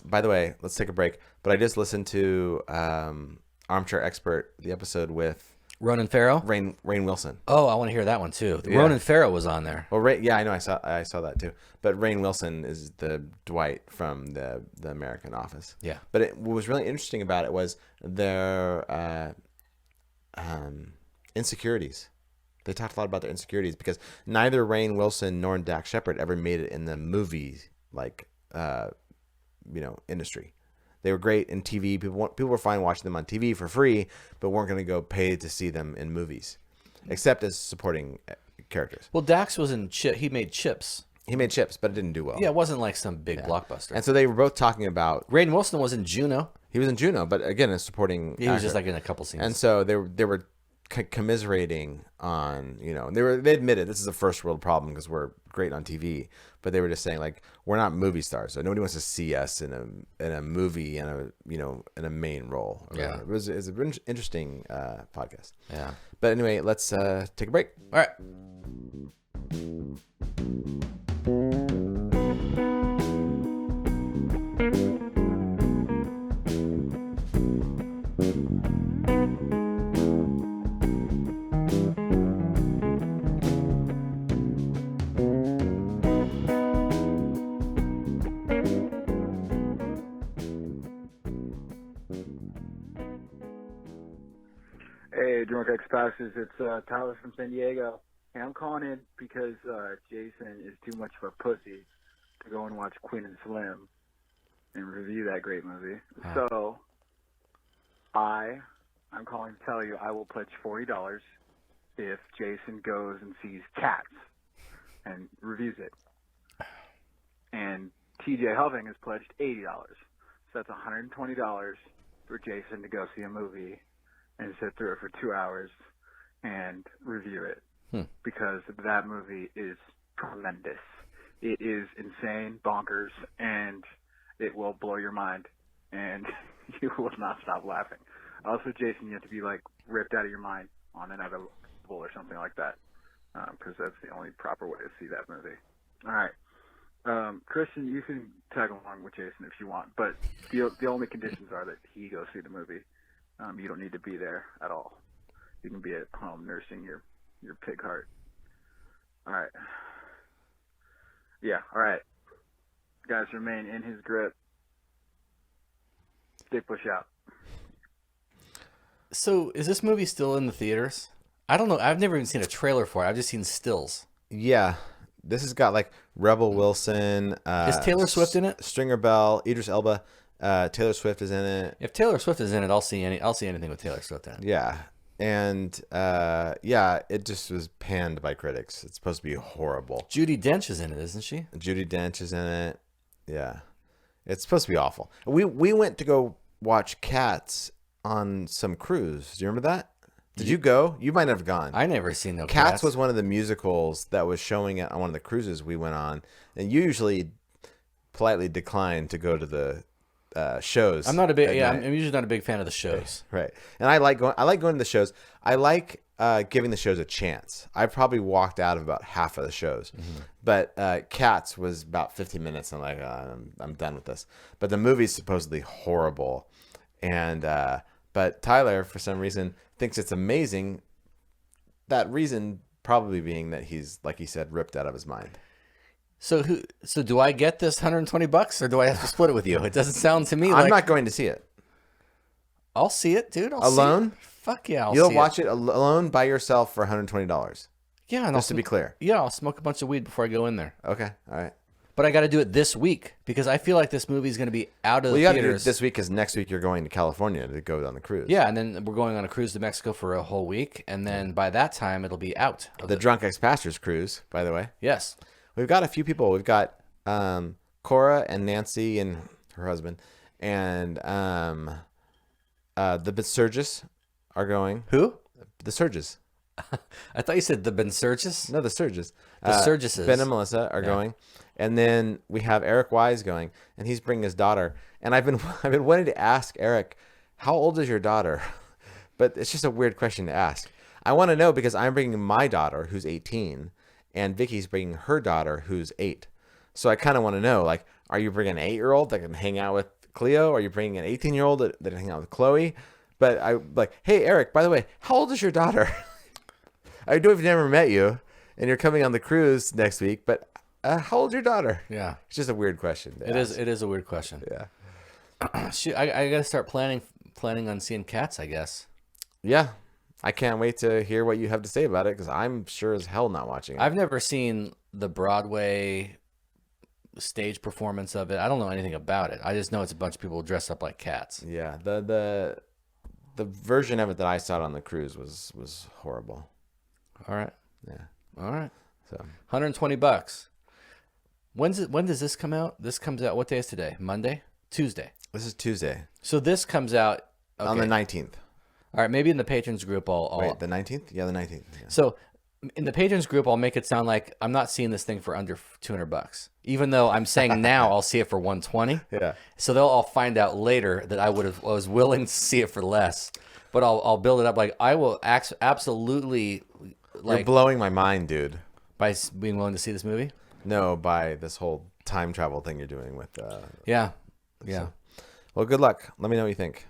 By the way, let's take a break. But I just listened to Armchair Expert, the episode with Ronan Farrow? Rainn Wilson. Oh, I want to hear that one too. Yeah. Ronan Farrow was on there. Well, I know, I saw that too. But Rainn Wilson is the Dwight from the American Office. Yeah. But what was really interesting about it was their insecurities. They talked a lot about their insecurities because neither Rainn Wilson nor Dax Shepard ever made it in the movie industry. They were great in TV. People were fine watching them on TV for free, but weren't going to go pay to see them in movies, except as supporting characters. Well, Dax was in he made Chips. He made Chips, but it didn't do well. Yeah, it wasn't like some big blockbuster. And so they were both talking about. Rainn Wilson was in Juno. He was in Juno, but again, a supporting. He was actor. just like in a couple scenes. And so they were commiserating on, they admitted this is a first world problem because we're great on TV, but they were just saying like, we're not movie stars, so nobody wants to see us in a movie and in a main role. Yeah. It was an interesting podcast. Yeah. But anyway, let's take a break. All right. Hey, Drunk Ex-Prousters, it's Tyler from San Diego. Hey, I'm calling in because Jason is too much of a pussy to go and watch Queen and Slim and review that great movie. So, I'm calling to tell you I will pledge $40 if Jason goes and sees Cats and reviews it. And TJ Hoving has pledged $80. So that's $120 for Jason to go see a movie and sit through it for 2 hours and review it. Because that movie is tremendous. It is insane, bonkers, and it will blow your mind, and you will not stop laughing. Also, Jason, you have to be like ripped out of your mind on an edible or something like that, because that's the only proper way to see that movie. All right. Christian, you can tag along with Jason if you want, but the only conditions are that he goes see the movie. You don't need to be there at all. You can be at home nursing your pig heart. All right. Yeah, all right. Guys, remain in his grip. Stay push out. So, is this movie still in the theaters? I don't know. I've never even seen a trailer for it. I've just seen stills. Yeah. This has got like Rebel Wilson. Is Taylor Swift in it? Stringer Bell, Idris Elba. Taylor Swift is in it. If Taylor Swift is in it, I'll see anything with Taylor Swift in it. Yeah. And it just was panned by critics. It's supposed to be horrible. Judi Dench is in it, isn't she? Judi Dench is in it. Yeah. It's supposed to be awful. We went to go watch Cats on some cruise. Do you remember that? Did you go? You might have gone. I never seen no Cats was one of the musicals that was showing it on one of the cruises we went on. And you usually politely decline to go to the shows. I'm not a big I'm usually not a big fan of the shows. Right. And I like going to the shows. I like giving the shows a chance. I probably walked out of about half of the shows. Mm-hmm. But Cats was about 15 minutes. I'm like, I'm done with this. But the movie's supposedly horrible. And but Tyler, for some reason, thinks it's amazing. That reason probably being that he's, like he said, ripped out of his mind. So do I get this $120 or do I have to split it with you? It doesn't sound to me like I'm not going to see it. I'll see it, dude. Alone? Fuck yeah, You'll watch it alone by yourself for $120. Yeah, and just to be clear. Yeah, I'll smoke a bunch of weed before I go in there. Okay, all right. But I got to do it this week because I feel like this movie is going to be out of the theaters. Well, you got to do it this week because next week you're going to California to go on the cruise. Yeah, and then we're going on a cruise to Mexico for a whole week, and then by that time it'll be out. The Drunk Ex-Pastors cruise, by the way. Yes. We've got a few people. We've got Cora and Nancy and her husband, and the Surges are going. Who? The Surges. I thought you said the Ben Surges. No, the Surges. The Surgeses. Ben and Melissa are going. And then we have Eric Wise going, and he's bringing his daughter. And I've been wanting to ask Eric, how old is your daughter? But it's just a weird question to ask. I want to know because I'm bringing my daughter, who's 18, and Vicky's bringing her daughter, who's 8. So I kind of want to know, like, are you bringing an 8-year-old that can hang out with Cleo? Are you bringing an 18-year-old that can hang out with Chloe? But I like, hey, Eric, by the way, how old is your daughter? I know I've never met you, and you're coming on the cruise next week, but how old's your daughter? Yeah. It's just a weird question. It is a weird question. Yeah. Shoot, I got to start planning on seeing Cats, I guess. Yeah. I can't wait to hear what you have to say about it because I'm sure as hell not watching it. I've never seen the Broadway stage performance of it. I don't know anything about it. I just know it's a bunch of people dressed up like cats. Yeah. The version of it that I saw on the cruise was horrible. All right. Yeah. All right. So $120. When does this come out? This comes out. What day is today? Monday? Tuesday. This is Tuesday. So this comes out on the 19th. All right, maybe in the patrons group I'll Wait, the 19th? Yeah, the 19th. Yeah. So in the patrons group I'll make it sound like I'm not seeing this thing for under $200. Even though I'm saying now I'll see it for $120. Yeah. So they'll all find out later that I was willing to see it for less. But I'll build it up like I will absolutely like You're blowing my mind, dude. By being willing to see this movie? No, by this whole time travel thing you're doing with Yeah. So. Well, good luck. Let me know what you think.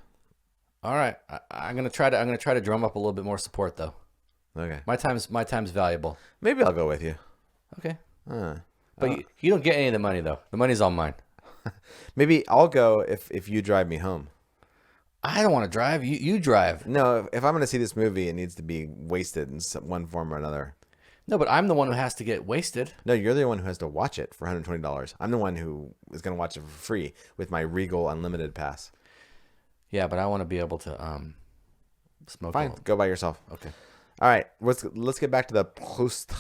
All right, I'm gonna try to drum up a little bit more support though. Okay. My time's valuable. Maybe I'll go with you. Okay. But you don't get any of the money though. The money's all mine. Maybe I'll go if you drive me home. I don't want to drive. You drive. No, if I'm going to see this movie, it needs to be wasted in one form or another. No, but I'm the one who has to get wasted. No, you're the one who has to watch it for $120. I'm the one who is going to watch it for free with my Regal Unlimited pass. Yeah, but I want to be able to smoke. Fine, go by yourself. Okay. All right, let's get back to the Proust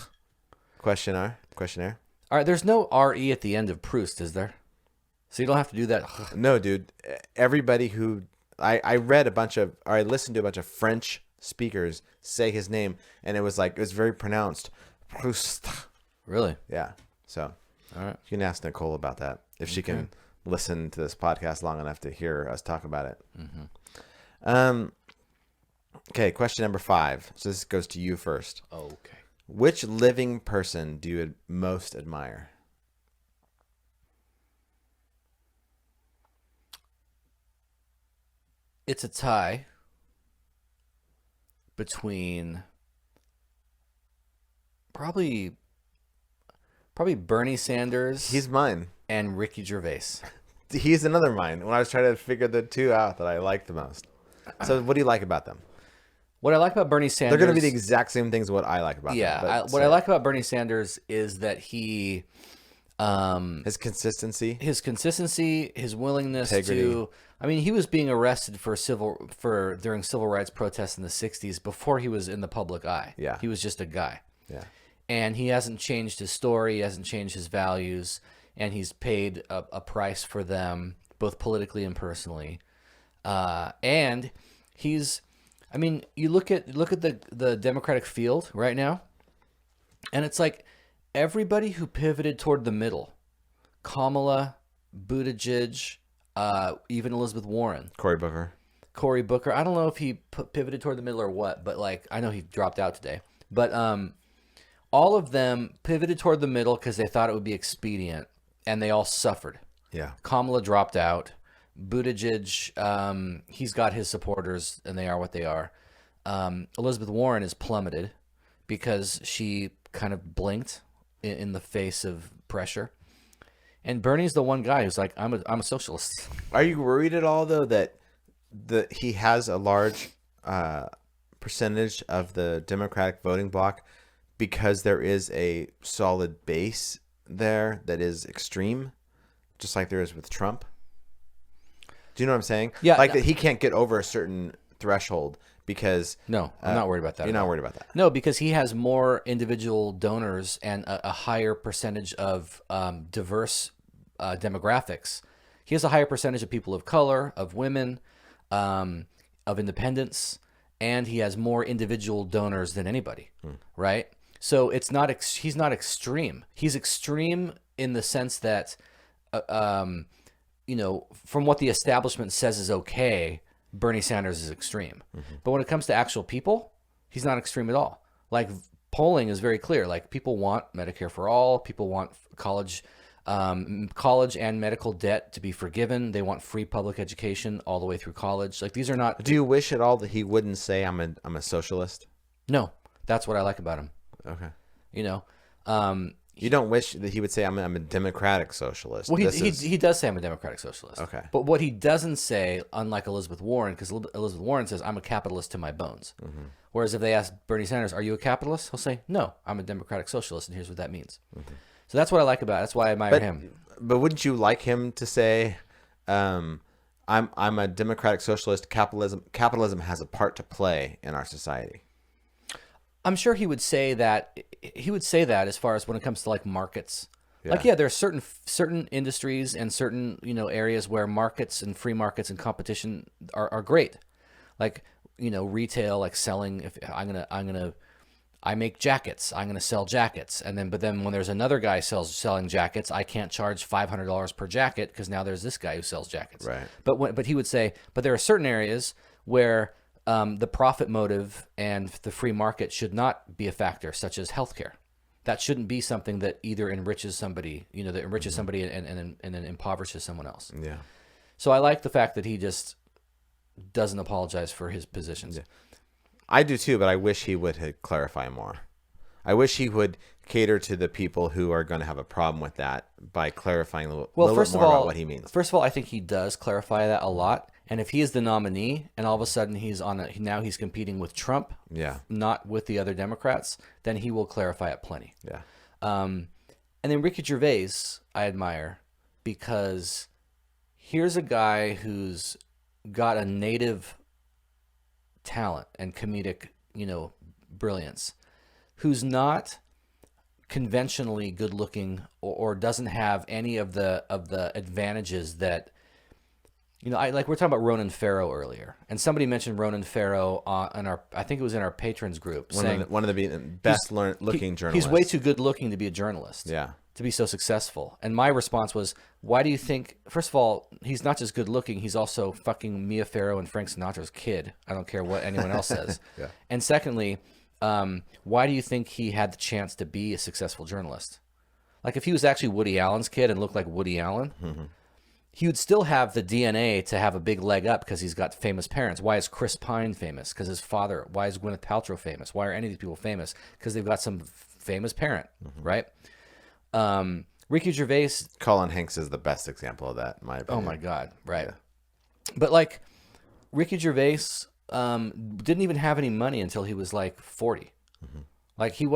questionnaire. All right, there's no RE at the end of Proust, is there? So you don't have to do that. No, dude. Everybody who I listened to a bunch of French speakers say his name, and it was very pronounced. Proust. Really? Yeah. So, all right. You can ask Nicole about that if she can listen to this podcast long enough to hear us talk about it. Mm-hmm. Okay, question number 5. So this goes to you first. Okay. Which living person do you most admire? it's a tie between probably Bernie Sanders He's mine. and Ricky Gervais. He's another mine. When I was trying to figure the two out that I liked the most. So what do you like about them? What I like about Bernie Sanders... They're going to be the exact same things what I like about them. Yeah, what I like about Bernie Sanders is that he... his consistency, his willingness integrity. to... I mean, he was being arrested during civil rights protests in the 60s before he was in the public eye. Yeah. He was just a guy. Yeah. And he hasn't changed his story, he hasn't changed his values, and he's paid a price for them, both politically and personally. And he's... I mean, you look at the Democratic field right now, and it's like everybody who pivoted toward the middle, Kamala, Buttigieg, even Elizabeth Warren, Cory Booker. I don't know if he pivoted toward the middle or what, but like I know he dropped out today. But all of them pivoted toward the middle because they thought it would be expedient, and they all suffered. Yeah. Kamala dropped out. Buttigieg, he's got his supporters, and they are what they are. Elizabeth Warren is plummeted because she kind of blinked in the face of pressure. And Bernie's the one guy who's like, I'm a socialist. Are you worried at all though that he has a large percentage of the Democratic voting bloc because there is a solid base there that is extreme, just like there is with Trump? Do you know what I'm saying? Yeah. Like that he can't get over a certain threshold because... No, I'm not worried about that. You're not worried about that? No, because he has more individual donors and a higher percentage of diverse demographics. He has a higher percentage of people of color, of women, of independents, and he has more individual donors than anybody, right? So it's not he's not extreme. He's extreme in the sense that... you know, from what the establishment says is okay, Bernie Sanders is extreme. But when it comes to actual people, he's not extreme at all. Like polling is very clear. Like people want Medicare for all. People want college and medical debt to be forgiven. They want free public education all the way through college. Like these are not. Do you wish at all that he wouldn't say I'm a socialist? No, that's what I like about him. Okay. You know, you don't wish that he would say I'm a democratic socialist. well, he does say I'm a democratic socialist. Okay. But what he doesn't say, unlike Elizabeth Warren, because Elizabeth Warren says, I'm a capitalist to my bones. Whereas if they ask Bernie Sanders, are you a capitalist? He'll say, no, I'm a democratic socialist, and here's what that means. So that's what I like about it. That's why I admire him. But wouldn't you like him to say, I'm a democratic socialist, capitalism has a part to play in our society? I'm sure he would say that. He would say that as far as when it comes to like markets. Yeah. Like, yeah, there are certain industries and certain, you know, areas where markets and free markets and competition are great. Like, you know, retail, like selling. If I make jackets, I'm gonna sell jackets, but then when there's another guy selling jackets, I can't charge $500 per jacket because now there's this guy who sells jackets. Right. But he would say, but there are certain areas where the profit motive and the free market should not be a factor, such as healthcare. That shouldn't be something that either enriches somebody, you know, that enriches somebody and then impoverishes someone else. Yeah. So I like the fact that he just doesn't apologize for his positions. Yeah. I do too, but I wish he would clarify more. I wish he would cater to the people who are going to have a problem with that by clarifying a little bit more about what he means. First of all, I think he does clarify that a lot. And if he is the nominee and all of a sudden now he's competing with Trump, Yeah. not with the other Democrats, then he will clarify it plenty. Yeah. And then Ricky Gervais, I admire because here's a guy who's got a native talent and comedic, you know, brilliance, who's not conventionally good looking or doesn't have any of the advantages that, you know, we're talking about Ronan Farrow earlier, and somebody mentioned Ronan Farrow I think it was in our patrons group, One of the best looking journalists. He's way too good looking to be a journalist. Yeah. To be so successful. And my response was, why do you think, first of all, he's not just good looking, he's also fucking Mia Farrow and Frank Sinatra's kid. I don't care what anyone else says. Yeah. And secondly, why do you think he had the chance to be a successful journalist? Like if he was actually Woody Allen's kid and looked like Woody Allen, he would still have the DNA to have a big leg up because he's got famous parents. Why is Chris Pine famous? Because his father. Why is Gwyneth Paltrow famous? Why are any of these people famous? Because they've got some famous parent, right? Ricky Gervais. Colin Hanks is the best example of that, in my opinion. Oh my God, right. But like Ricky Gervais didn't even have any money until he was like 40. Like he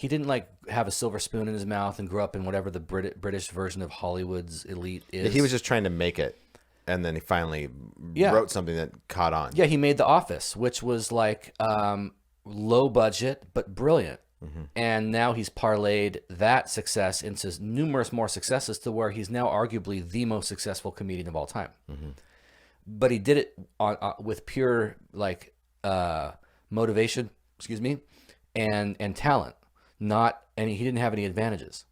didn't like have a silver spoon in his mouth and grow up in whatever the British version of Hollywood's elite is. He was just trying to make it, and then he finally wrote something that caught on. Yeah, he made The Office, which was like low budget but brilliant. And now he's parlayed that success into numerous more successes to where he's now arguably the most successful comedian of all time. But he did it with pure like motivation, and talent. He didn't have any advantages.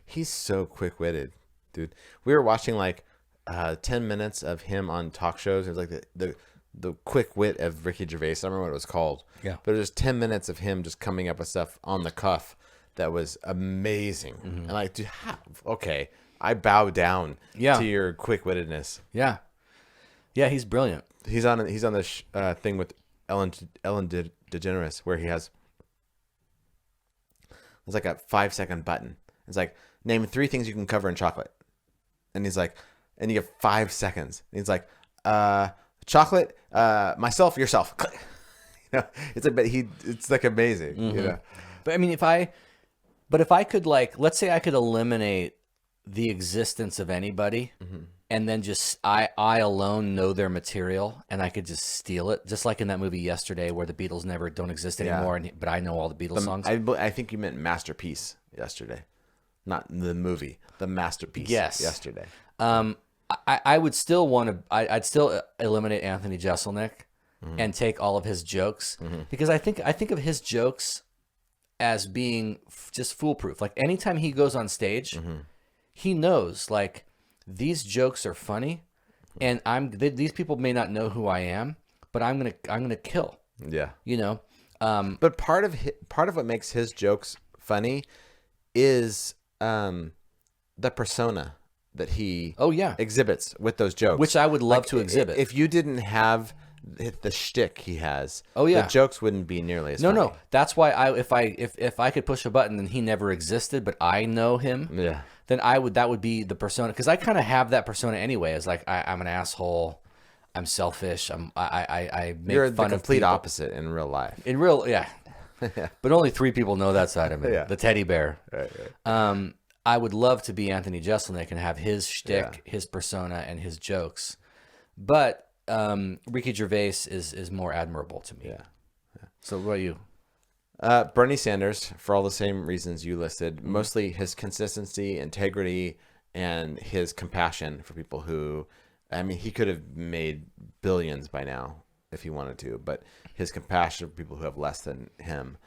He's so quick-witted, dude. We were watching like 10 minutes of him on talk shows. It was like the quick wit of Ricky Gervais. I don't remember what it was called. Yeah. But it was 10 minutes of him just coming up with stuff on the cuff that was amazing. And like, dude, okay, I bow down to your quick-wittedness. Yeah. Yeah, he's brilliant. He's on this thing with Ellen DeGeneres where there's like a 5-second button. It's like, name 3 things you can cover in chocolate. And he's like, and you have 5 seconds. And he's like, chocolate, myself, yourself. You know, it's like amazing. You know, But I mean, if I could like, let's say I could eliminate the existence of anybody, and then just I alone know their material, and I could just steal it, just like in that movie Yesterday, where the Beatles don't exist anymore, but I know all the Beatles songs. I think you meant Masterpiece Yesterday, not the movie. The Masterpiece. Yes. Yesterday. I would still want to. I'd still eliminate Anthony Jeselnik and take all of his jokes because I think of his jokes as being just foolproof. Like anytime he goes on stage, he knows like these jokes are funny, and these people may not know who I am, but I'm gonna kill. Yeah. You know. But part of what makes his jokes funny is the persona that he exhibits with those jokes, which I would love to exhibit. If you didn't have the shtick he has, the jokes wouldn't be nearly as funny. No. That's why if I could push a button and he never existed, but I know him, then that would be the persona, because I kind of have that persona anyway. As like I'm an asshole, I'm selfish, I make You're fun the of complete people. opposite in real life. In real, but only 3 people know that side of me. The teddy bear. Right. I would love to be Anthony Jeselnik and have his shtick, his persona, and his jokes. But Ricky Gervais is more admirable to me. Yeah. So what about you? Bernie Sanders, for all the same reasons you listed, mostly his consistency, integrity, and his compassion for people who, I mean, he could have made billions by now if he wanted to, but his compassion for people who have less than him.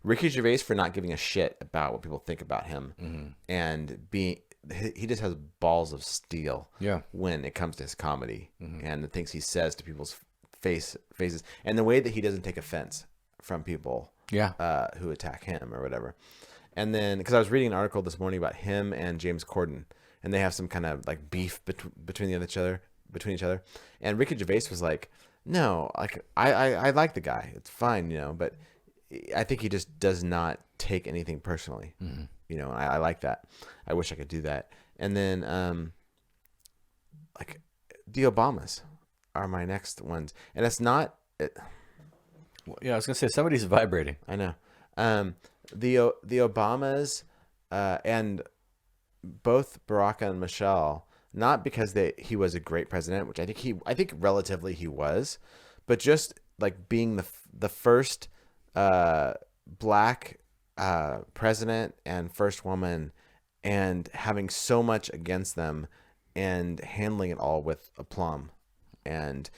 Ricky Gervais for not giving a shit about what people think about him, and he just has balls of steel when it comes to his comedy and the things he says to people's faces, and the way that he doesn't take offense from people who attack him or whatever. And then, because I was reading an article this morning about him and James Corden, and they have some kind of like beef between each other, and Ricky Gervais was like, no, like I like the guy, it's fine, you know, but I think he just does not take anything personally, you know. I like that. I wish I could do that. And then like the Obamas are my next ones, and it's not I was gonna say somebody's vibrating. I know. The Obamas and both Barack and Michelle, not because he was a great president, which I think relatively he was, but just like being the first black president and first woman, and having so much against them, and handling it all with aplomb, and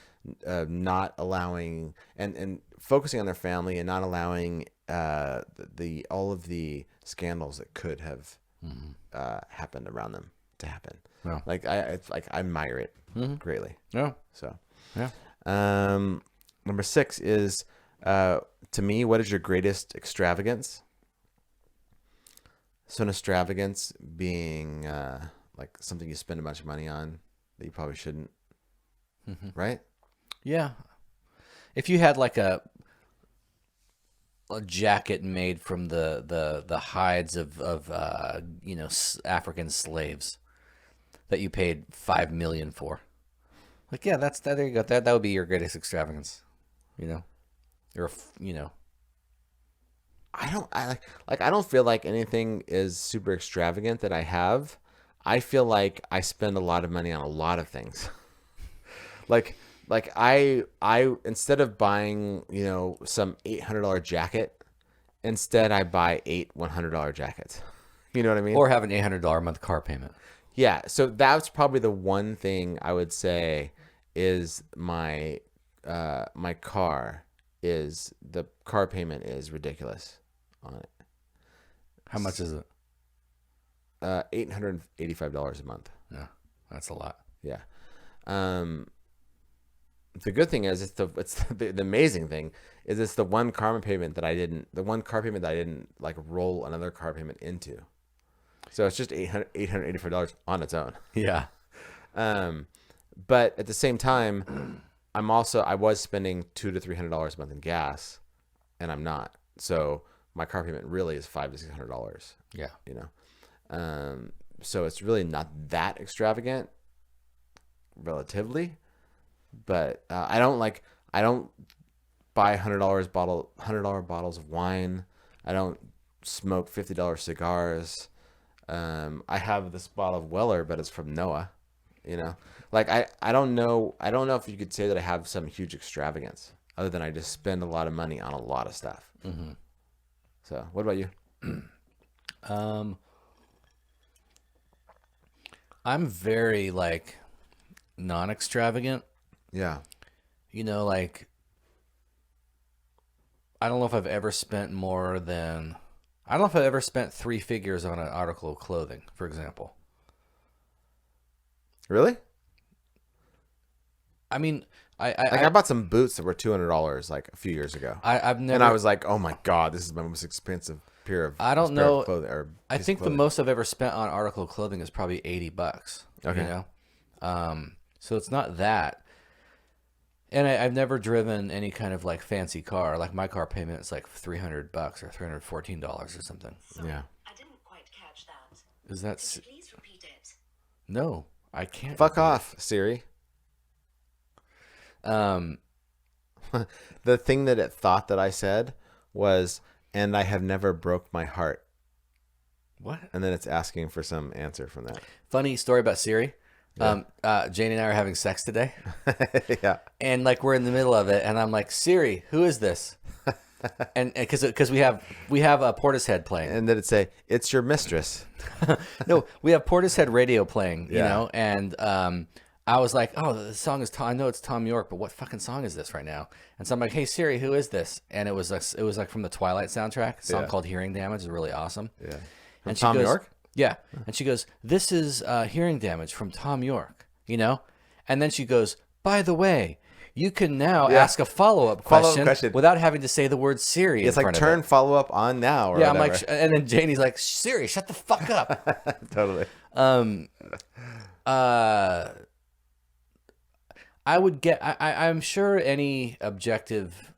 not allowing and focusing on their family, and not allowing all of the scandals that could have happened around them to happen. Wow. Like I admire it greatly. Yeah. So yeah. Number 6 is to me, what is your greatest extravagance? So an extravagance being like something you spend a bunch of money on that you probably shouldn't, right? Yeah. If you had like a jacket made from the hides of African slaves that you paid $5 million for, like, yeah, that's that. There you go. That would be your greatest extravagance, or I don't feel like anything is super extravagant that I have. I feel like I spend a lot of money on a lot of things. like I instead of buying, some $800 jacket, instead I buy 8 $100 jackets. You know what I mean? or have an $800 a month car payment. Yeah, so that's probably the one thing I would say is my car is the car payment is ridiculous on it. How much is it? $885 a month. Yeah, that's a lot. Yeah. The good thing is the amazing thing is it's the one car payment that I didn't like roll another car payment into. So it's just $885 on its own. Yeah. But at the same time, I was spending $200 to $300 a month in gas, and I'm not. So my car payment really is $500 to $600. Yeah. So it's really not that extravagant, relatively. But I don't buy $100 bottles of wine. I don't smoke $50 cigars. I have this bottle of Weller, but it's from Noah. I don't know if you could say that I have some huge extravagance, other than I just spend a lot of money on a lot of stuff. Mm-hmm. So, what about you? I'm very non-extravagant. Yeah. I don't know if I've ever spent I don't know if I've ever spent 3 figures on an article of clothing, for example. Really? I mean, I bought some boots that were $200 like a few years ago. I've never, and I was like, oh my God, this is my most expensive pair of I don't know. I think the most I've ever spent on article of clothing is probably $80. Okay. So it's not that. And I've never driven any kind of fancy car. Like my car payment is like $300 or $314 or something. So, yeah. I didn't quite catch that. Is that? Could you please repeat it? No, I can't. Fuck off, Siri. The thing that it thought that I said was, and I have never broke my heart. What? And then it's asking for some answer from that. Funny story about Siri. Yeah. Jane and I are having sex today. Yeah. And we're in the middle of it, and I'm like, Siri, who is this? And because we have a Portishead playing, and then it'd say, it's your mistress. No, we have Portishead radio playing, Yeah. and I was like, oh, the song is Tom. I know it's Tom York, but what fucking song is this right now? And so I'm like, hey Siri, who is this? And it was like from the Twilight soundtrack, a song called Hearing Damage. Is really awesome. Yeah. And Tom York? Yeah. And she goes, this is Hearing Damage from Tom York, And then she goes, by the way, you can now ask a follow-up question without having to say the word Siri. It's like turn follow-up on now. Or yeah, whatever. I'm like, and then Janie's like, Siri, shut the fuck up. Totally. I'm sure any objective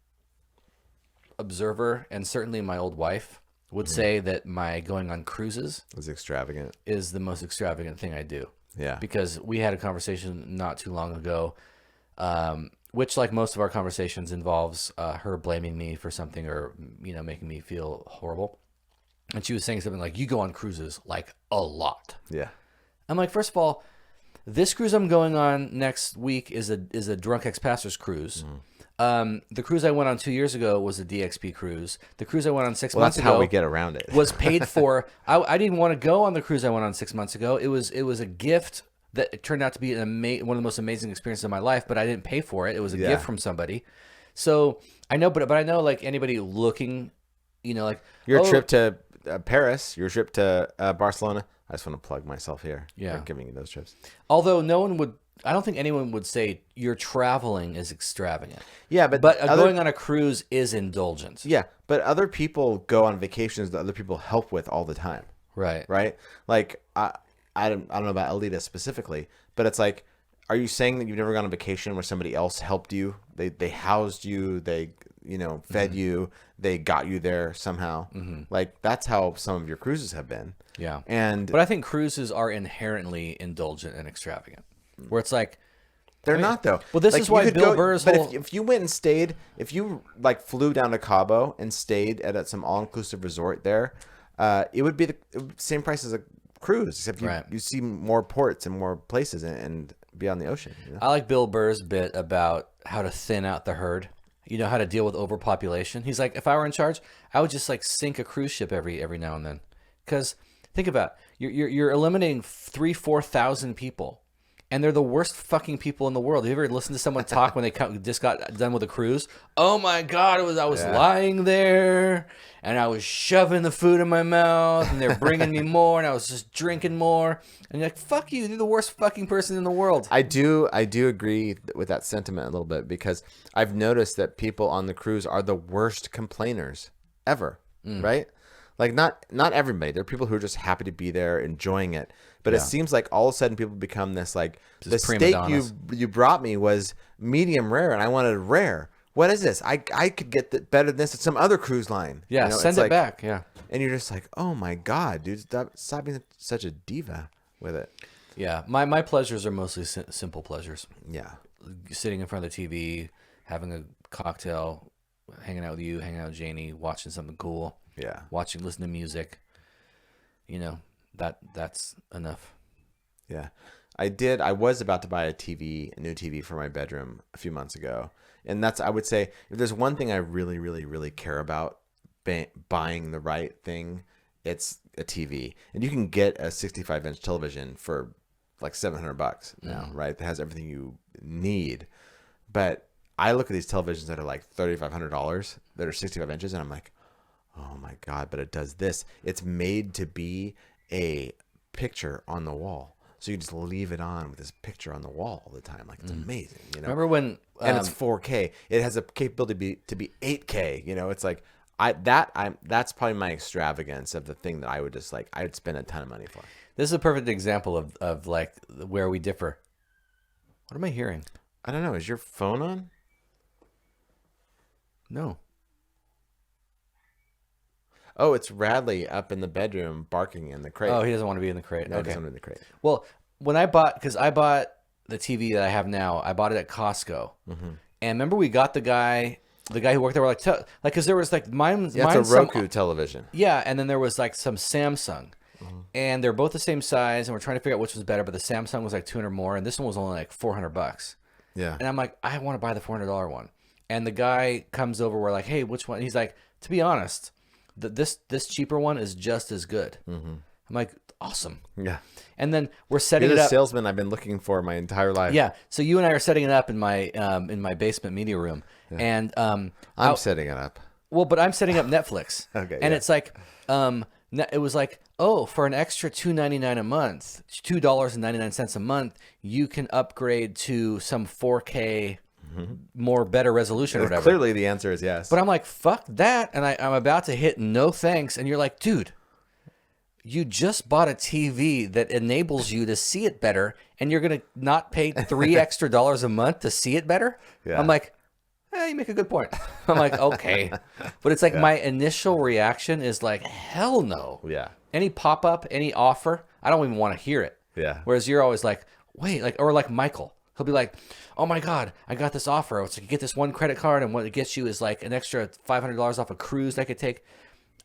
observer, and certainly my old wife, would say that my going on cruises It's extravagant. is the most extravagant thing I do. Yeah. Because we had a conversation not too long ago, which, like most of our conversations, involves her blaming me for something or, making me feel horrible. And she was saying something like, you go on cruises a lot. Yeah. I'm like, first of all, this cruise I'm going on next week is a Drunk Ex-Prousters cruise. The cruise I went on 2 years ago was a DXP cruise. The cruise I went on 6 months ago. That's how we get around it. Was paid for. I didn't even want to go on the cruise I went on 6 months ago. It was a gift that turned out to be one of the most amazing experiences of my life, but I didn't pay for it. It was a gift from somebody. So I know, but I know anybody looking, your trip to Paris, your trip to Barcelona. I just want to plug myself here. Yeah. For giving you those trips. Although I don't think anyone would say your traveling is extravagant. Yeah, but going on a cruise is indulgent. Yeah, but other people go on vacations that other people help with all the time. Right. Right? Like I don't know about Alita specifically, but it's like, are you saying that you've never gone on vacation where somebody else helped you? They housed you, they fed you, they got you there somehow. Like that's how some of your cruises have been. Yeah. And But I think cruises are inherently indulgent and extravagant. Where it's like they're not though. Well, this Like, is why you could Bill go- Burr's But whole if you went and stayed, if you like flew down to Cabo and stayed at some all-inclusive resort there, it would be the same price as a cruise, except you see more ports and more places and be on the ocean. You know? I like Bill Burr's bit about how to thin out the herd. You know, how to deal with overpopulation. He's like, if I were in charge, I would just like sink a cruise ship every now and then. Because think about it, you're eliminating 4,000 people, and they're the worst fucking people in the world. Have you ever listened to someone talk when they just got done with a cruise? Oh my God, I was lying there, and I was shoving the food in my mouth, and they're bringing me more, and I was just drinking more. And you're like, fuck you, you're the worst fucking person in the world. I do agree with that sentiment a little bit, because I've noticed that people on the cruise are the worst complainers ever, right? Like not everybody. There are people who are just happy to be there, enjoying it. But it seems like all of a sudden people become this like, the steak you brought me was medium rare and I wanted rare. What is this? I could get better than this at some other cruise line. Yeah, send it back. Yeah. And you're just like, oh my God, dude, stop being such a diva with it. Yeah, my pleasures are mostly simple pleasures. Yeah. Sitting in front of the TV, having a cocktail, hanging out with you, hanging out with Janie, watching something cool. Yeah. Listen to music. You know, that's enough. Yeah. I was about to buy a new TV for my bedroom a few months ago. And I would say, if there's one thing I really, really, really care about buying the right thing, it's a TV. And you can get a 65-inch television for like $700 now, right? That has everything you need. But I look at these televisions that are like $3,500 that are 65 inches, and I'm like, oh my God, but it does this. It's made to be a picture on the wall. So you just leave it on with this picture on the wall all the time. Like, it's amazing, you know? Remember when... and it's 4K. It has a capability to be 8K. You know, it's like, that's probably my extravagance of the thing that I would just like, I would spend a ton of money for. This is a perfect example of like where we differ. What am I hearing? I don't know. Is your phone on? No. Oh, it's Radley up in the bedroom barking in the crate. Oh, he doesn't want to be in the crate. No, he Okay. doesn't want to be in the crate. Well, when I bought the TV that I have now, I bought it at Costco. And remember we got the guy who worked there, were like, because there was like mine's Yeah, it's a Roku television. Yeah, and then there was like some Samsung. And they're both the same size, and we're trying to figure out which was better, but the Samsung was like 200 more, and this one was only like $400. Yeah. And I'm like, I want to buy the $400 one. And the guy comes over, we're like, hey, which one? And he's like, to be honest, this cheaper one is just as good. I'm like, awesome. Yeah. And then we're setting You're it the up. salesman I've been looking for my entire life. Yeah. So you and I are setting it up in my basement media room, and I'm setting it up. well, but I'm setting up Netflix. Okay, And yeah. it's like, it was like, oh, for an extra $2.99 a month, $2.99 a month, you can upgrade to some 4K, more better resolution or whatever. Clearly, the answer is yes. But I'm like, fuck that. And I'm about to hit no thanks. And you're like, dude, you just bought a TV that enables you to see it better, and you're going to not pay $3 extra a month to see it better? Yeah. I'm like, you make a good point. I'm like, okay. But it's like my initial reaction is like, hell no. Yeah. Any pop-up, any offer, I don't even want to hear it. Yeah. Whereas you're always like, wait, like, or like Michael. He'll be like, oh my God, I got this offer. It's like you get this one credit card, and what it gets you is like an extra $500 off a cruise I could take.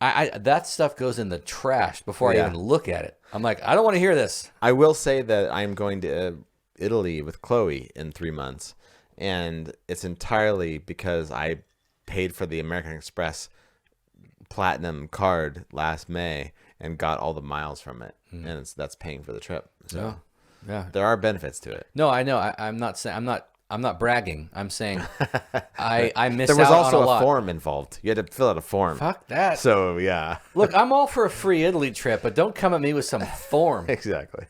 That stuff goes in the trash before I even look at it. I'm like, I don't want to hear this. I will say that I'm going to Italy with Chloe in 3 months, and it's entirely because I paid for the American Express Platinum card last May and got all the miles from it, and that's paying for the trip. So Yeah. there are benefits to it. No, I know. I'm not saying I'm not bragging. I'm saying I missed There was out also on a lot. form involved. You had to fill out a form. Fuck that. So yeah, Look, I'm all for a free Italy trip, but don't come at me with some form. exactly.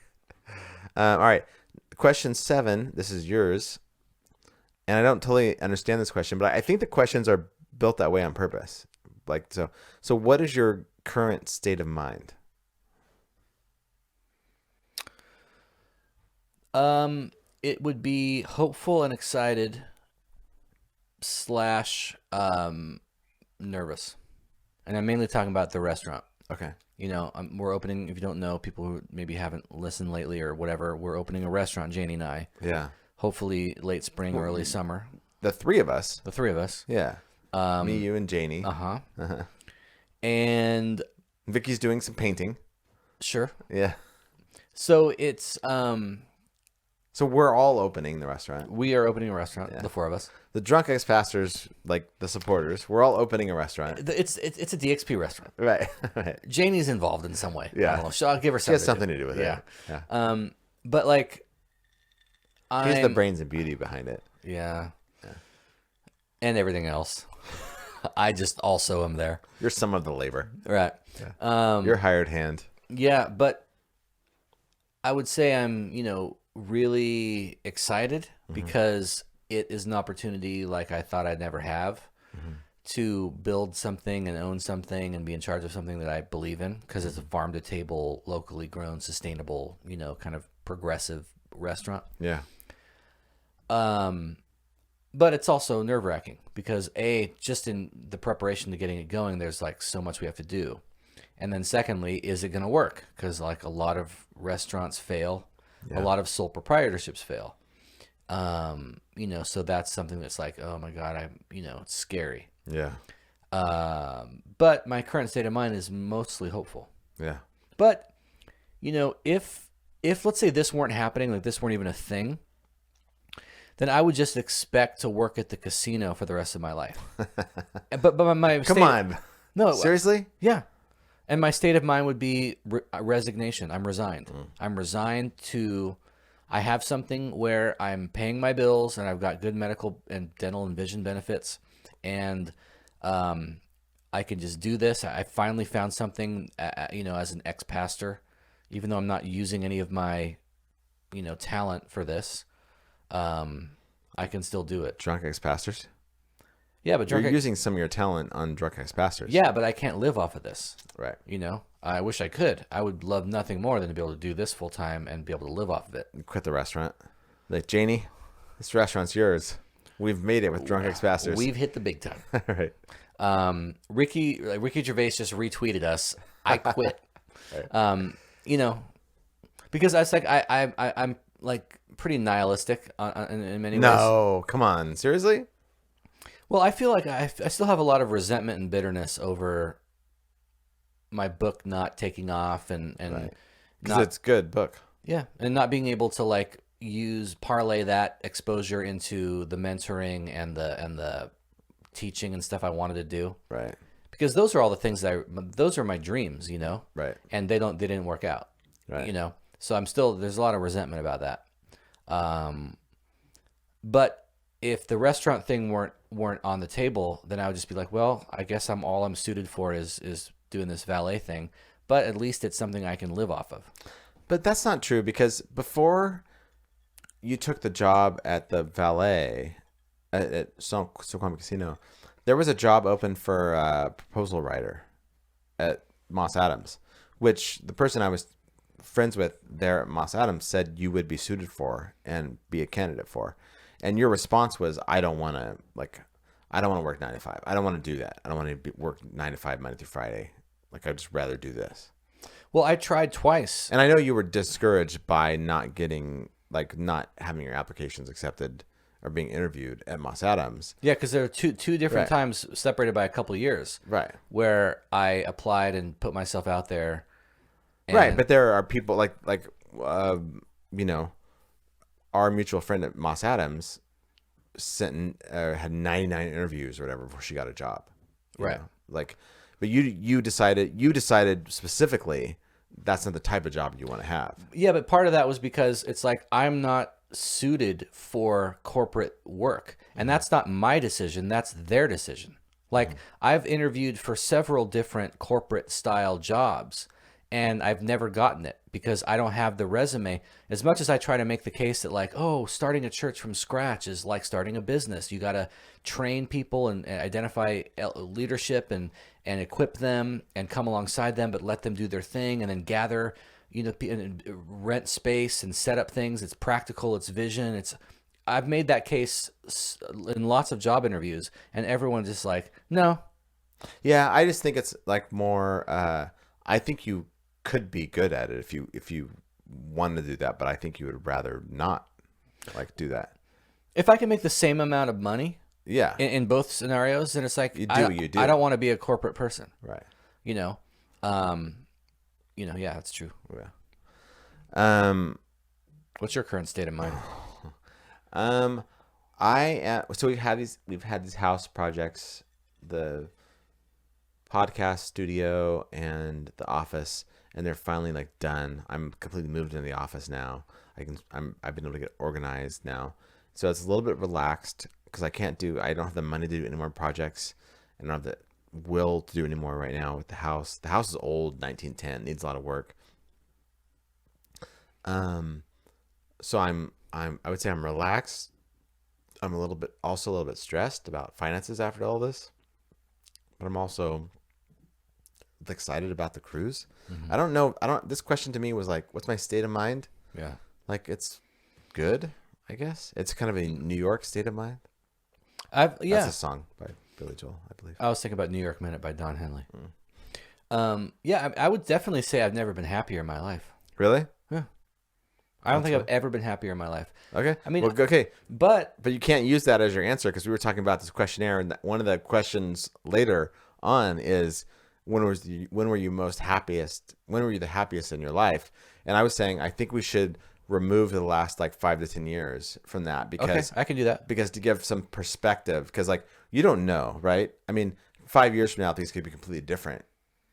All right, question 7. This is yours, and I don't totally understand this question, but I think the questions are built that way on purpose. Like so what is your current state of mind? It would be hopeful and excited / nervous. And I'm mainly talking about the restaurant. Okay. You know, we're opening, if you don't know, people who maybe haven't listened lately or whatever, we're opening a restaurant, Janie and I. Yeah. Hopefully late spring, early summer. The three of us. The three of us. Yeah. Me, you, and Janie. Uh-huh. And Vicky's doing some painting. sure. Yeah. So it's So we're all opening the restaurant. we are opening a restaurant, Yeah. the four of us. The drunk ex-pastors, like the supporters, we're all opening a restaurant. It's a DXP restaurant. Right. Right. Janie's involved in some way. Yeah. I don't know. I'll give her She has something something to do with Yeah. it. Yeah. But like She's the I'm- brains and beauty behind it. Yeah. And everything else. I just also am there. You're some of the labor. Right. You're hired hand. Yeah, but I would say I'm, really excited because it is an opportunity like I thought I'd never have to build something and own something and be in charge of something that I believe in because it's a farm to table, locally grown, sustainable, kind of progressive restaurant. Yeah. But it's also nerve wracking because just in the preparation to getting it going, there's like so much we have to do. And then secondly, is it going to work? Because like a lot of restaurants fail, a lot of sole proprietorships fail. So that's something that's like, oh my God, it's scary. Yeah. But my current state of mind is mostly hopeful. Yeah. But, if let's say this weren't happening, like this weren't even a thing, then I would just expect to work at the casino for the rest of my life. but my Come on. No, Seriously? yeah. And my state of mind would be resignation. I'm resigned. I'm resigned to. I have something where I'm paying my bills and I've got good medical and dental and vision benefits, and I can just do this. I finally found something, as an ex-pastor, even though I'm not using any of my, talent for this. I can still do it. Drunk ex-pastors? Yeah, but You're using some of your talent on drunk ex-pastors. Yeah, but I can't live off of this. Right. I wish I could. I would love nothing more than to be able to do this full time and be able to live off of it. You quit the restaurant. Like, Janie, this restaurant's yours. We've made it with drunk ex-pastors. We've hit the big time. Right. Ricky Gervais just retweeted us. I quit. Right. Because I was like, I'm like pretty nihilistic in many ways. No, come on. Seriously? Well, I feel like I still have a lot of resentment and bitterness over my book not taking off and Because not, it's a good book. yeah, and not being able to like parlay that exposure into the mentoring and the teaching and stuff I wanted to do. Right. Because those are all the things those are my dreams, Right. and they didn't work out, Right. So there's a lot of resentment about that. But if the restaurant thing weren't on the table, then I would just be like, well, I guess I'm suited for is doing this valet thing, but at least it's something I can live off of. But that's not true because before you took the job at the valet at Snoqualmie Casino, there was a job open for a proposal writer at Moss Adams, which the person I was friends with there at Moss Adams said you would be suited for and be a candidate for. And your response was, I don't want to work 9 to 5. I don't want to do that. I don't want to work 9 to 5 Monday through Friday. Like, I'd just rather do this. Well, I tried twice. And I know you were discouraged by not having your applications accepted or being interviewed at Moss Adams. Yeah, because there are two different Right. times separated by a couple of years. Right. Where I applied and put myself out there. Right. But there are people our mutual friend at Moss Adams had 99 interviews or whatever before she got a job. Right. But you decided specifically that's not the type of job you want to have. Yeah, but part of that was because it's like I'm not suited for corporate work. And that's not my decision, that's their decision. Like I've interviewed for several different corporate style jobs and I've never gotten it because I don't have the resume. As much as I try to make the case that like, oh, starting a church from scratch is like starting a business. You got to train people and identify leadership and equip them and come alongside them, but let them do their thing and then gather and rent space and set up things. It's practical. It's vision. I've made that case in lots of job interviews, and everyone's just like, no. Yeah, I just think it's like more. I think you could be good at it if you wanted to do that, but I think you would rather not like do that. If I can make the same amount of money, Yeah, in both scenarios, then it's like you do. I don't want to be a corporate person, right. Yeah, that's true. Yeah. What's your current state of mind? So we've had these house projects, the podcast studio and the office, and they're finally like done. I'm completely moved into the office now. I've been able to get organized now, so it's a little bit relaxed because I don't have the money to do any more projects, and I don't have the will to do any more right now with the house. The house is old, 1910, needs a lot of work. So I would say I'm relaxed. I'm also a little bit stressed about finances after all this, but I'm also excited about the cruise. Mm-hmm. I don't know. This question to me was like, what's my state of mind? Yeah. Like, it's good, I guess. It's kind of a New York state of mind. That's a song by Billy Joel, I believe. I was thinking about New York Minute by Don Henley. I would definitely say I've never been happier in my life. Really? Yeah. I don't think I've ever been happier in my life. Okay. I mean, okay. But you can't use that as your answer because we were talking about this questionnaire, and one of the questions later on is when were you most happiest? When were you the happiest in your life? And I was saying I think we should remove the last like 5 to 10 years from that because I can do that. Because to give some perspective, because like you don't know, right? I mean, 5 years from now things could be completely different,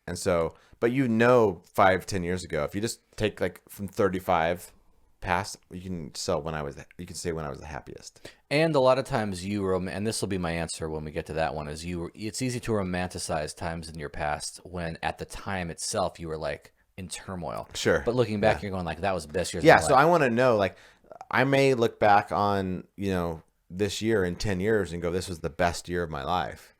and so but 5-10 years ago, if you just take like from 35 past, you can say when I was the happiest. And a lot of times and this will be my answer when we get to that one, it's easy to romanticize times in your past when at the time itself you were like in turmoil. Sure. But looking back, you're going like, that was the best years of Yeah. my So life. I want to know, like, I may look back on, this year in 10 years and go, this was the best year of my life.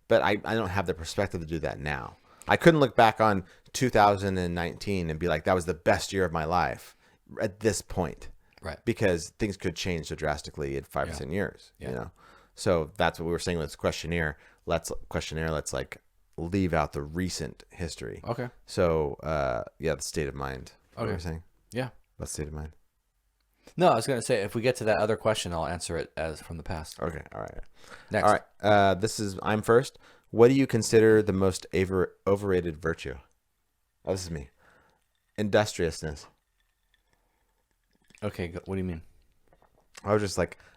But I don't have the perspective to do that now. I couldn't look back on 2019 and be like, that was the best year of my life at this point. Right. Because things could change so drastically in 5 to 10 years, So that's what we were saying with this questionnaire. Let's like leave out the recent history. Okay. So, the state of mind. What Okay. were you saying? Yeah. What state of mind? No, I was going to say, if we get to that other question, I'll answer it as from the past. Okay. All right. Next. All right. I'm first. What do you consider the most overrated virtue? Oh, this is me. Industriousness. Okay. What do you mean? I'm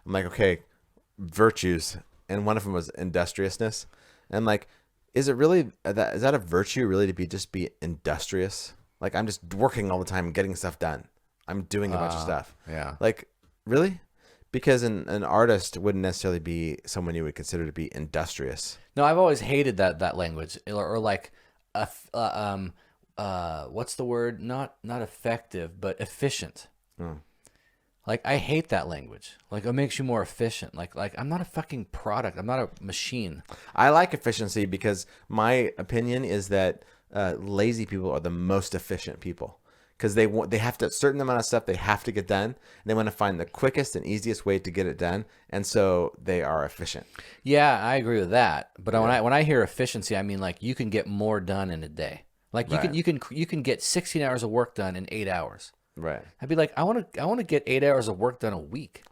like, okay, virtues. And one of them was industriousness. And like, is it really, is that a virtue really to just be industrious? Like, I'm just working all the time, getting stuff done. I'm doing a bunch of stuff. Yeah. Like, really? Because an artist wouldn't necessarily be someone you would consider to be industrious. No, I've always hated that language, or like, what's the word? Not effective, but efficient. Like, I hate that language. Like, it makes you more efficient. Like I'm not a fucking product. I'm not a machine. I like efficiency because my opinion is that lazy people are the most efficient people. Because they have to, a certain amount of stuff they have to get done. And they want to find the quickest and easiest way to get it done. And so they are efficient. Yeah, I agree with that. But when I hear efficiency, I mean like you can get more done in a day. Like you can get 16 hours of work done in 8 hours. Right. I'd be like, I want to get 8 hours of work done a week.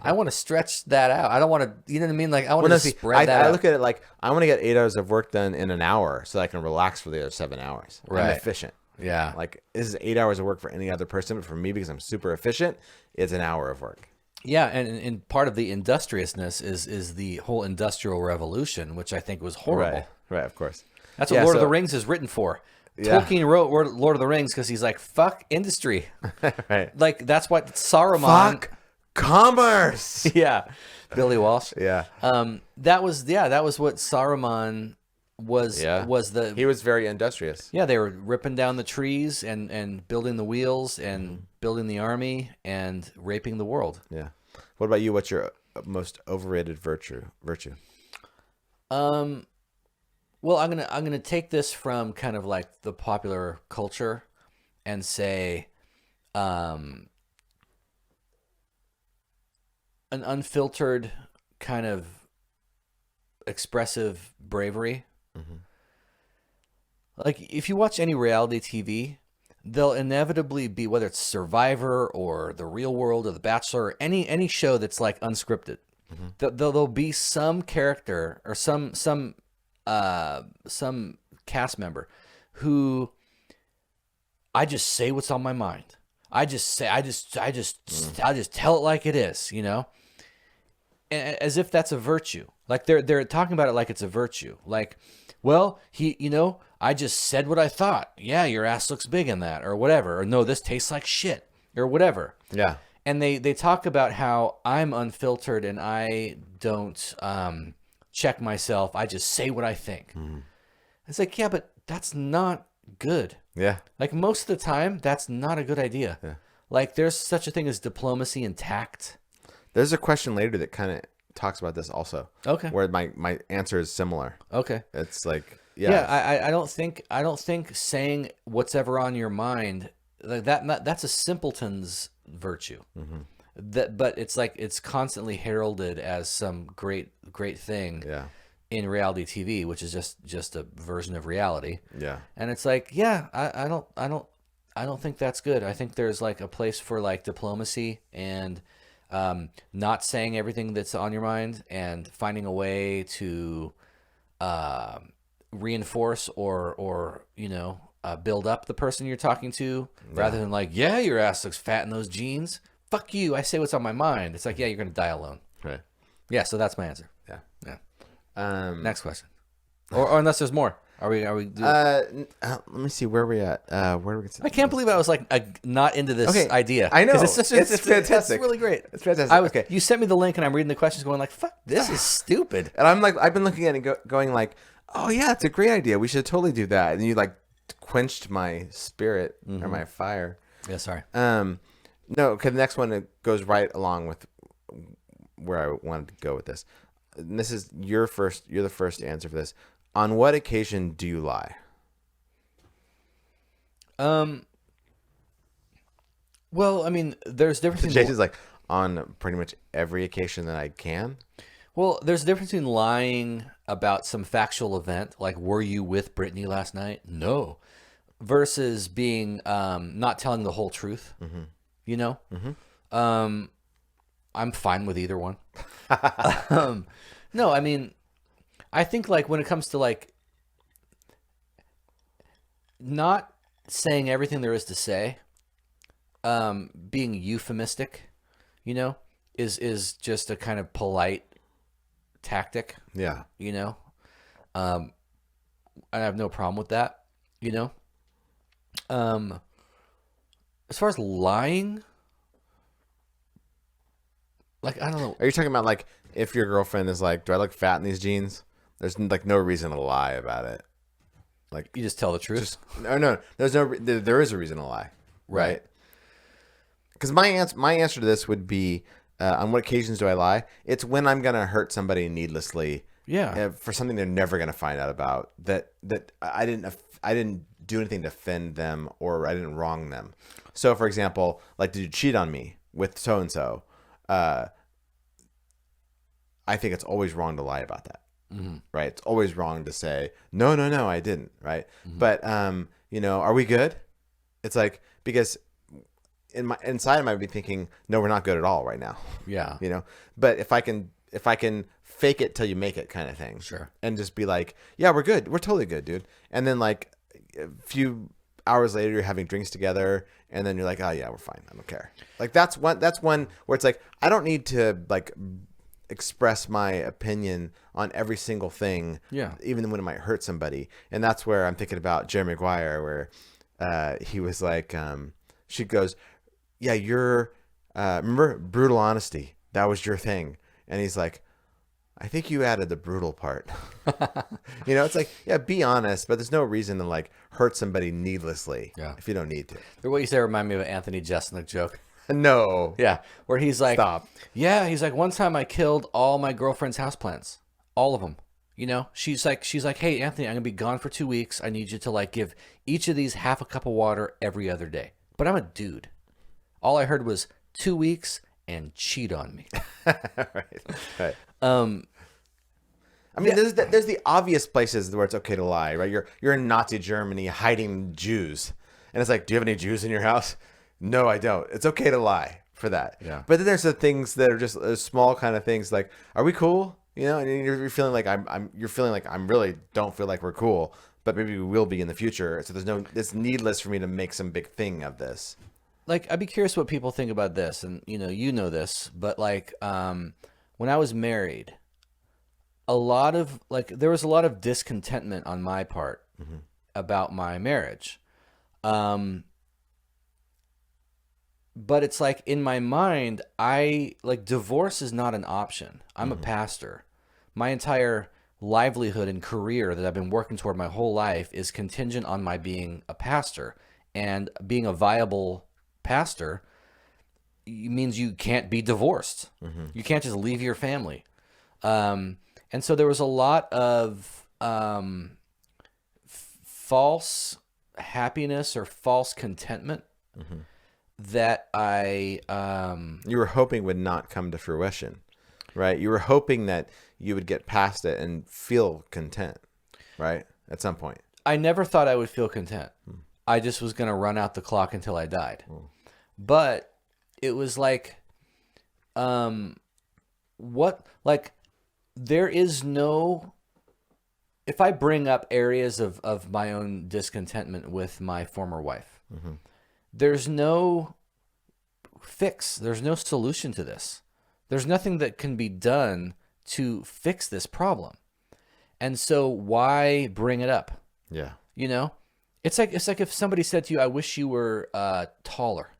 I want to stretch that out. I don't want to, you know what I mean? Like I want to spread that out. I look at it like I want to get 8 hours of work done in an hour so I can relax for the other 7 hours. Right. I'm efficient. Yeah. Like, this is 8 hours of work for any other person, but for me, because I'm super efficient, it's an hour of work. Yeah, and part of the industriousness is the whole Industrial Revolution, which I think was horrible. Right, of course. That's what Lord of the Rings is written for. Yeah. Tolkien wrote Lord of the Rings because he's like, fuck industry. Right. Like, that's what Saruman... Fuck commerce! Yeah. Billy Walsh. Yeah. That was what Saruman was the... He was very industrious. Yeah, they were ripping down the trees and building the wheels and building the army and raping the world. Yeah. What about you? What's your most overrated virtue? Well, I'm gonna take this from kind of like the popular culture, and say, an unfiltered kind of expressive bravery. Like if you watch any reality TV, they'll inevitably be, whether it's Survivor or The Real World or The Bachelor, or any show that's like unscripted. There'll be some character or some cast member who I just say what's on my mind. I just tell it like it is, you know, as if that's a virtue. Like they're talking about it like it's a virtue. Like, well, I just said what I thought. Yeah, your ass looks big in that, or whatever. Or no, this tastes like shit, or whatever. Yeah. And they talk about how I'm unfiltered and I don't check myself. I just say what I think. It's like, yeah, but that's not good. Yeah. Like most of the time, that's not a good idea. Yeah. Like there's such a thing as diplomacy and tact. There's a question later that kind of talks about this also. Okay. Where my answer is similar. Okay. It's like, I don't think saying what's ever on your mind, like that's a simpleton's virtue. But it's like it's constantly heralded as some great thing. Yeah. In reality TV, which is just a version of reality. Yeah. And it's like, yeah, I don't think that's good. I think there's like a place for like diplomacy and not saying everything that's on your mind and finding a way to reinforce or build up the person you're talking to, rather than like, yeah, your ass looks fat in those jeans. Fuck you. I say what's on my mind. It's like, yeah, you're gonna die alone. Right. Yeah. So that's my answer. Yeah. Yeah. Next question, or unless there's more. Are we? Let me see where we at. Where do we get? I can't believe I was like not into this idea. I know. 'Cause it's fantastic. It's really great. It's fantastic. Okay. You sent me the link and I'm reading the questions, going like, "Fuck, this is stupid." And I'm like, I've been looking at it, going like, oh yeah, it's a great idea. We should totally do that. And you like quenched my spirit or my fire. Yeah. Sorry. No, okay. The next one it goes right along with where I wanted to go with this. And this is your first. You're the first to answer for this. On what occasion do you lie? Well, I mean, there's a difference. Jason's like, on pretty much every occasion that I can. Well, there's a difference between lying about some factual event, like were you with Brittany last night? No, versus being not telling the whole truth. You know, I'm fine with either one. No, I mean, I think like when it comes to like not saying everything there is to say, being euphemistic, you know, is just a kind of polite tactic. Yeah. You know, I have no problem with that. You know, as far as lying, like I don't know. Are you talking about like if your girlfriend is like, do I look fat in these jeans? There's like no reason to lie about it. Like You just tell the truth. No. There is a reason to lie, right? Because my answer to this would be, on what occasions do I lie? It's when I'm gonna hurt somebody needlessly. Yeah. For something they're never gonna find out about. That I didn't do anything to offend them, or I didn't wrong them. So, for example, like, did you cheat on me with so and so? I think it's always wrong to lie about that. Right? It's always wrong to say, no, I didn't. Right? But, are we good? It's like, because inside I might be thinking, no, we're not good at all right now. Yeah. But if I can fake it till you make it kind of thing. Sure. And just be like, yeah, we're good. We're totally good, dude. And then like a few hours later, you're having drinks together, and then you're like, oh yeah, we're fine. I don't care. Like that's one where it's like, I don't need to like express my opinion on every single thing. Yeah. Even when it might hurt somebody. And that's where I'm thinking about Jerry Maguire, where he was like, she goes, yeah, you're, remember brutal honesty? That was your thing. And he's like, I think you added the brutal part. It's like, yeah, be honest, but there's no reason to like hurt somebody needlessly if you don't need to. What you say remind me of an Anthony Jeselnik joke. No. Yeah, where he's like, stop. Yeah, he's like, one time I killed all my girlfriend's houseplants. All of them. You know, she's like, hey, Anthony, I'm gonna be gone for 2 weeks. I need you to like give each of these half a cup of water every other day. But I'm a dude. All I heard was 2 weeks and cheat on me. Right. I mean, there's the obvious places where it's okay to lie, right? You're in Nazi Germany hiding Jews, and it's like, do you have any Jews in your house? No, I don't. It's okay to lie for that. Yeah. But then there's the things that are just small kind of things, like, are we cool? You know, and you're feeling like you're feeling like I'm really don't feel like we're cool, but maybe we will be in the future. So it's needless for me to make some big thing of this. Like, I'd be curious what people think about this, and you know this, but like, when I was married, there was a lot of discontentment on my part about my marriage. But it's like, in my mind, divorce is not an option. I'm a pastor. My entire livelihood and career that I've been working toward my whole life is contingent on my being a pastor, and being a viable pastor means you can't be divorced. You can't just leave your family. And so there was a lot of false happiness or false contentment that you were hoping would not come to fruition, right? You were hoping that you would get past it and feel content, right? At some point. I never thought I would feel content. I just was going to run out the clock until I died. But it was like, there is no, if I bring up areas of my own discontentment with my former wife, there's no fix. There's no solution to this. There's nothing that can be done to fix this problem. And so why bring it up? Yeah. You know, it's like if somebody said to you, I wish you were taller.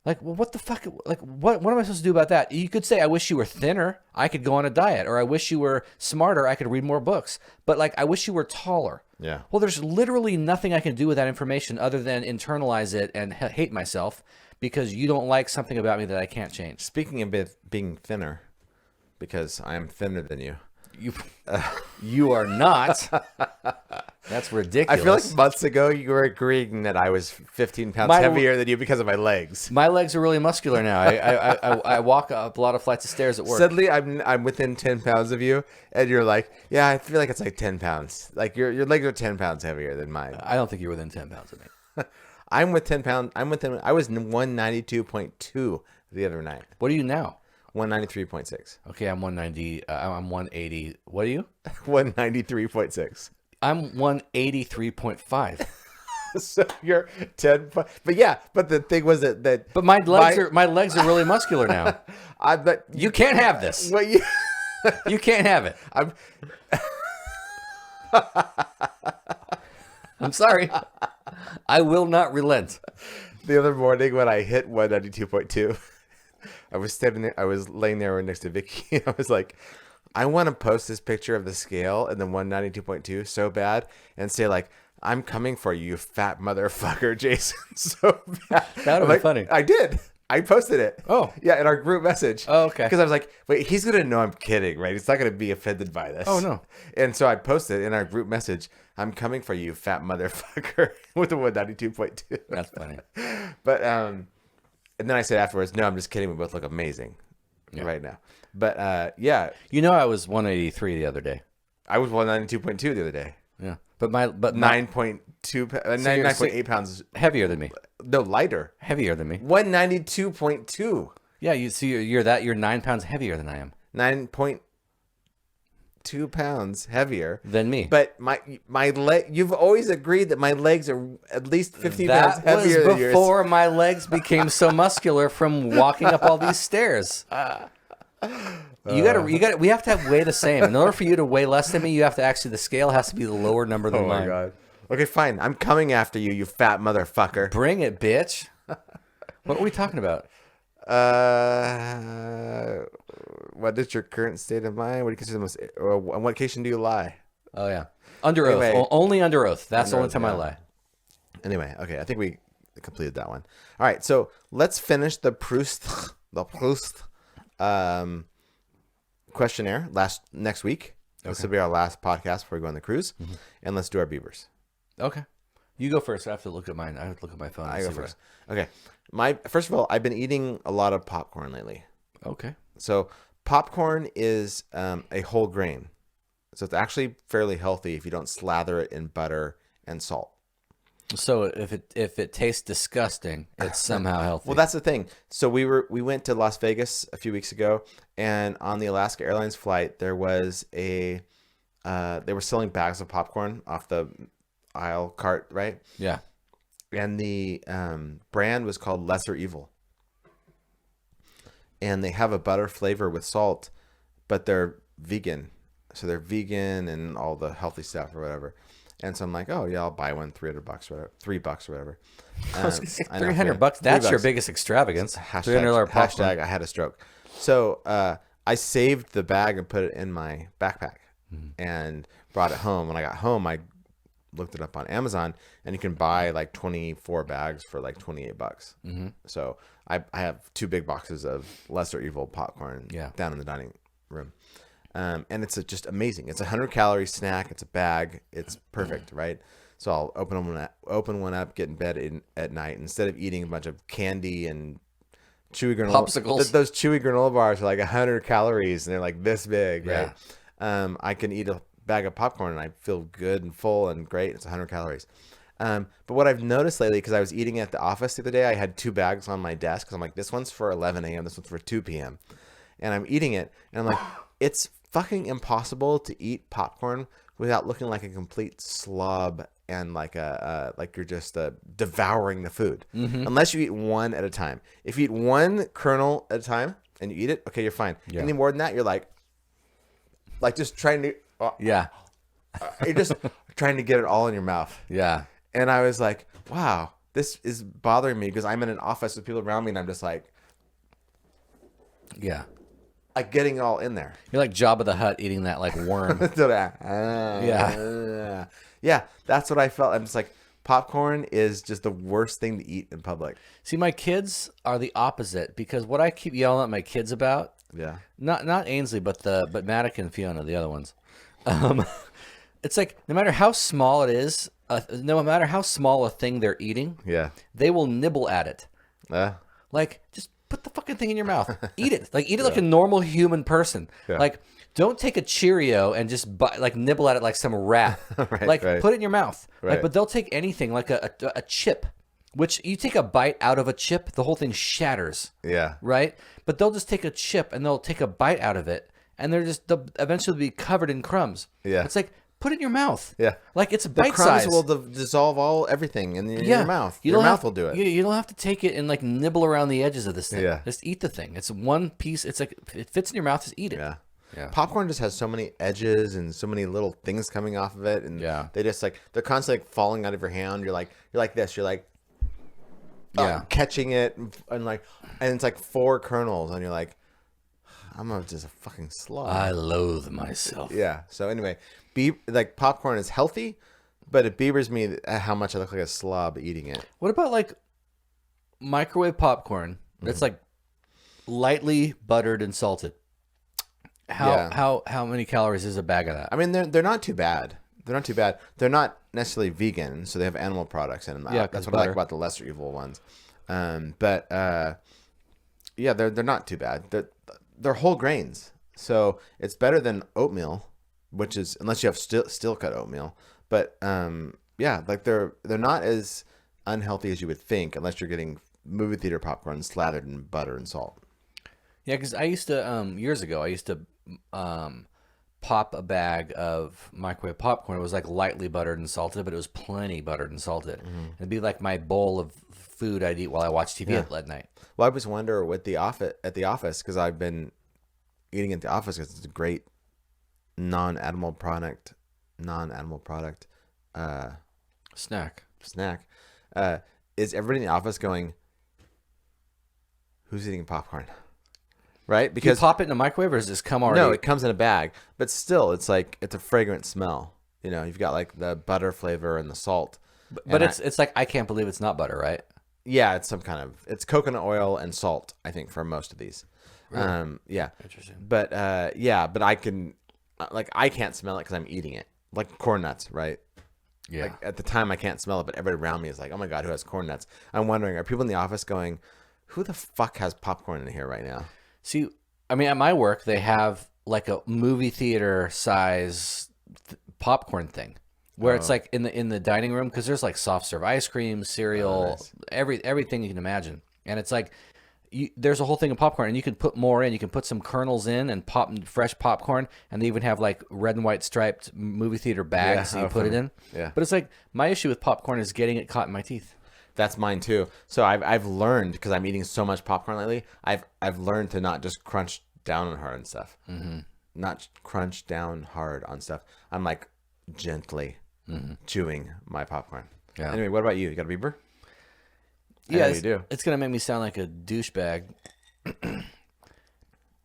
Like, well, what the fuck? Like, what am I supposed to do about that? You could say, I wish you were thinner. I could go on a diet. Or I wish you were smarter. I could read more books. But like, I wish you were taller. Yeah. Well, there's literally nothing I can do with that information other than internalize it and hate myself because you don't like something about me that I can't change. Speaking of being thinner, because I am thinner than you. You are not. That's ridiculous. I feel like months ago you were agreeing that I was 15 pounds heavier than you because of my legs. My legs are really muscular now. I walk up a lot of flights of stairs at work. Suddenly I'm within 10 pounds of you, and you're like, yeah, I feel like it's like 10 pounds. Like your legs are 10 pounds heavier than mine. I don't think you're within 10 pounds of me. I'm with 10 pounds. I was 192.2 the other night. What are you now? 193.6. Okay, I'm 190. I'm 180. What are you? 193.6. I'm 183.5. So you're 10. But the thing was that. But my legs are really muscular now. But you can't have this. Well, You can't have it. I'm sorry. I will not relent. The other morning when I hit 192.2, I was standing there. I was laying there next to Vicky. I was like, I want to post this picture of the scale and then 192.2 so bad and say like, I'm coming for you, you fat motherfucker, Jason. So bad. That would be funny. I did. I posted it. Oh. Yeah, in our group message. Oh, okay. Because I was like, wait, he's going to know I'm kidding, right? He's not going to be offended by this. Oh, no. And so I posted in our group message, I'm coming for you, fat motherfucker, with the 192.2. That's funny. But, and then I said afterwards, no, I'm just kidding. We both look amazing right now. But, yeah. You know, I was 183 the other day. I was 192.2 the other day. Yeah. But 9.2, 9.8 pounds. Heavier than me. No, lighter. Heavier than me. 192.2. Yeah, you're 9 pounds heavier than I am. 9.2 pounds heavier Than me. But my leg. You've always agreed that my legs are at least 15 pounds heavier than yours. That was before my legs became so muscular from walking up all these stairs. We have to weigh the same. In order for you to weigh less than me, you have to actually, the scale has to be the lower number than mine. Oh my God. Okay, fine. I'm coming after you, you fat motherfucker. Bring it, bitch. What were we talking about? What is your current state of mind? What do you consider the most, on what occasion do you lie? Oh yeah. Under oath. Only under oath. That's the only time I lie. Anyway, okay. I think we completed that one. All right. So let's finish the Proust questionnaire next week. This will be our last podcast before we go on the cruise, and let's do our beavers. Okay. You go first. I have to look at mine. I have to look at my phone. I go first. Okay. First of all, I've been eating a lot of popcorn lately. Okay. So popcorn is a whole grain. So it's actually fairly healthy if you don't slather it in butter and salt. So if it tastes disgusting, it's somehow healthy. Well, that's the thing. So we went to Las Vegas a few weeks ago, and on the Alaska Airlines flight, there was they were selling bags of popcorn off the aisle cart, right? Yeah. And the brand was called Lesser Evil. And they have a butter flavor with salt, but they're vegan. So they're vegan and all the healthy stuff or whatever. And so I'm like, oh yeah, I'll buy one, $300 or $3 or whatever. I was gonna say I know, $300. That's your $3. biggest extravagance. Hashtag, $300 popcorn. hashtag I had a stroke. So I saved the bag and put it in my backpack and brought it home. When I got home, I looked it up on Amazon, and you can buy like 24 bags for like $28. So I have 2 big boxes of Lesser Evil popcorn down in the dining room. And it's just amazing. It's a 100-calorie snack. It's a bag. It's perfect, right? So I'll open one up, get in bed at night. Instead of eating a bunch of candy and chewy granola Popsicles. those chewy granola bars are like 100 calories, and they're like this big, Yeah. right? I can eat a bag of popcorn, and I feel good and full and great. It's 100 calories. But what I've noticed lately, because I was eating at the office the other day, I had 2 bags on my desk because I'm like, this one's for 11 a.m., this one's for 2 p.m. And I'm eating it, and I'm like, it's fucking impossible to eat popcorn without looking like a complete slob and like you're just devouring the food, unless you eat one at a time. If you eat one kernel at a time and you eat it, okay, you're fine. Yeah. Any more than that, you're like just trying to you're just trying to get it all in your mouth. Yeah. And I was like, wow, this is bothering me because I'm in an office with people around me, and I'm just like Yeah. getting it all in there. You're like Jabba the Hutt eating that like worm. Yeah, that's what I felt. I'm just like, popcorn is just the worst thing to eat in public. See, my kids are the opposite, because what I keep yelling at my kids about, Yeah. not Ainsley, but Matic and Fiona, the other ones. It's like no matter how small it is, no matter how small a thing they're eating, Yeah. they will nibble at it. Uh, Like, just put the fucking thing in your mouth. Eat it. Like, eat it like a normal human person. Yeah. Like, don't take a Cheerio and just nibble at it like some rat. Right. Put it in your mouth. Right. Like, but they'll take anything, like a chip, which you take a bite out of a chip, the whole thing shatters. yeah. Right? But they'll just take a chip and they'll take a bite out of it, and they'll eventually be covered in crumbs. Yeah. It's like, put it in your mouth. Yeah. Like, it's The bite crumbs size. will dissolve everything in your mouth. You Your don't mouth have- will do it. You don't have to take it and like nibble around the edges of this thing. Yeah. Just eat the thing. It's one piece. It's like, it fits in your mouth. Just eat it. Yeah. Yeah. Popcorn just has so many edges and so many little things coming off of it, and Yeah. they just they're constantly falling out of your hand. You're like this. You're like Yeah. catching it, and it's like 4 kernels, and you're like, just a fucking slob. I loathe myself. Yeah. So anyway, popcorn is healthy, but it beavers me at how much I look like a slob eating it. What about like microwave popcorn that's like lightly buttered and salted? How many calories is a bag of that? I mean, they're not too bad. They're not too bad. They're not necessarily vegan, so they have animal products in them. Yeah, That's 'cause what I like butter. about the lesser evil ones. But yeah, they're not too bad. They're whole grains, so it's better than oatmeal, which is, unless you have still cut oatmeal. But yeah, like they're not as unhealthy as you would think, unless you're getting movie theater popcorn slathered in butter and salt. Yeah, because I used to years ago. I used to pop a bag of microwave popcorn. It was like lightly buttered and salted, but it was plenty buttered and salted. It'd be like my bowl of food I'd eat while I watched TV at night. Well, I always wonder at the office, because I've been eating at the office because it's a great non-animal product Snack. snack. Is everybody in the office going, who's eating popcorn? Right? Do you pop it in a microwave, or does this come already? No, it comes in a bag, but still, it's like, it's a fragrant smell. You know, you've got like the butter flavor and the salt. But it's like, I can't believe it's not butter, right? Yeah, it's some kind of, it's coconut oil and salt, I think, for most of these. Really? Yeah. Interesting. But but like I can't smell it because I'm eating it, like corn nuts, right? Yeah. Like at the time I can't smell it, but everybody around me is like, oh my God, who has corn nuts? I'm wondering, are people in the office going, who the fuck has popcorn in here right now? See, I mean, at my work, they have like a movie theater size popcorn thing where it's like in the dining room, because there's like soft serve ice cream, cereal, everything you can imagine. And it's like, there's a whole thing of popcorn, and you can put more in. You can put some kernels in and pop fresh popcorn, and they even have like red and white striped movie theater bags so you put it in. Yeah. But it's like, my issue with popcorn is getting it caught in my teeth. That's mine too. So I've learned, because I'm eating so much popcorn lately, I've learned to not just crunch down on hard on stuff. Mm-hmm. Not crunch down hard on stuff. I'm like gently chewing my popcorn. Yeah. Anyway, what about you? You got a Bieber? Yeah, you do. It's gonna make me sound like a douchebag.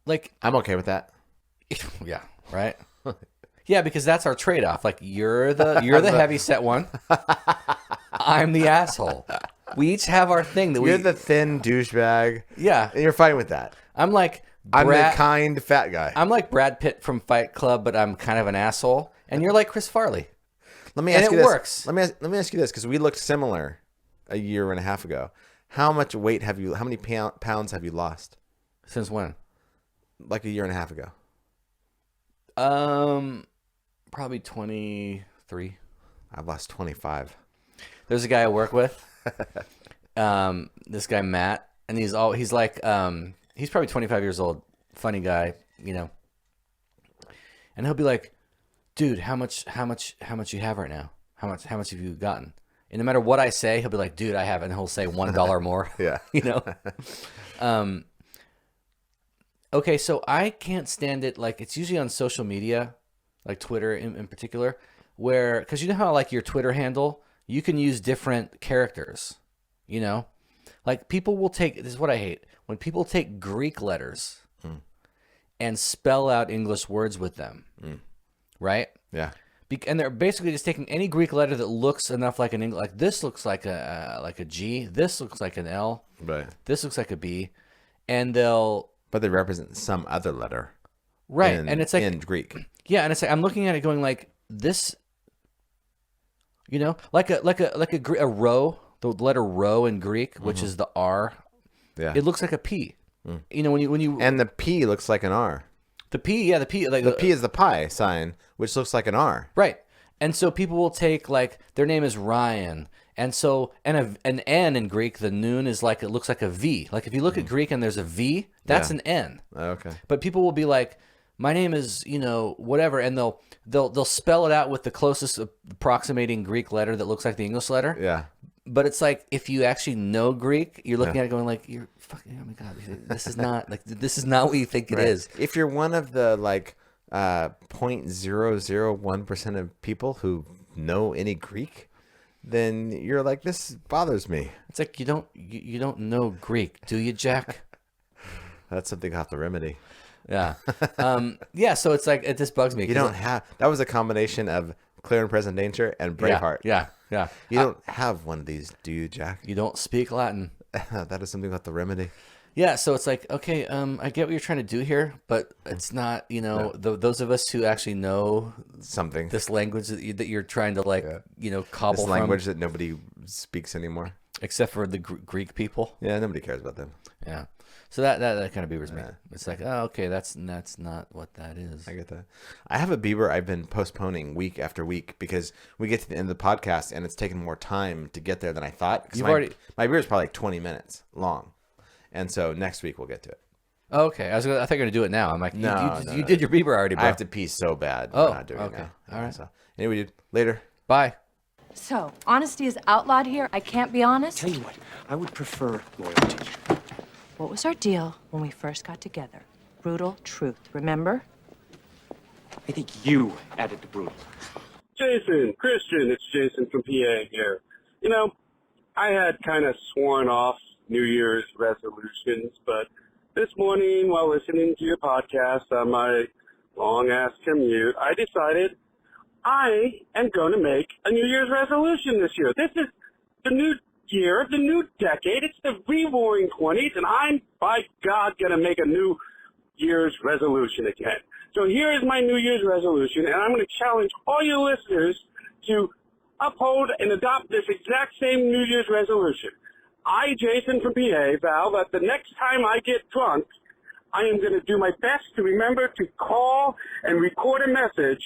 Like, I'm okay with that. Yeah, right. Yeah, because that's our trade-off. Like, you're the heavy set one. I'm the asshole. We each have our thing that You're the thin douchebag. Yeah, And you're fine with that. I'm like I'm the kind fat guy. I'm like Brad Pitt from Fight Club, but I'm kind of an asshole. And you're like Chris Farley. Let me ask you it this. works. Let me ask you this, because we looked similar a year and a half ago. How much weight have you? How many pounds have you lost? Since when? Like a year and a half ago. Probably 23. I've lost 25. There's a guy I work with. This guy Matt, and he's like he's probably 25 years old. Funny guy, you know. And he'll be like, "Dude, how much you have right now? How much have you gotten?" And no matter what I say, he'll be like, "Dude, I have," and he'll say $1 more. Yeah, you know. Okay, so I can't stand it. Like, it's usually on social media, like Twitter in particular, where, because you know how like your Twitter handle, you can use different characters, you know? Like, people will take, this is what I hate, when people take Greek letters and spell out English words with them, right? yeah. And they're basically just taking any Greek letter that looks enough like an English, like this looks like a G, this looks like an L, Right. this looks like a B, and But they represent some other letter. right, and it's like in Greek. Yeah, and it's like I'm looking at it going like this, you know, like a row, the letter rho in Greek, which is the R. Yeah. It looks like a P. You know, when you And the P looks like an R. the P, like The P is the pi sign, which looks like an R. right. And so people will take like their name is Ryan, and so an N in Greek, the noon is like, it looks like a V. Like if you look at Greek and there's a V, that's an N. Okay. But people will be like, my name is, you know, whatever, and they'll spell it out with the closest approximating Greek letter that looks like the English letter. Yeah. But it's like, if you actually know Greek, you're looking at it going like, you're fucking, oh my God, this is not what you think it is. If you're one of the like 0.001% of people who know any Greek, then you're like, this bothers me. It's like, you don't know Greek, do you, Jack? That's something I'll have to remedy. Yeah. Yeah, so it's like, it just bugs me. You don't have, that was a combination of Clear and Present Danger and Braveheart. Yeah. You don't have one of these, do you, Jack? You don't speak Latin. That is something I'll have to remedy. Yeah, so it's like, okay, I get what you're trying to do here, but it's not, you know, those of us who actually know Something. this language that you're trying to like, you know, cobble This from, language that nobody speaks anymore. except for the Greek people. Yeah, nobody cares about them. Yeah. So that kind of beavers me. It's like, oh, okay, that's not what that is. I get that. I have a Bieber I've been postponing week after week because we get to the end of the podcast and it's taken more time to get there than I thought. My Bieber is probably like 20 minutes long. And so next week we'll get to it. Oh, okay. I thought you were going to do it now. I'm like, No, you did your Bieber already, bro. I have to pee so bad. Oh, We're not doing okay. it now. All right. So, anyway, dude, later. Bye. So, honesty is outlawed here. I can't be honest. Tell you what, I would prefer loyalty. What was our deal when we first got together? Brutal truth, remember? I think you added the brutal. Jason, Christian, it's Jason from PA here. You know, I had kind of sworn off New Year's resolutions, but this morning while listening to your podcast on my long-ass commute, I decided I am going to make a New Year's resolution this year. This is the new year, the new decade. It's the re-roaring 20s, and I'm, by God, going to make a New Year's resolution again. So here is my New Year's resolution, and I'm going to challenge all your listeners to uphold and adopt this exact same New Year's resolution. I, Jason from PA, vow that the next time I get drunk, I am going to do my best to remember to call and record a message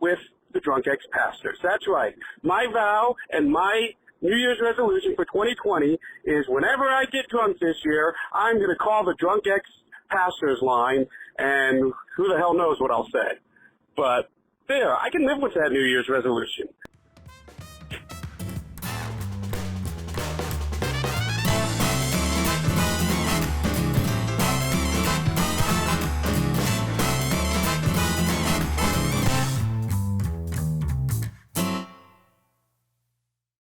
with the drunk ex-pastors. That's right. My vow and my New Year's resolution for 2020 is whenever I get drunk this year, I'm going to call the drunk ex-pastors line, and who the hell knows what I'll say. But there, I can live with that New Year's resolution.